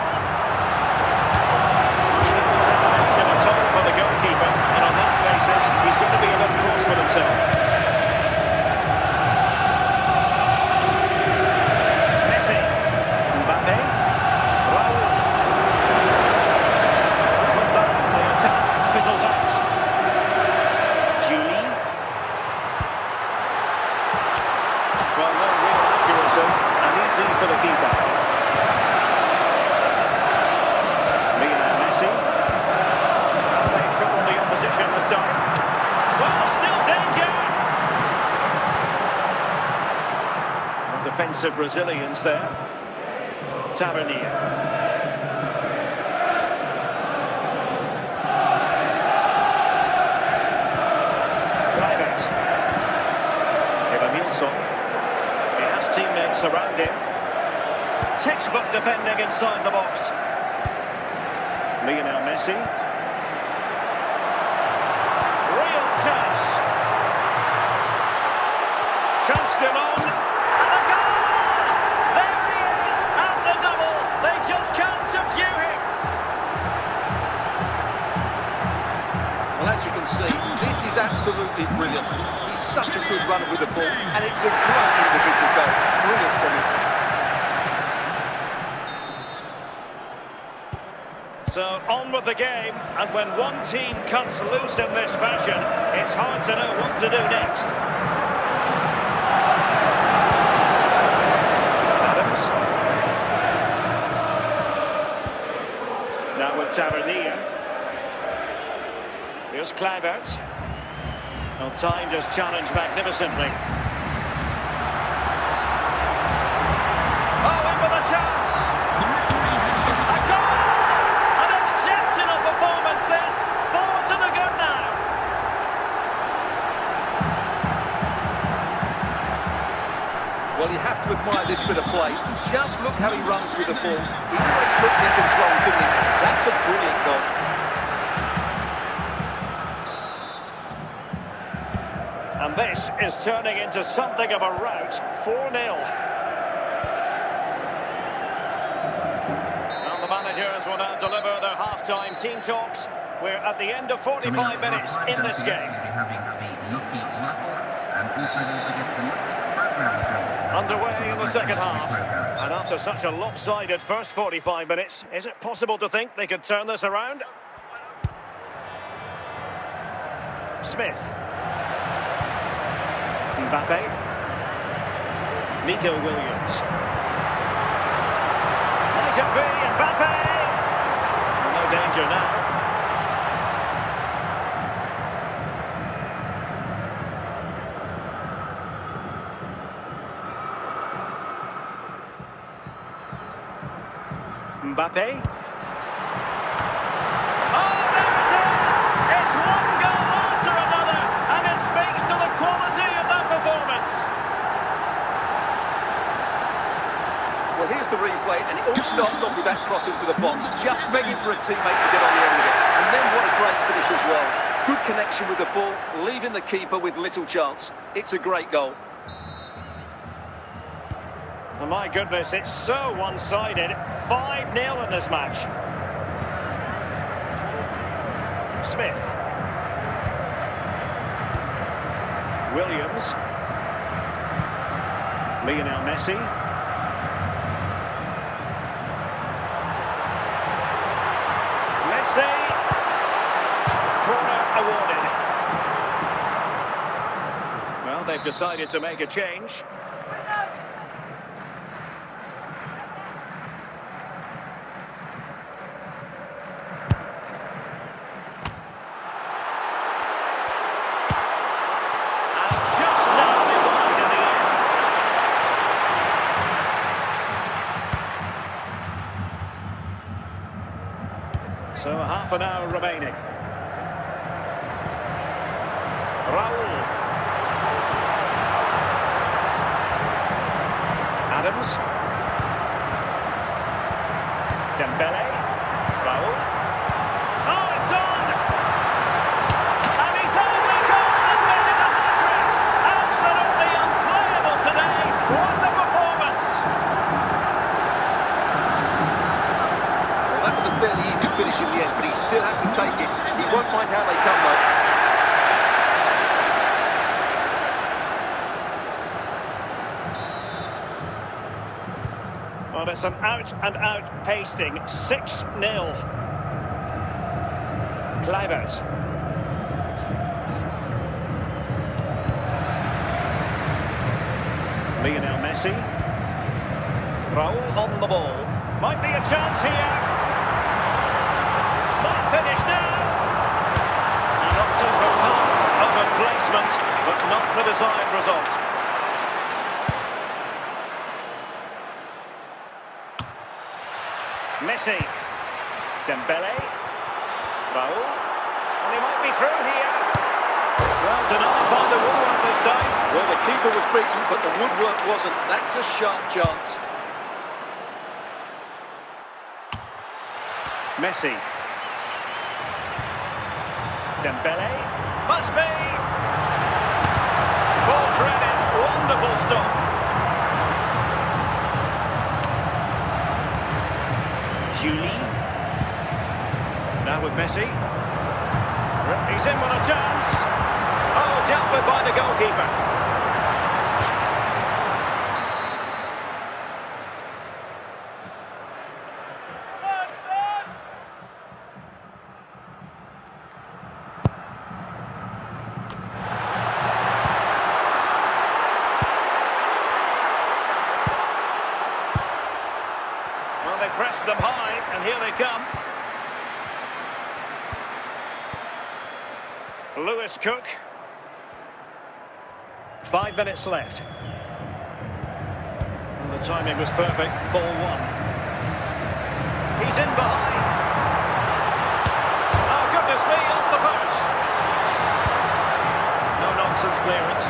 He's had an action at all for the goalkeeper, and on that basis, he's going to be a little cross with himself. Messi. Mbappe. Raul. Fizzles out. Julie. Well, no real accuracy, and easy for the keeper. Lionel Messi. And they trouble the opposition this time. Well, still danger. And defensive Brazilians there. Tavernier. He has teammates around him. Textbook defending inside the box. Lionel Messi. Real chance. Chance still on. And a goal! There he is! And the double! They just can't subdue him! Well, as you can see, this is absolutely brilliant. He's such a good runner with the ball, and it's a great individual goal. Brilliant from him. So on with the game, and when one team cuts loose in this fashion, it's hard to know what to do next. Adams. Now with Tavernier. Here's Kluivert. Well, time just challenged magnificently. Oh, in with a chance! The referee has given A goal! An exceptional performance this! 4 to the good now! Well, you have to admire this bit of play. Just look how he runs with the ball. He always looked in control, didn't he? That's a brilliant goal. And this is turning into something of a rout. 4-0. Well, the managers will now deliver their half-time team talks. We're at the end of 45 minutes in this game. Underway in the second half. And after such a lopsided first 45 minutes, is it possible to think they could turn this around? Smith. Mbappe. Nico Williams. Might it be Mbappe? No danger now. Mbappe. Oh, there it is! It's one goal after another, and it speaks to the quality of that performance. Well, here's the replay, and it all starts off with that cross into the box, just begging for a teammate to get on the end of it. And then what a great finish as well. Good connection with the ball, leaving the keeper with little chance. It's a great goal. Well, my goodness, it's so one-sided. 5-0 in this match. Smith. Williams. Lionel Messi. Messi. Corner awarded. Well, they've decided to make a change. So half an hour remaining. Raul. Adams. Dembele. Raul. Oh, it's on! And he's only gone and made it a hat-trick! Absolutely unplayable today! What a performance! Well, that was a fairly easy finish in the end, but he still had to take it. He won't mind how they come, though. Well, it's an out-and-out pasting. 6-0. Kluivert. Lionel Messi. Raul on the ball. Might be a chance here. Might finish now. And up to the top of the placement, but not the desired result. Messi. Dembele. Raul. And he might be through here. Well, denied by the woodwork this time. Well, the keeper was beaten, but the woodwork wasn't. That's a sharp chance. Messi. Dembele. Must be. Full credit. Wonderful stop. Julie. Now with Messi. He's in with a chance. Oh, dealt with by the goalkeeper. Well, they pressed them high, and here they come. Lewis Cook. 5 minutes left. And the timing was perfect. Ball one. He's in behind. Oh, goodness me, off the post. No nonsense clearance.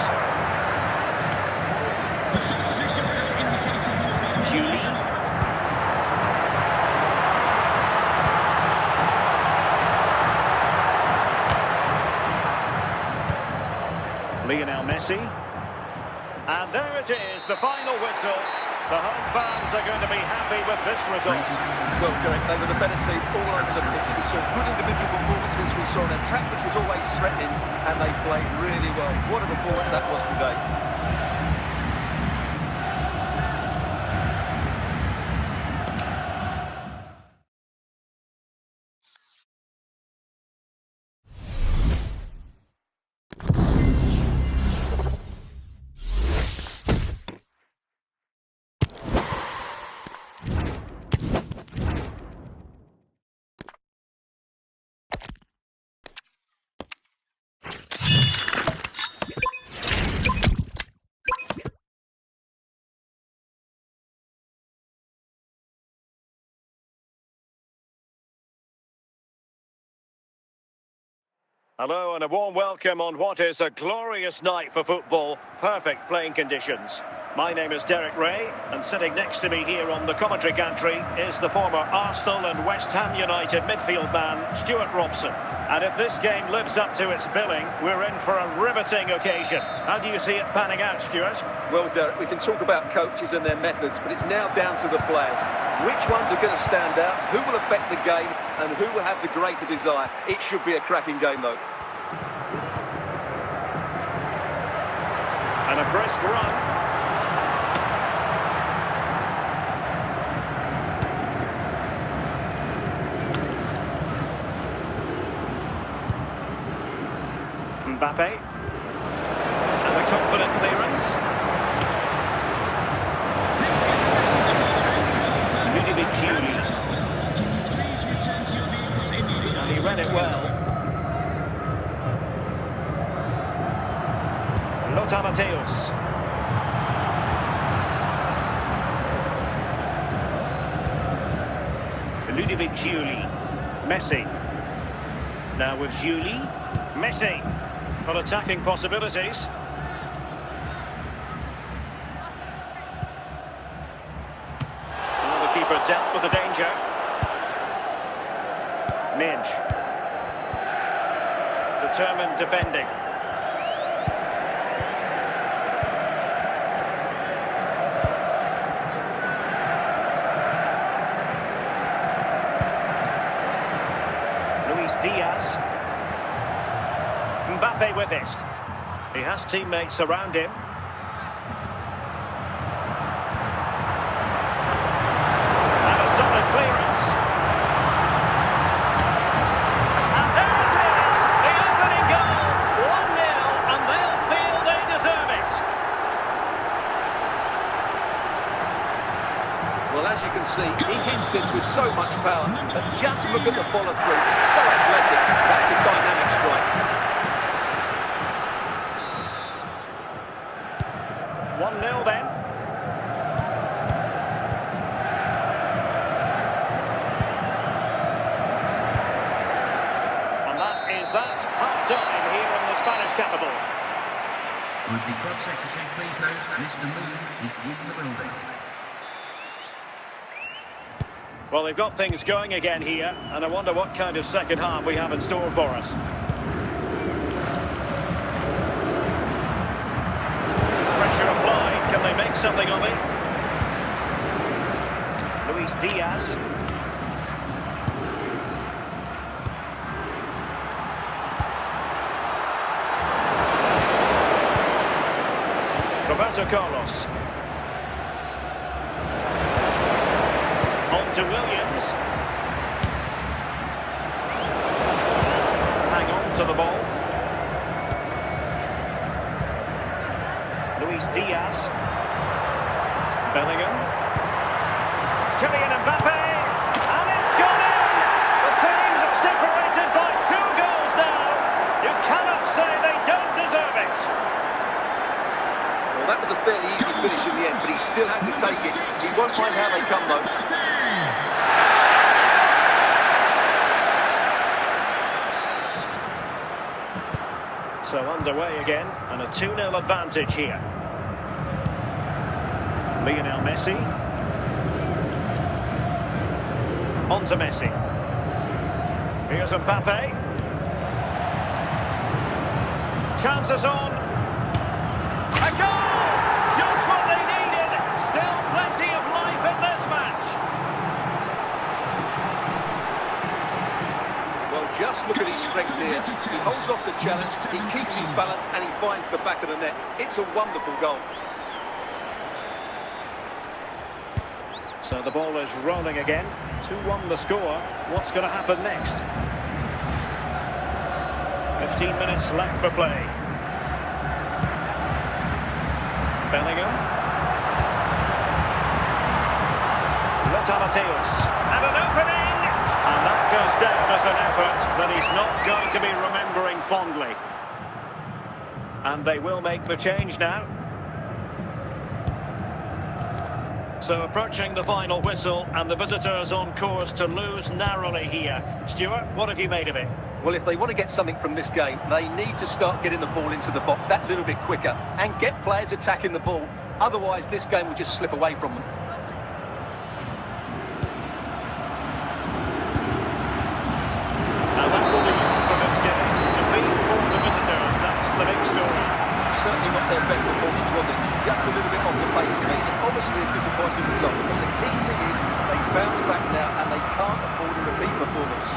The substitution has indicated Julie. Lionel Messi. And there it is, the final whistle. The home fans are going to be happy with this result. Well, Derek, they were the better team all over the pitch. We saw good individual performances. We saw an attack which was always threatening, and they played really well. What a performance that was today. Hello and a warm welcome on what is a glorious night for football. Perfect playing conditions. My name is Derek Ray, and sitting next to me here on the commentary gantry is the former Arsenal and West Ham United midfield man, Stuart Robson. And if this game lives up to its billing, we're in for a riveting occasion. How do you see it panning out, Stuart? Well, Derek, we can talk about coaches and their methods, but it's now down to the players. Which ones are going to stand out, who will affect the game, and who will have the greater desire? It should be a cracking game, though. And a brisk run. Mbappe, and a confident clearance. This is a message for the goalkeeper. Ludovic Giulia, Can you please return to your vehicle immediately? and he read it well. Lothar Matthäus. Ludovic Giulia, Messi. Now with Giulia, Messi. Got attacking possibilities. Well, the keeper dealt with the danger. Midge. Determined defending. Luis Diaz. Mbappe with it. He has teammates around him. And a solid clearance. And there it is, the opening goal. 1-0, and they'll feel they deserve it. Well, as you can see, he hits this with so much power, but just look at the follow-through. So athletic. That's a dynamic strike. 1-0 then. And that is that. Half-time here in the Spanish capital. Would the club secretary please note Mr. Moon is in the building. Well, they've got things going again here, and I wonder what kind of second half we have in store for us. Pressure applied. Can they make something of it? Luis Diaz. Roberto Carlos. On to Williams. Hang on to the ball. Luis Diaz. Bellingham. Kylian Mbappe. And it's gone in! The teams are separated by 2 goals now. You cannot say they don't deserve it. Well, that was a fairly easy finish in the end, but he still had to take it. He won't mind how they come, though. So underway again, and a 2-0 advantage here. Lionel Messi. On to Messi. Here's Mbappe. Chances on. A goal! Just what they needed. Still plenty of life in this match. Well, just look at his strength here. He holds off the challenge, he keeps his balance, and he finds the back of the net. It's a wonderful goal. So the ball is rolling again. 2-1 the score. What's going to happen next? 15 minutes left for play. Bellingham. Lothar Matthäus. And an opening! And that goes down as an effort that he's not going to be remembering fondly. And they will make the change now. So approaching the final whistle, and the visitors on course to lose narrowly here. Stuart, what have you made of it? Well, if they want to get something from this game, they need to start getting the ball into the box that little bit quicker and get players attacking the ball. Otherwise, this game will just slip away from them. Now that will do for this game. Defeat for the visitors, that's the big story. Certainly not their best performance, was it? Just a little bit off the pace for me. Obviously a disappointing result, but the key thing is they bounce back now and they can't afford a repeat performance.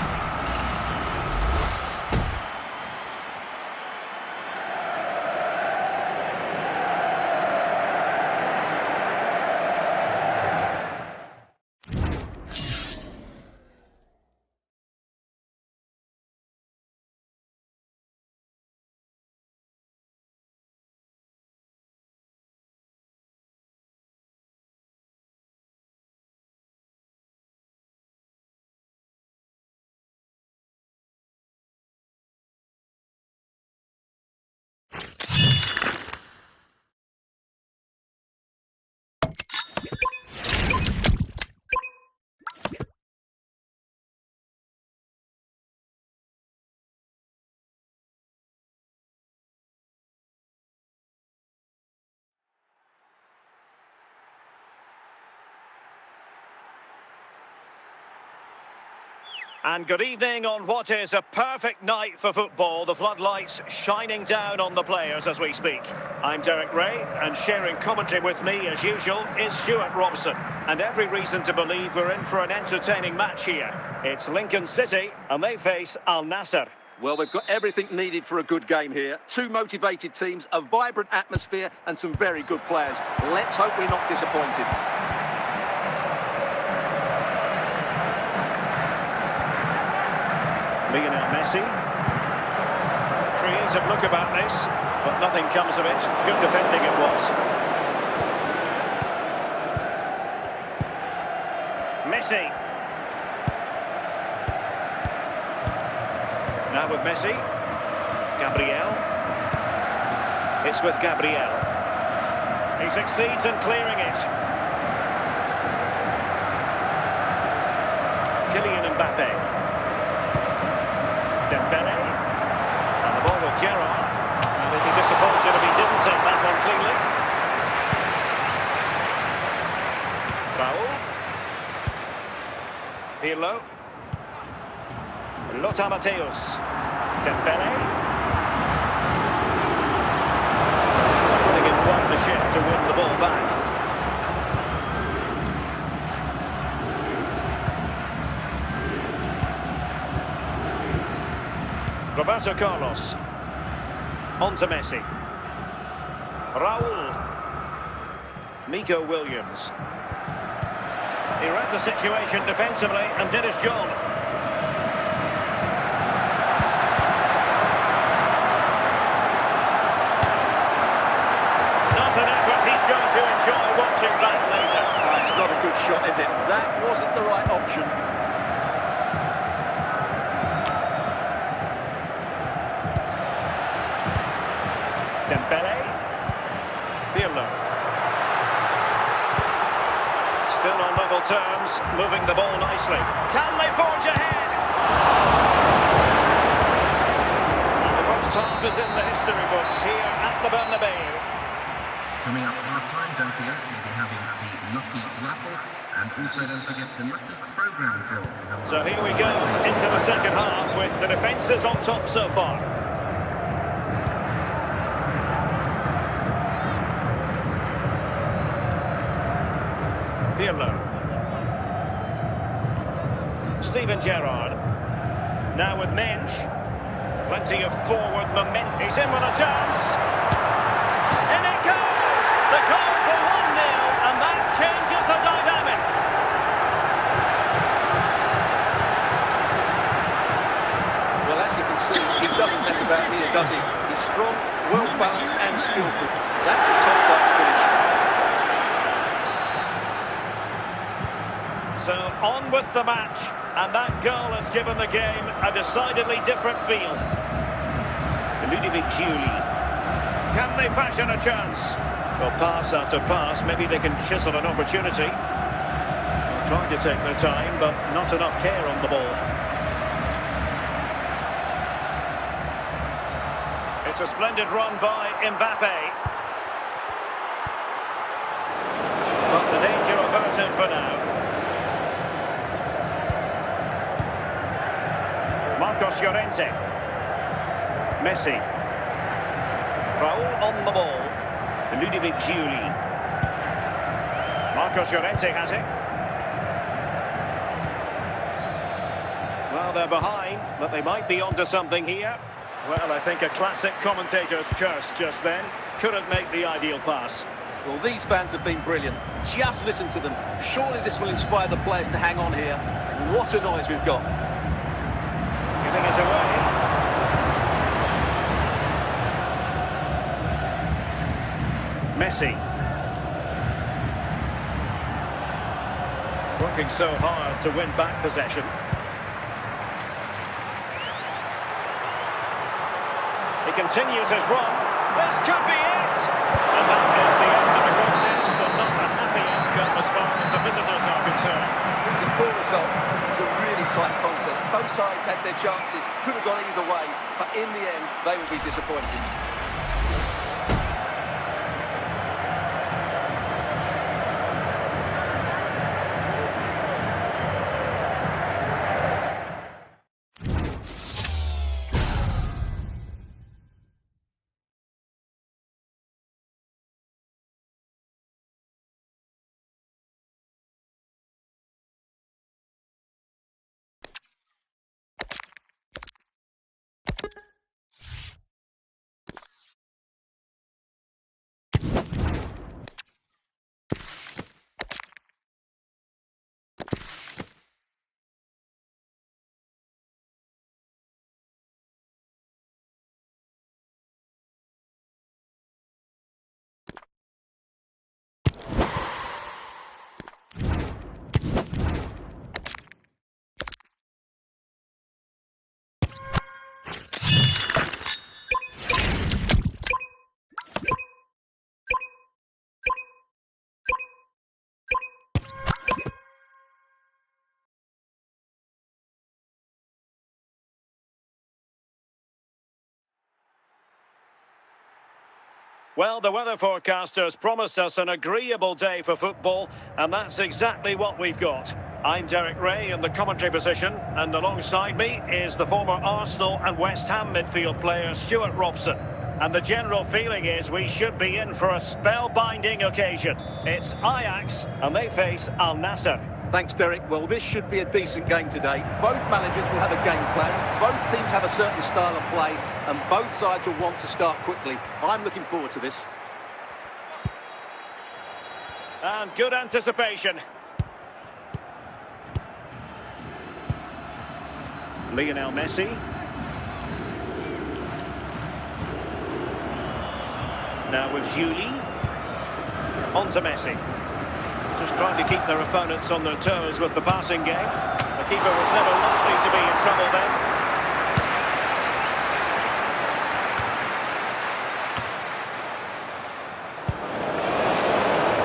And good evening on what is a perfect night for football. The floodlights shining down on the players as we speak. I'm Derek Ray, and sharing commentary with me, as usual, is Stuart Robson. And every reason to believe we're in for an entertaining match here. It's Lincoln City, and they face Al Nassr. Well, we've got everything needed for a good game here. Two motivated teams, a vibrant atmosphere, and some very good players. Let's hope we're not disappointed. Lionel Messi. Creative look about this, but nothing comes of it. Good defending it was. Messi. Now with Messi. Gabriel. It's with Gabriel. He succeeds in clearing it. Kylian Mbappe. Dembele, and the ball with Gerrard, and he'd be disappointed if he didn't take that one cleanly. Raul, Pirlo, Lothar Matthäus, Dembele, putting in quite the shift to win the ball back. Roberto Carlos, on to Messi, Raul, Nico Williams. He read the situation defensively and did his job. Not an effort he's going to enjoy watching that later. It's not a good shot, is it? That wasn't the right option. Dembele, Pirlo. Still on level terms, moving the ball nicely. Can they forge ahead? And the first half is in the history books here at the Bernabeu. Coming up half-time, don't forget, we'll be having the Lucky Raffle, and also don't forget the Lucky Programme Draw. So here we go, into the second half, with the defences on top so far. Pirlo. Steven Gerrard. Now with Mensch. Plenty of forward momentum. He's in with a chance. In it goes! The goal for 1-0, and that changes the dynamic. Well, as you can see, he doesn't mess about here, does he? He's strong, well-balanced and skillful. That's a top-class finish. So on with the match, and that goal has given the game a decidedly different feel. Ludovic Giuli. Can they fashion a chance? Well, pass after pass, maybe they can chisel an opportunity. Trying to take their time, but not enough care on the ball. It's a splendid run by Mbappe. in for now. Marcos Llorente. Messi. Raul on the ball. Ludovic Giuli. Marcos Llorente has it. Well, they're behind, but they might be onto something here. Well, I think a classic commentator's curse just then. Couldn't make the ideal pass. Well, these fans have been brilliant. Just listen to them. Surely this will inspire the players to hang on here. What a noise we've got. Giving it away. Messi. Working so hard to win back possession. He continues his run. This could be it! And that is the end of the contest, and not a happy outcome as far as the visitors are concerned. It's a poor result. It was a really tight contest. Both sides had their chances. Could have gone either way. But in the end, they will be disappointed. Well, the weather forecasters promised us an agreeable day for football, and that's exactly what we've got. I'm Derek Ray in the commentary position, and alongside me is the former Arsenal and West Ham midfield player Stuart Robson. And the general feeling is we should be in for a spellbinding occasion. It's Ajax, and they face Al Nassr. Thanks, Derek. Well, this should be a decent game today. Both managers will have a game plan. Both teams have a certain style of play, and both sides will want to start quickly. I'm looking forward to this. And good anticipation. Lionel Messi. Now with Giuli. On to Messi. Just trying to keep their opponents on their toes with the passing game. The keeper was never likely to be in trouble then.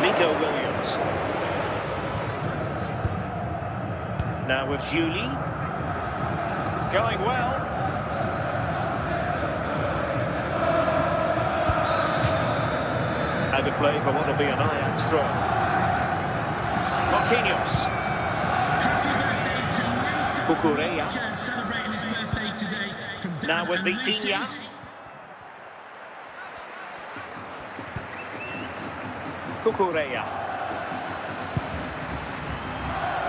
Nico Williams. Now with Giuli. Going well. Out of play for what will be an Ajax throw. Marquinhos. Cucurella. Now with Vitinha. Cucurella.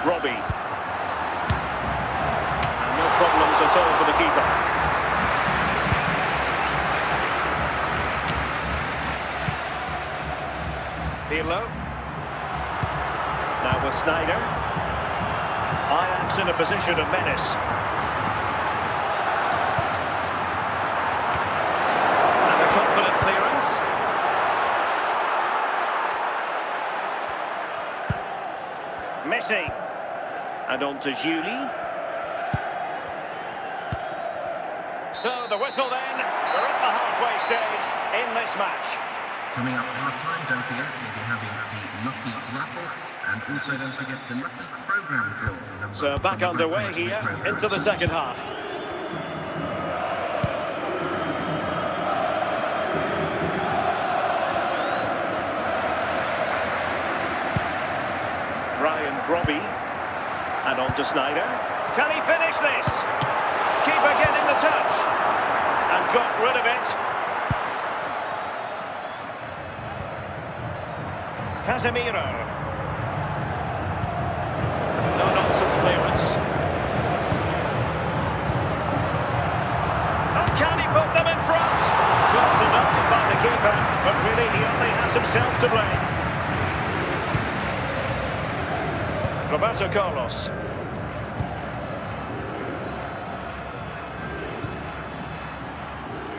Robbie. And no problems at all for the keeper. Pirlo. Now with Snyder. Ajax in a position of menace. And a confident clearance. Messi. And on to Giuli. So the whistle then. We're at the halfway stage in this match. Coming up half-time, don't forget, we'll be having the Lucky Raffle, and also don't forget the Lucky Programme Draw. So back underway here into the second half. Ryan Brobby. And on to Snyder. Can he finish this? Keeper getting the touch. And got rid of it. Casemiro. No-nonsense clearance. Oh, can he put them in front? Well denied by the keeper, but really he only has himself to blame. Roberto Carlos.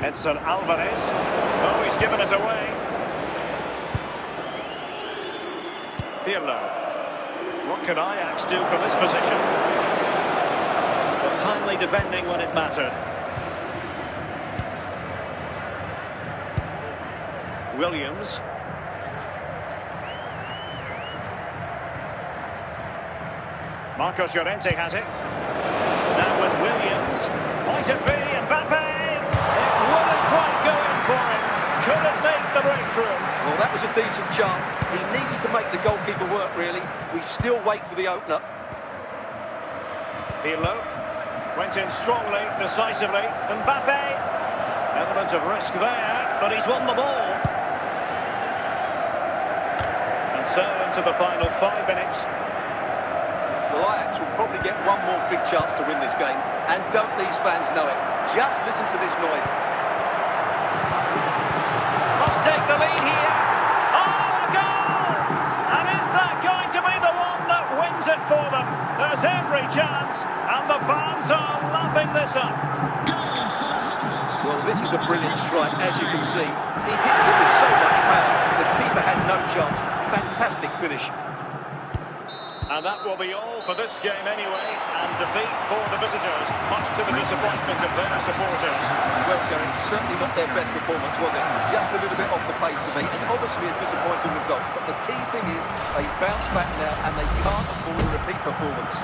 Edson Alvarez. Oh, he's given us away. Pirlo. What can Ajax do from this position? But timely defending when it mattered. Williams. Marcos Llorente has it. Now with Williams. Might it be Mbappe? It wouldn't quite go in for him. Couldn't make the breakthrough. Well, that was a decent chance. He needed to make the goalkeeper work, really. We still wait for the opener. Pirlo went in strongly, decisively. Mbappe. Element of risk there, but he's won the ball. And so into the final 5 minutes. Well, Ajax will probably get one more big chance to win this game. And don't these fans know it? Just listen to this noise. Must take the lead here. Oh, a goal! And is that going to be the one that wins it for them? There's every chance, and the fans are lapping this up. Well, this is a brilliant strike, as you can see. He hits it with so much power. The keeper had no chance. Fantastic finish. And that will be all for this game anyway, and defeat for the visitors, much to the disappointment of their supporters. Well, Derek, certainly not their best performance, was it? Just a little bit off the pace for me, and obviously a disappointing result. But the key thing is, they bounce back now, and they can't afford a repeat performance.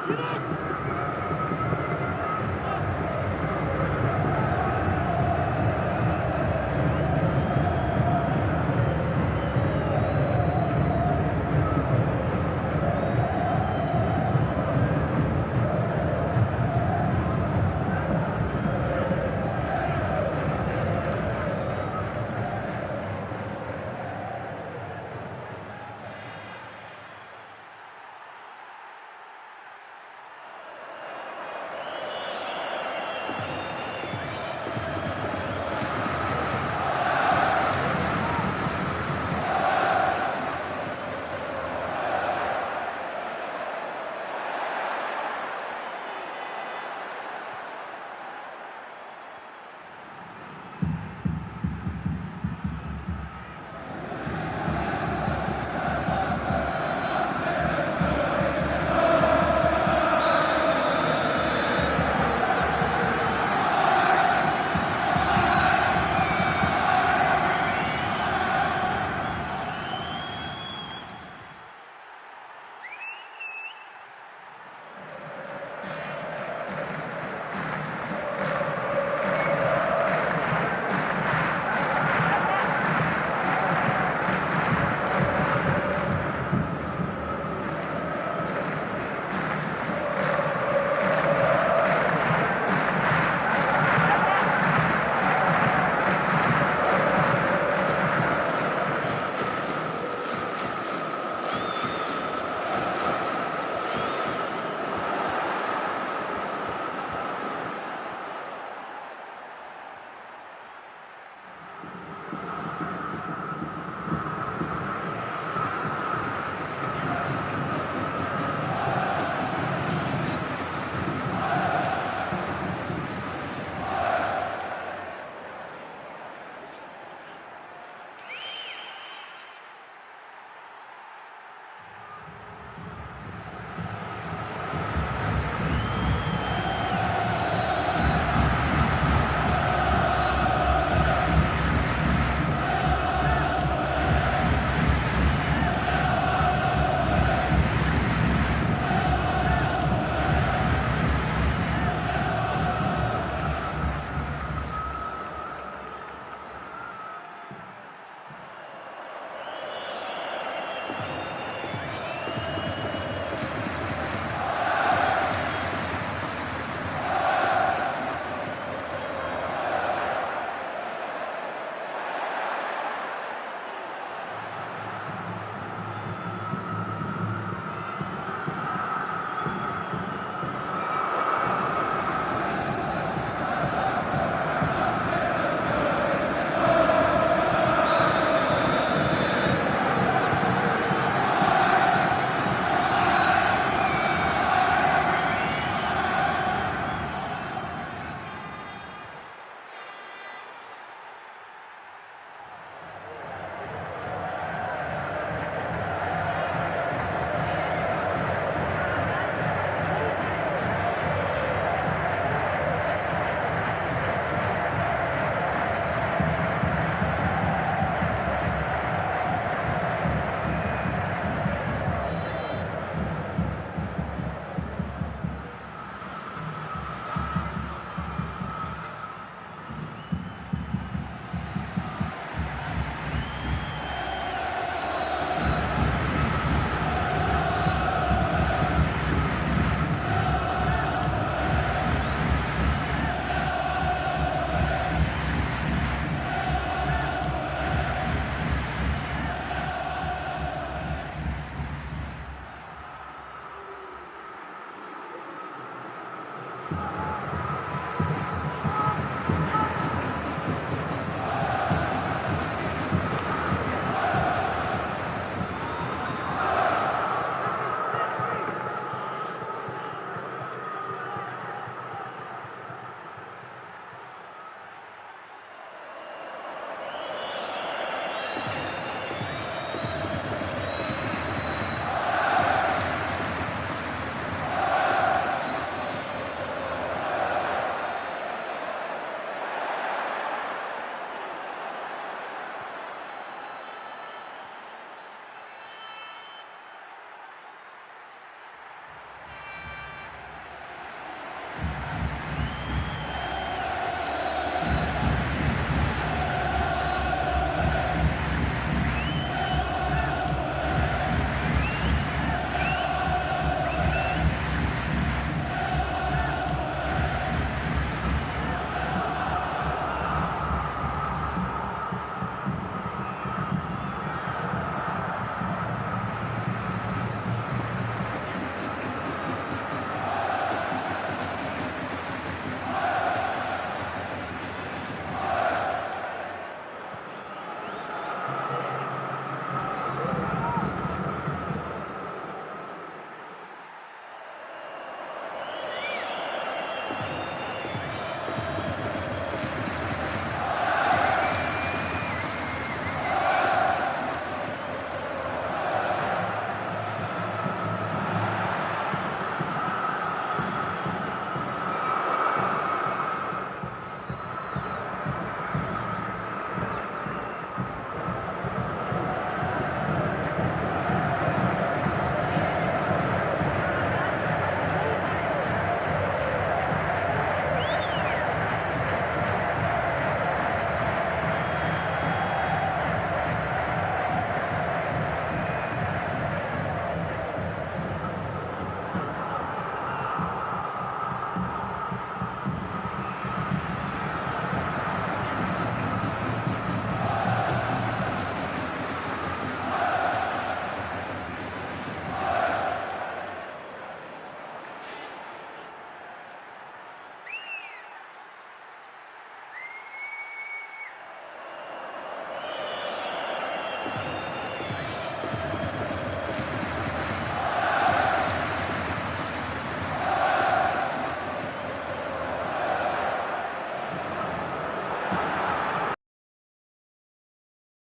Get up!